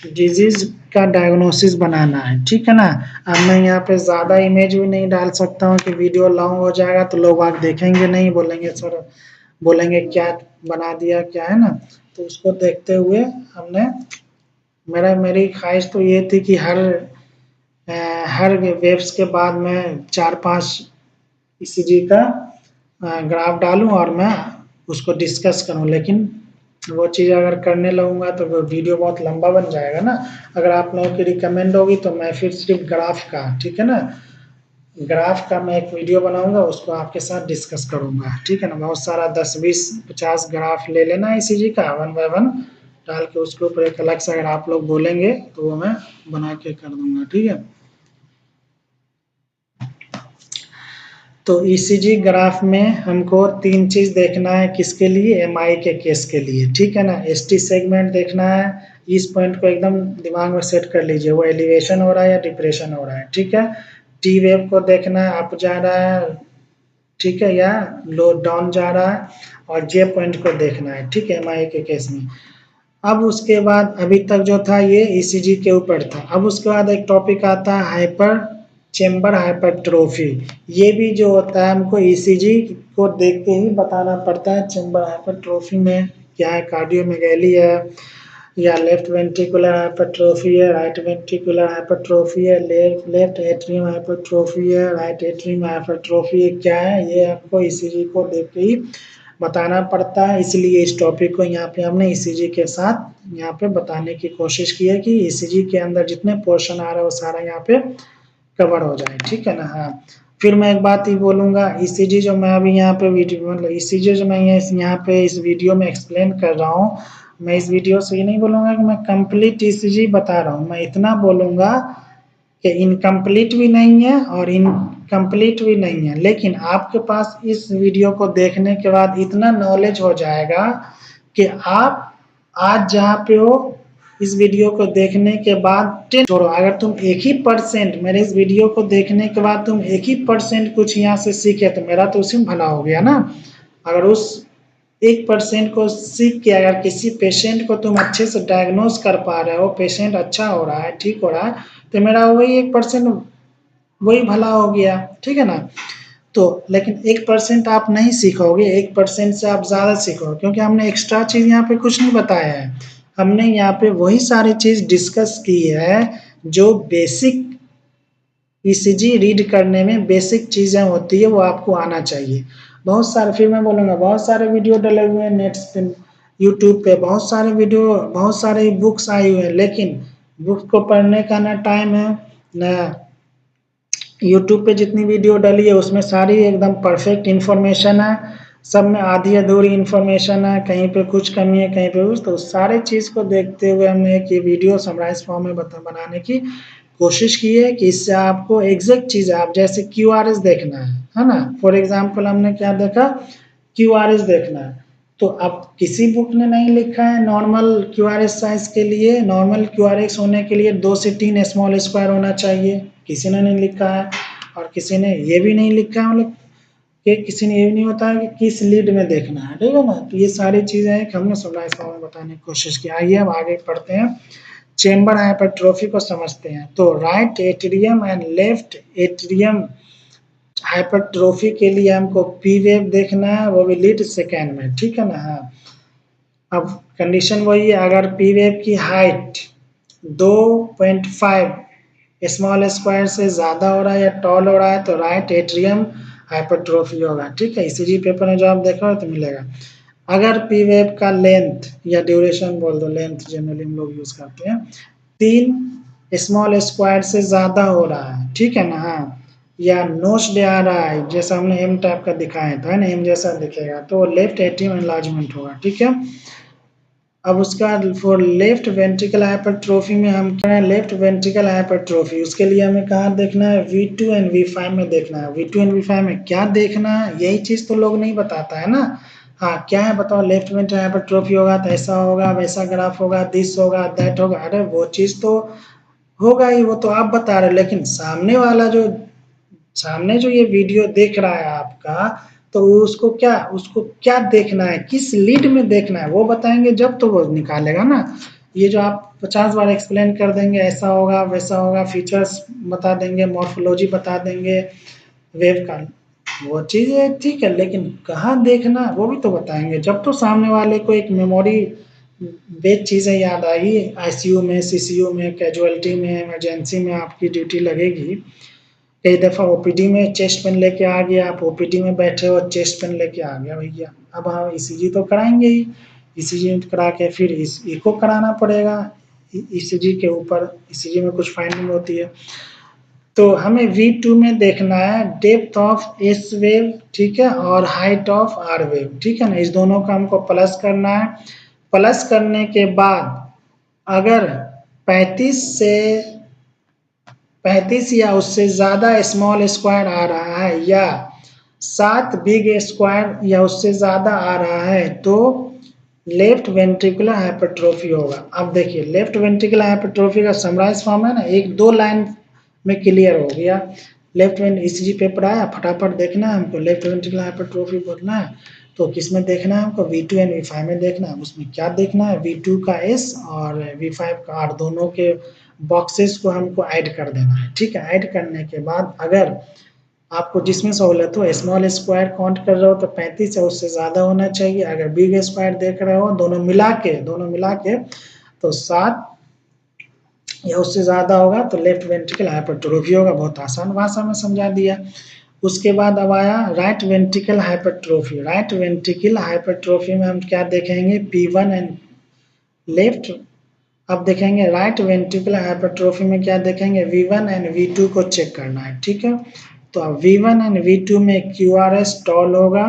डिजीज का डायग्नोसिस बनाना है, ठीक है ना। अब मैं यहाँ पे ज़्यादा इमेज भी नहीं डाल सकता हूँ कि वीडियो लॉन्ग हो जाएगा तो लोग आगे देखेंगे नहीं, बोलेंगे सर, बोलेंगे क्या बना दिया क्या, है ना। तो उसको देखते हुए हमने मेरी ख्वाहिश तो ये थी कि हर वेव्स के बाद मैं 4-5 ईसीजी का ग्राफ डालूं और मैं उसको डिस्कस करूं, लेकिन वो चीज़ अगर करने लगूंगा तो वो वीडियो बहुत लंबा बन जाएगा ना। अगर आप लोगों की रिकमेंड होगी तो मैं फिर सिर्फ ग्राफ का, ठीक है ना, ग्राफ का मैं एक वीडियो बनाऊंगा, उसको आपके साथ डिस्कस करूंगा, ठीक है ना। बहुत सारा 10, 20, 50 ग्राफ ले लेना ईसीजी का 1 बाय 1 डाल के उसके ऊपर एक अलग से अगर आप लोग बोलेंगे तो वो मैं बना के कर दूंगा, ठीक है। तो ईसीजी ग्राफ में हमको 3 चीज देखना है, किसके लिए, एमआई के केस के लिए, ठीक है ना। एसटी सेगमेंट देखना है, इस पॉइंट को एकदम दिमाग में सेट कर लीजिए, वो एलिवेशन हो रहा है या डिप्रेशन हो रहा है, ठीक है। टी वेव को देखना है, अप जा रहा है, ठीक है, या लो डाउन जा रहा है, और जे पॉइंट को देखना है, ठीक है, एमआई के केस में। अब उसके बाद अभी तक जो था ये ईसीजी के ऊपर था। अब उसके बाद एक टॉपिक आता है हाइपर चेम्बर हाइपरट्रोफी। ये भी जो होता है हमको ईसीजी को देख के ही बताना पड़ता है, चेम्बर हाइपरट्रोफी में क्या है, कार्डियोमेगैली है या लेफ्ट वेंट्रिकुलर हाइपरट्रोफी है, राइट वेंट्रिकुलर हाइपरट्रोफी है, लेफ्ट एट्रियम हाइपरट्रोफी है, राइट एट्रियम हाइपरट्रोफी है, क्या है, ये आपको ईसीजी को देख के ही बताना पड़ता है। इसलिए इस टॉपिक को यहाँ पे हमने ईसीजी के साथ यहाँ पे बताने की कोशिश की है कि ईसीजी के अंदर जितने पोर्शन आ रहा है वो सारा यहाँ पे कवर हो जाए, ठीक है ना। हाँ, फिर मैं एक बात ही बोलूँगा, ईसीजी जो मैं अभी यहाँ पे वीडियो मतलब ईसीजी जो मैं यहाँ पे इस वीडियो में एक्सप्लेन कर रहा हूँ, मैं इस वीडियो से ये नहीं बोलूँगा कि मैं कंप्लीट ईसीजी बता रहा हूँ, मैं इतना बोलूँगा कि इनकम्प्लीट भी नहीं है और इनकम्प्लीट भी नहीं है, लेकिन आपके पास इस वीडियो को देखने के बाद इतना नॉलेज हो जाएगा कि आप आज जहाँ पे हो इस वीडियो को देखने के बाद 10 छोड़ो, अगर तुम 1% मेरे इस वीडियो को देखने के बाद तुम 1% कुछ यहाँ से सीखे तो मेरा तो उसी में भला हो गया ना। अगर उस 1% को सीख के अगर किसी पेशेंट को तुम अच्छे से डायग्नोज कर पा रहे हो, पेशेंट अच्छा हो रहा है, ठीक हो रहा है, तो मेरा वही 1% वही भला हो गया, ठीक है ना। तो लेकिन 1% आप नहीं सीखोगे, 1% से आप ज़्यादा सीखोगे, क्योंकि हमने एक्स्ट्रा चीज़ यहाँ पे कुछ नहीं बताया है। हमने यहाँ पे वही सारी चीज़ डिस्कस की है जो बेसिक ईसीजी रीड करने में बेसिक चीज़ें होती है, वो आपको आना चाहिए। बहुत सारे, फिर मैं बोलूँगा बहुत सारे वीडियो डले हुए हैं नेट पे, यूट्यूब पे बहुत सारे वीडियो, बहुत सारे बुक्स आई हुए हैं, लेकिन बुक को पढ़ने का ना टाइम है, ना यूट्यूब पे जितनी वीडियो डली है उसमें सारी एकदम परफेक्ट इन्फॉर्मेशन है, सब में आधी अधूरी इन्फॉर्मेशन है, कहीं पे कुछ कमी है, कहीं पे कुछ। तो सारे चीज़ को देखते हुए हमने एक ये वीडियो समराइज फॉर्म में बनाने की कोशिश की है कि इससे आपको एग्जैक्ट चीज़, आप जैसे क्यूआरएस देखना है ना, फॉर एग्जाम्पल हमने क्या देखा, क्यूआरएस देखना है, तो अब किसी बुक ने नहीं लिखा है नॉर्मल क्यूआरएस साइज के लिए, नॉर्मल क्यूआरएस होने के लिए 2 से 3 स्मॉल स्क्वायर होना चाहिए, किसी ने नहीं लिखा है। और किसी ने ये भी नहीं लिखा है, मतलब कि किसी ने ये भी नहीं होता है कि किस लीड में देखना है, ठीक है ना। तो ये सारी चीज़ें हैं कि हमने समराइज फॉर्म में बताने की कोशिश की। आइए अब आगे पढ़ते हैं, चेम्बर हाइपरट्रोफी को समझते हैं। तो right atrium and left atrium hypertrophy के लिए हमको पी वेव देखना है, वो भी लीड सेकेंड में, ठीक है ना। हाँ, अब कंडीशन वही है, अगर पी वेव की हाइट 2.5 स्मॉल स्क्वायर से ज़्यादा हो रहा है या टॉल हो रहा है तो राइट एट्रियम हाइपरट्रोफी होगा, ठीक है। ईसीजी पेपर में जो आप देख रहे हो तो मिलेगा। अगर पी वेव का लेंथ या ड्यूरेशन बोल दो, लेंथ जनरली हम लोग यूज करते हैं, 3 स्मॉल स्क्वायर से ज़्यादा हो रहा है, ठीक है ना। हाँ, या नोच्ड आ रहा है, जैसा हमने एम टाइप का दिखाया था ना, एम जैसा दिखेगा, तो लेफ्ट एट्रियम एनलार्जमेंट होगा, ठीक है। अब उसका फॉर लेफ्ट वेंट्रिकल हाइपरट्रोफी में हम क्या है, लेफ्ट वेंट्रिकल हाइपरट्रोफी, उसके लिए हमें कहाँ देखना है, V2 एंड V5 में देखना है। V2 एंड V5 में क्या देखना है, यही चीज़ तो लोग नहीं बताता है ना। हाँ, क्या है बताओ, लेफ्ट वेंट्रिकल हाइपरट्रोफी होगा तो ऐसा होगा, वैसा ग्राफ होगा, दिस होगा, दैट होगा, अरे वो चीज़ तो होगा ही, वो तो आप बता रहे हो, लेकिन सामने वाला जो, सामने जो ये वीडियो देख रहा है आपका, तो उसको क्या देखना है, किस लीड में देखना है, वो बताएंगे जब तो वो निकालेगा ना। ये जो आप 50 बार एक्सप्लेन कर देंगे, ऐसा होगा वैसा होगा, फीचर्स बता देंगे, मॉर्फोलॉजी बता देंगे वेव का, वो चीज़ है ठीक है, लेकिन कहाँ देखना वो भी तो बताएंगे जब तो सामने वाले को एक मेमोरी बेस्ड चीज़ें याद आएगी। आईसीयू में, सीसीयू में, कैजुअलिटी में, इमरजेंसी में आपकी ड्यूटी लगेगी। कई दफ़ा ओपीडी में चेस्ट पेन लेके आ गया, आप ओपीडी में बैठे हो, चेस्ट पेन लेके आ गया भैया, अब हम ईसीजी तो कराएंगे ही, ईसीजी करा के फिर इको कराना पड़ेगा, ईसीजी के ऊपर ईसीजी में कुछ फाइंडिंग होती है। तो हमें V2 में देखना है डेप्थ ऑफ एस वेव, ठीक है, और हाइट ऑफ आर वेव, ठीक है ना। इस दोनों का हमको प्लस करना है। प्लस करने के बाद अगर 35 या उससे ज़्यादा स्मॉल स्क्वायर आ रहा है या 7 बिग स्क्वायर या उससे ज़्यादा आ रहा है तो लेफ्ट वेंट्रिकुलर हाइपरट्रोफी होगा। अब देखिए लेफ्ट वेंट्रिकुलर हाइपरट्रोफी का समराइज फॉर्म है ना, एक दो लाइन में क्लियर हो गया। लेफ्ट वेंट ईसीजी पेपर आया, फटाफट देखना है हमको, लेफ्ट वेंट्रिकुलर हाइपरट्रोफी बोलना है तो किस में देखना है हमको, V2 एंड V5 में देखना है। उसमें क्या देखना है, V2 का S और V5 का R, दोनों के बॉक्सेस को हमको ऐड कर देना है, ठीक है। ऐड करने के बाद अगर आपको जिसमें सहूलत हो, स्मॉल स्क्वायर काउंट कर रहे हो तो 35 या उससे ज़्यादा होना चाहिए, अगर बिग स्क्वायर देख रहे हो दोनों मिला के तो 7 या उससे ज़्यादा होगा तो लेफ्ट वेंट्रिकल हाइपरट्रोफी होगा। बहुत आसान भाषा में समझा दिया। उसके बाद अब आया right ventricle hypertrophy. Right ventricle hypertrophy में हम क्या देखेंगे, P1 एंड लेफ्ट। अब देखेंगे राइट वेंट्रिकल हाइपरट्रोफी में क्या देखेंगे, V1 एंड V2 को चेक करना है, ठीक है। तो अब V1 एंड V2 में QRS टॉल होगा,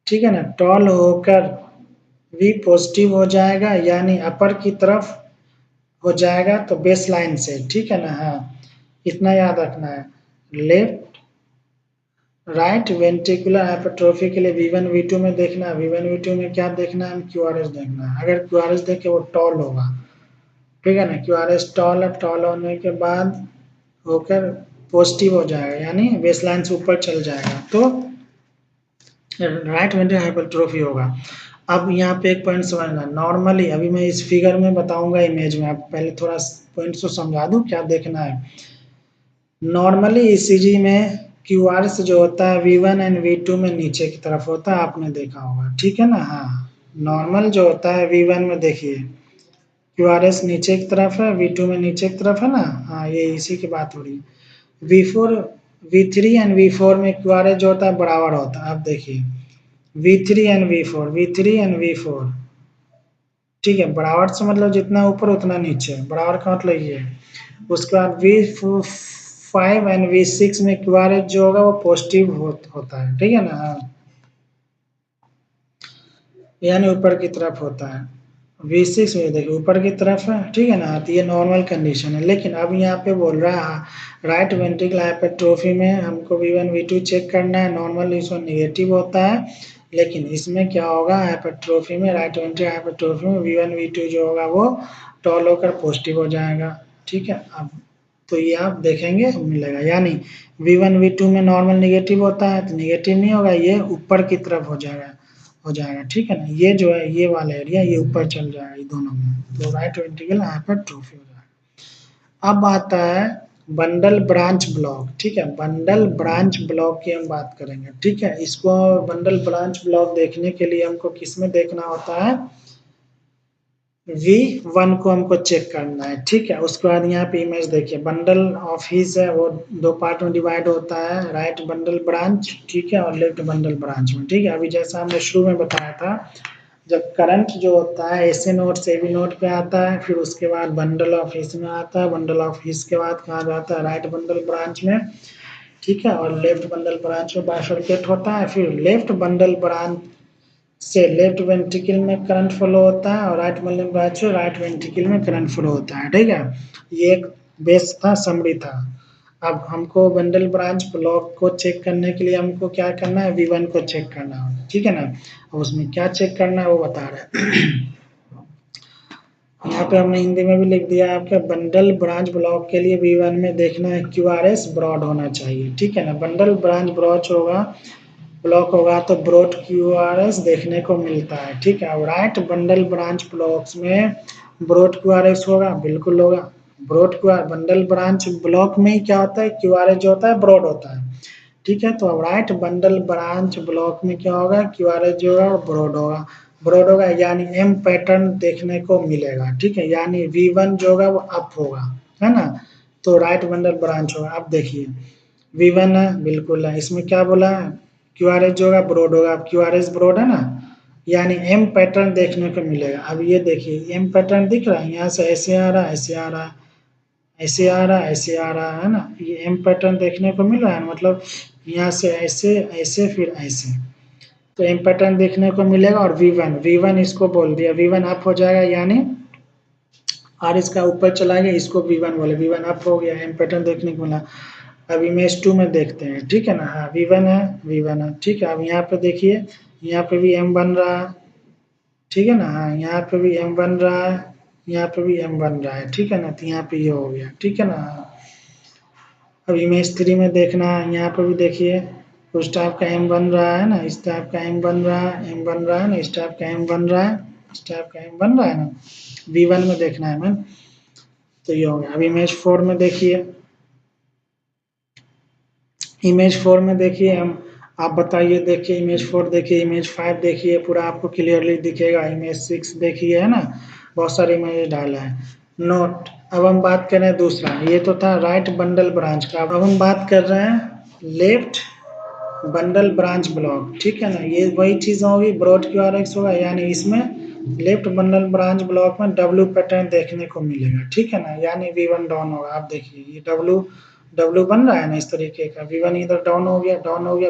ठीक है ना, टॉल होकर V पॉजिटिव हो जाएगा, यानी अपर की तरफ हो जाएगा तो बेस लाइन से, ठीक है ना। हाँ, इतना याद रखना है। लेफ्ट राइट वेंट्रिकुलर हाइपरट्रोफी के लिए V1 V2 में देखना है। V1 V2 में क्या देखना है, QRS देखना है। अगर QRS देखे वो टॉल होगा, ठीक है ना। QRS टॉल है, टॉल होने के बाद होकर पॉजिटिव हो जाएगा, यानी बेसलाइन से ऊपर चल जाएगा, तो राइट वेंट्रिकल हाइपरट्रोफी होगा। अब यहाँ पे एक पॉइंट समझना, नॉर्मली अभी मैं इस फिगर में बताऊंगा इमेज में, आप पहले थोड़ा पॉइंट को समझा दूं क्या देखना है। नॉर्मली ईसीजी में क्यूआरएस जो होता है V1 एंड V2 में नीचे की तरफ होता है, आपने देखा होगा, ठीक है ना। हाँ, नॉर्मल जो होता है V1 में देखिए क्यूआरएस नीचे की तरफ है, V2 में नीचे की तरफ है ना। हाँ, ये इसी की बात हो रही है। V4 V3 एंड V4 में क्यूआरएस जो होता है बराबर होता है। आप देखिए V3 and V4, V3 and V4, ठीक है। बराबर से मतलब जितना ऊपर उतना नीचे, बराबर का मतलब ये है। उसके बाद V5 एंड V6 में क्यूआरएस जो होगा वो पॉजिटिव होता है, ठीक है ना। हाँ, यानी ऊपर की तरफ होता है। V6 में देखिए ऊपर की तरफ है, ठीक है ना। तो ये नॉर्मल कंडीशन है, लेकिन अब यहाँ पे बोल रहा है राइट वेंट्रिकल हाइपरट्रोफी में हमको V1 V2 चेक करना है, नॉर्मल इसमें नेगेटिव होता है। लेकिन इसमें क्या होगा, हाइपरट्रोफी में, राइट वेंट्रिकल हाइपरट्रोफी में V1 V2 जो होगा वो टॉल होकर पॉजिटिव हो जाएगा, ठीक है। अब तो ये आप देखेंगे मिलेगा, यानी V1 V2 में नॉर्मल नेगेटिव होता है तो नेगेटिव नहीं होगा, ये ऊपर की तरफ हो जाएगा, ठीक है ना। ये जो है ये वाला एरिया ये ऊपर चल जाएगा, ये दोनों में, तो राइट वेंट्रिकल हाइपरट्रोफी हो जाएगा। अब आता है बंडल ब्रांच ब्लॉक, ठीक है। बंडल ब्रांच ब्लॉक की हम बात करेंगे, ठीक है। इसको बंडल ब्रांच ब्लॉक देखने के लिए हमको किसमें देखना होता है, V1 को हमको चेक करना है, ठीक है। उसके बाद यहाँ पे इमेज देखिए, बंडल ऑफ हिज है वो दो पार्ट में डिवाइड होता है, राइट बंडल ब्रांच, ठीक है, और लेफ्ट बंडल ब्रांच में, ठीक है। अभी जैसा हमने शुरू में बताया था, जब करंट जो होता है एसए नोड से बी नोड पे आता है, फिर उसके बाद बंडल ऑफ हिस में आता है, बंडल ऑफ हिस के बाद कहाँ जाता है, राइट बंडल ब्रांच में, ठीक है। और लेफ्ट बंडल ब्रांच में बाइफरकेट होता है, फिर लेफ्ट बंडल ब्रांच से लेफ्ट वेंट्रिकल में करंट फ्लो होता है, और राइट बंडल ब्रांच से राइट वेंट्रिकल में करंट फ्लो होता है, ठीक है। ये एक बेस था, समरी था। अब हमको बंडल ब्रांच ब्लॉक को चेक करने के लिए हमको क्या करना है, V1 को चेक करना है, ठीक है ना। अब उसमें क्या चेक करना है वो बता रहे हैं। यहाँ पे हमने हिंदी में भी लिख दिया है आपके, बंडल ब्रांच ब्लॉक के लिए V1 में देखना है QRS ब्रॉड होना चाहिए, ठीक है ना। बंडल ब्रांच ब्रॉच होगा, ब्लॉक होगा तो ब्रॉड QRS देखने को मिलता है, ठीक है। और राइट बंडल ब्रांच ब्लॉक्स में ब्रॉड QRS होगा, बिल्कुल होगा। Broad QR bundle branch block में ही क्या होता है, QRS जो होता है ब्रॉड होता है, ठीक है। तो अब राइट बंडल ब्रांच ब्लॉक में क्या होगा, QRS जो होगा ब्रॉड होगा, ब्रॉड होगा, यानी एम पैटर्न देखने को मिलेगा, ठीक है। यानी V1 जो होगा वो अप होगा, है ना। तो राइट बंडल ब्रांच होगा। अब देखिए V1 है, बिल्कुल है, इसमें क्या बोला है, QRS जो होगा ब्रॉड होगा। अब QRS ब्रॉड है ना, यानी एम पैटर्न देखने को मिलेगा। अब ये देखिए एम पैटर्न दिख रहा है, यहाँ से ऐसे आ रहा है, ऐसे आ रहा है, ऐसे आ रहा है, ऐसे आ रहा है ना। ये एम पैटर्न देखने को मिल रहा है, मतलब यहाँ से ऐसे ऐसे फिर ऐसे, तो एम पैटर्न देखने को मिलेगा। और V1 इसको बोल दिया, V1 अप हो जाएगा, यानी और इसका ऊपर चला गया, इसको V1 बोले, V1 अप हो गया, एम पैटर्न देखने को मिला। अब इमेज 2 में देखते हैं, ठीक है ना। हाँ, V1 है, ठीक है। अब यहाँ पे देखिए, यहाँ पे भी M बन रहा है, ठीक है ना। हाँ, यहाँ पे भी M बन रहा है, यहाँ पे भी M बन रहा है, ठीक है ना। तो यहाँ पे ये हो गया, ठीक है ना। अब इमेज 3 में देखना है, यहाँ पे भी देखिए उस टाइप का M बन रहा है ना, इस टाइप का M बन रहा है, M बन रहा है ना, इस टाइप का M बन रहा है, इस टाइप का M बन रहा है ना। V1 में देखना है मैम, तो ये हो गया। अब इमेज 4 में देखिए, इमेज 4 में देखिए हम, आप बताइए, देखिए इमेज 4 देखिए, इमेज 5 देखिए, पूरा आपको क्लियरली दिखेगा। इमेज 6 देखिए, है ना, बहुत सारे इमेज डाला है। नोट, अब हम बात करें दूसरा, ये तो था राइट बंडल ब्रांच का, अब हम बात कर रहे हैं लेफ्ट बंडल ब्रांच ब्लॉक, ठीक है ना। ये वही चीज होगी, ब्रॉड QRS होगा, यानी इसमें लेफ्ट बंडल ब्रांच ब्लॉक में W पैटर्न देखने को मिलेगा, ठीक है ना। यानी V1 डाउन होगा। आप देखिए ये W बन रहा है ना, इस तरीके का V1 इधर डाउन हो गया,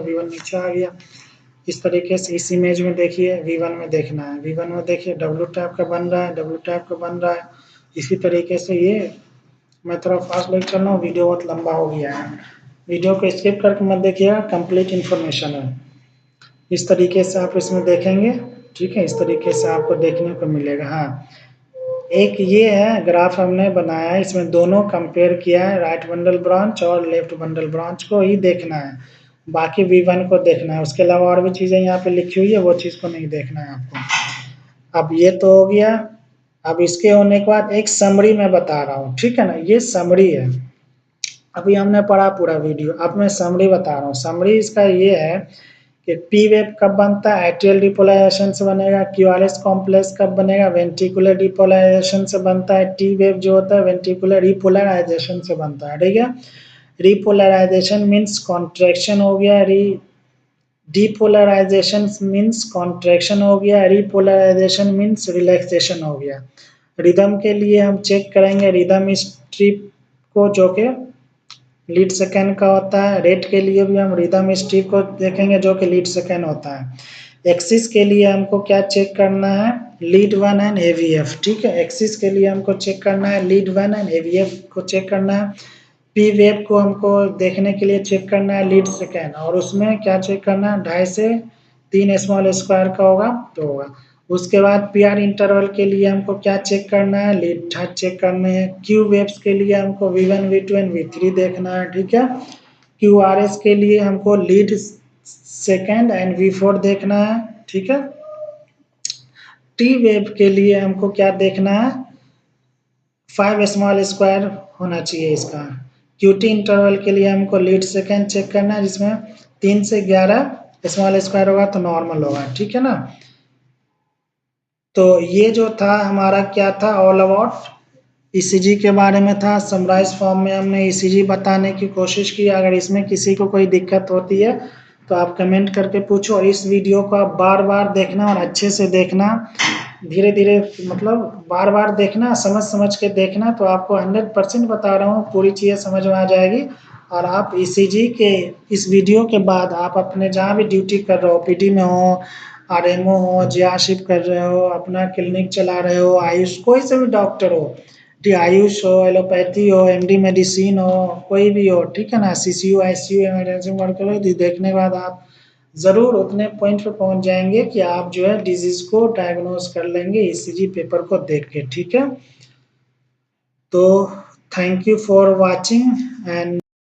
V1 नीचे आ गया। इस तरीके से इस इमेज में देखिए V1 में देखना है, V1 में देखिए W टाइप का बन रहा है, W टाइप का बन रहा है। इसी तरीके से ये मैं थोड़ा फास्ट लेके चल रहा हूँ, वीडियो बहुत लंबा हो गया है। वीडियो को स्किप करके मत देखिएगा, कंप्लीट इन्फॉर्मेशन है। इस तरीके से आप इसमें देखेंगे, ठीक है, इस तरीके से आपको देखने को मिलेगा। हाँ, एक ये है ग्राफ हमने बनाया है, इसमें दोनों कंपेयर किया है, राइट बंडल ब्रांच और लेफ्ट बंडल ब्रांच को ही देखना है, बाकी V1 को देखना है। उसके अलावा और भी चीज़ें यहाँ पे लिखी हुई है, वो चीज़ को नहीं देखना है आपको। अब ये तो हो गया। अब इसके होने के बाद एक समरी मैं बता रहा हूँ, ठीक है ना, ये समरी है। अभी हमने पढ़ा पूरा वीडियो, अब मैं समरी बता रहा हूँ। समरी इसका ये है कि पी वेव कब बनता है, एट्रियल डिपोलराइजेशन से बनेगा। क्यूआरएस कॉम्प्लेक्स कब बनेगा, वेंट्रिकुलर डिपोलराइजेशन से बनता है। टी वेव जो होता है वेंट्रिकुलर रिपोलराइजेशन से बनता है, ठीक है। रिपोलराइजेशन मीन्स कॉन्ट्रैक्शन हो गया, डिपोलराइजेशन मीन्स कॉन्ट्रैक्शन हो गया, रिपोलराइजेशन मीन्स रिलैक्सेशन हो गया। रिदम के लिए हम चेक करेंगे रिदम स्ट्रिप को, जो कि लीड सेकेंड का होता है। रेट के लिए भी हम रिदम स्ट्रिप को देखेंगे, जो कि लीड सेकेंड होता है। एक्सिस के लिए हमको क्या चेक करना है, लीड वन एंड एवीएफ, ठीक है। एक्सिस के लिए हमको चेक करना है लीड वन एंड एवीएफ को चेक करना है। पी वेव को हमको देखने के लिए चेक करना है लीड सेकेंड, और उसमें क्या चेक करना है, 2.5 से 3 स्मॉल स्क्वायर का होगा तो होगा। उसके बाद पी आर इंटरवल के लिए हमको क्या चेक करना है, लीड थर्ड चेक करने हैं। क्यू वेव्स के लिए हमको V1 V2 एंड V3 देखना है, ठीक है। क्यू आर एस के लिए हमको लीड सेकेंड एंड V4 देखना है, ठीक है। टी वेव के लिए हमको क्या देखना है, 5 स्मॉल स्क्वायर होना चाहिए इसका। क्यूटी इंटरवल के लिए हमको लीड सेकेंड चेक करना है, जिसमें 3 से 11 स्मॉल स्क्वायर होगा तो नॉर्मल होगा, ठीक है ना। तो ये जो था हमारा क्या था, ऑल अबाउट ईसीजी के बारे में था। समराइज फॉर्म में हमने ईसीजी बताने की कोशिश की। अगर इसमें किसी को कोई दिक्कत होती है तो आप कमेंट करके पूछो, और इस वीडियो को आप बार बार देखना और अच्छे से देखना, धीरे धीरे मतलब बार बार देखना, समझ समझ के देखना, तो आपको 100% बता रहा हूँ पूरी चीज़ें समझ में आ जाएगी। और आप ईसीजी के इस वीडियो के बाद आप अपने जहाँ भी ड्यूटी कर रहे हो, पीटी में हो, आरएमओ हो, जेआरशिप कर रहे हो, अपना क्लिनिक चला रहे हो, आयुष कोई से भी डॉक्टर हो, आयुष हो, एलोपैथी हो, एमडी मेडिसिन हो, कोई भी हो, ठीक है ना, सीसीयू आईसीयू इमरजेंसी वर्कर हो, देखने के बाद आप ज़रूर उतने पॉइंट पे पहुंच जाएंगे कि आप जो है डिजीज को डायग्नोज कर लेंगे ईसीजी पेपर को देख के, ठीक है। तो thank you for watching and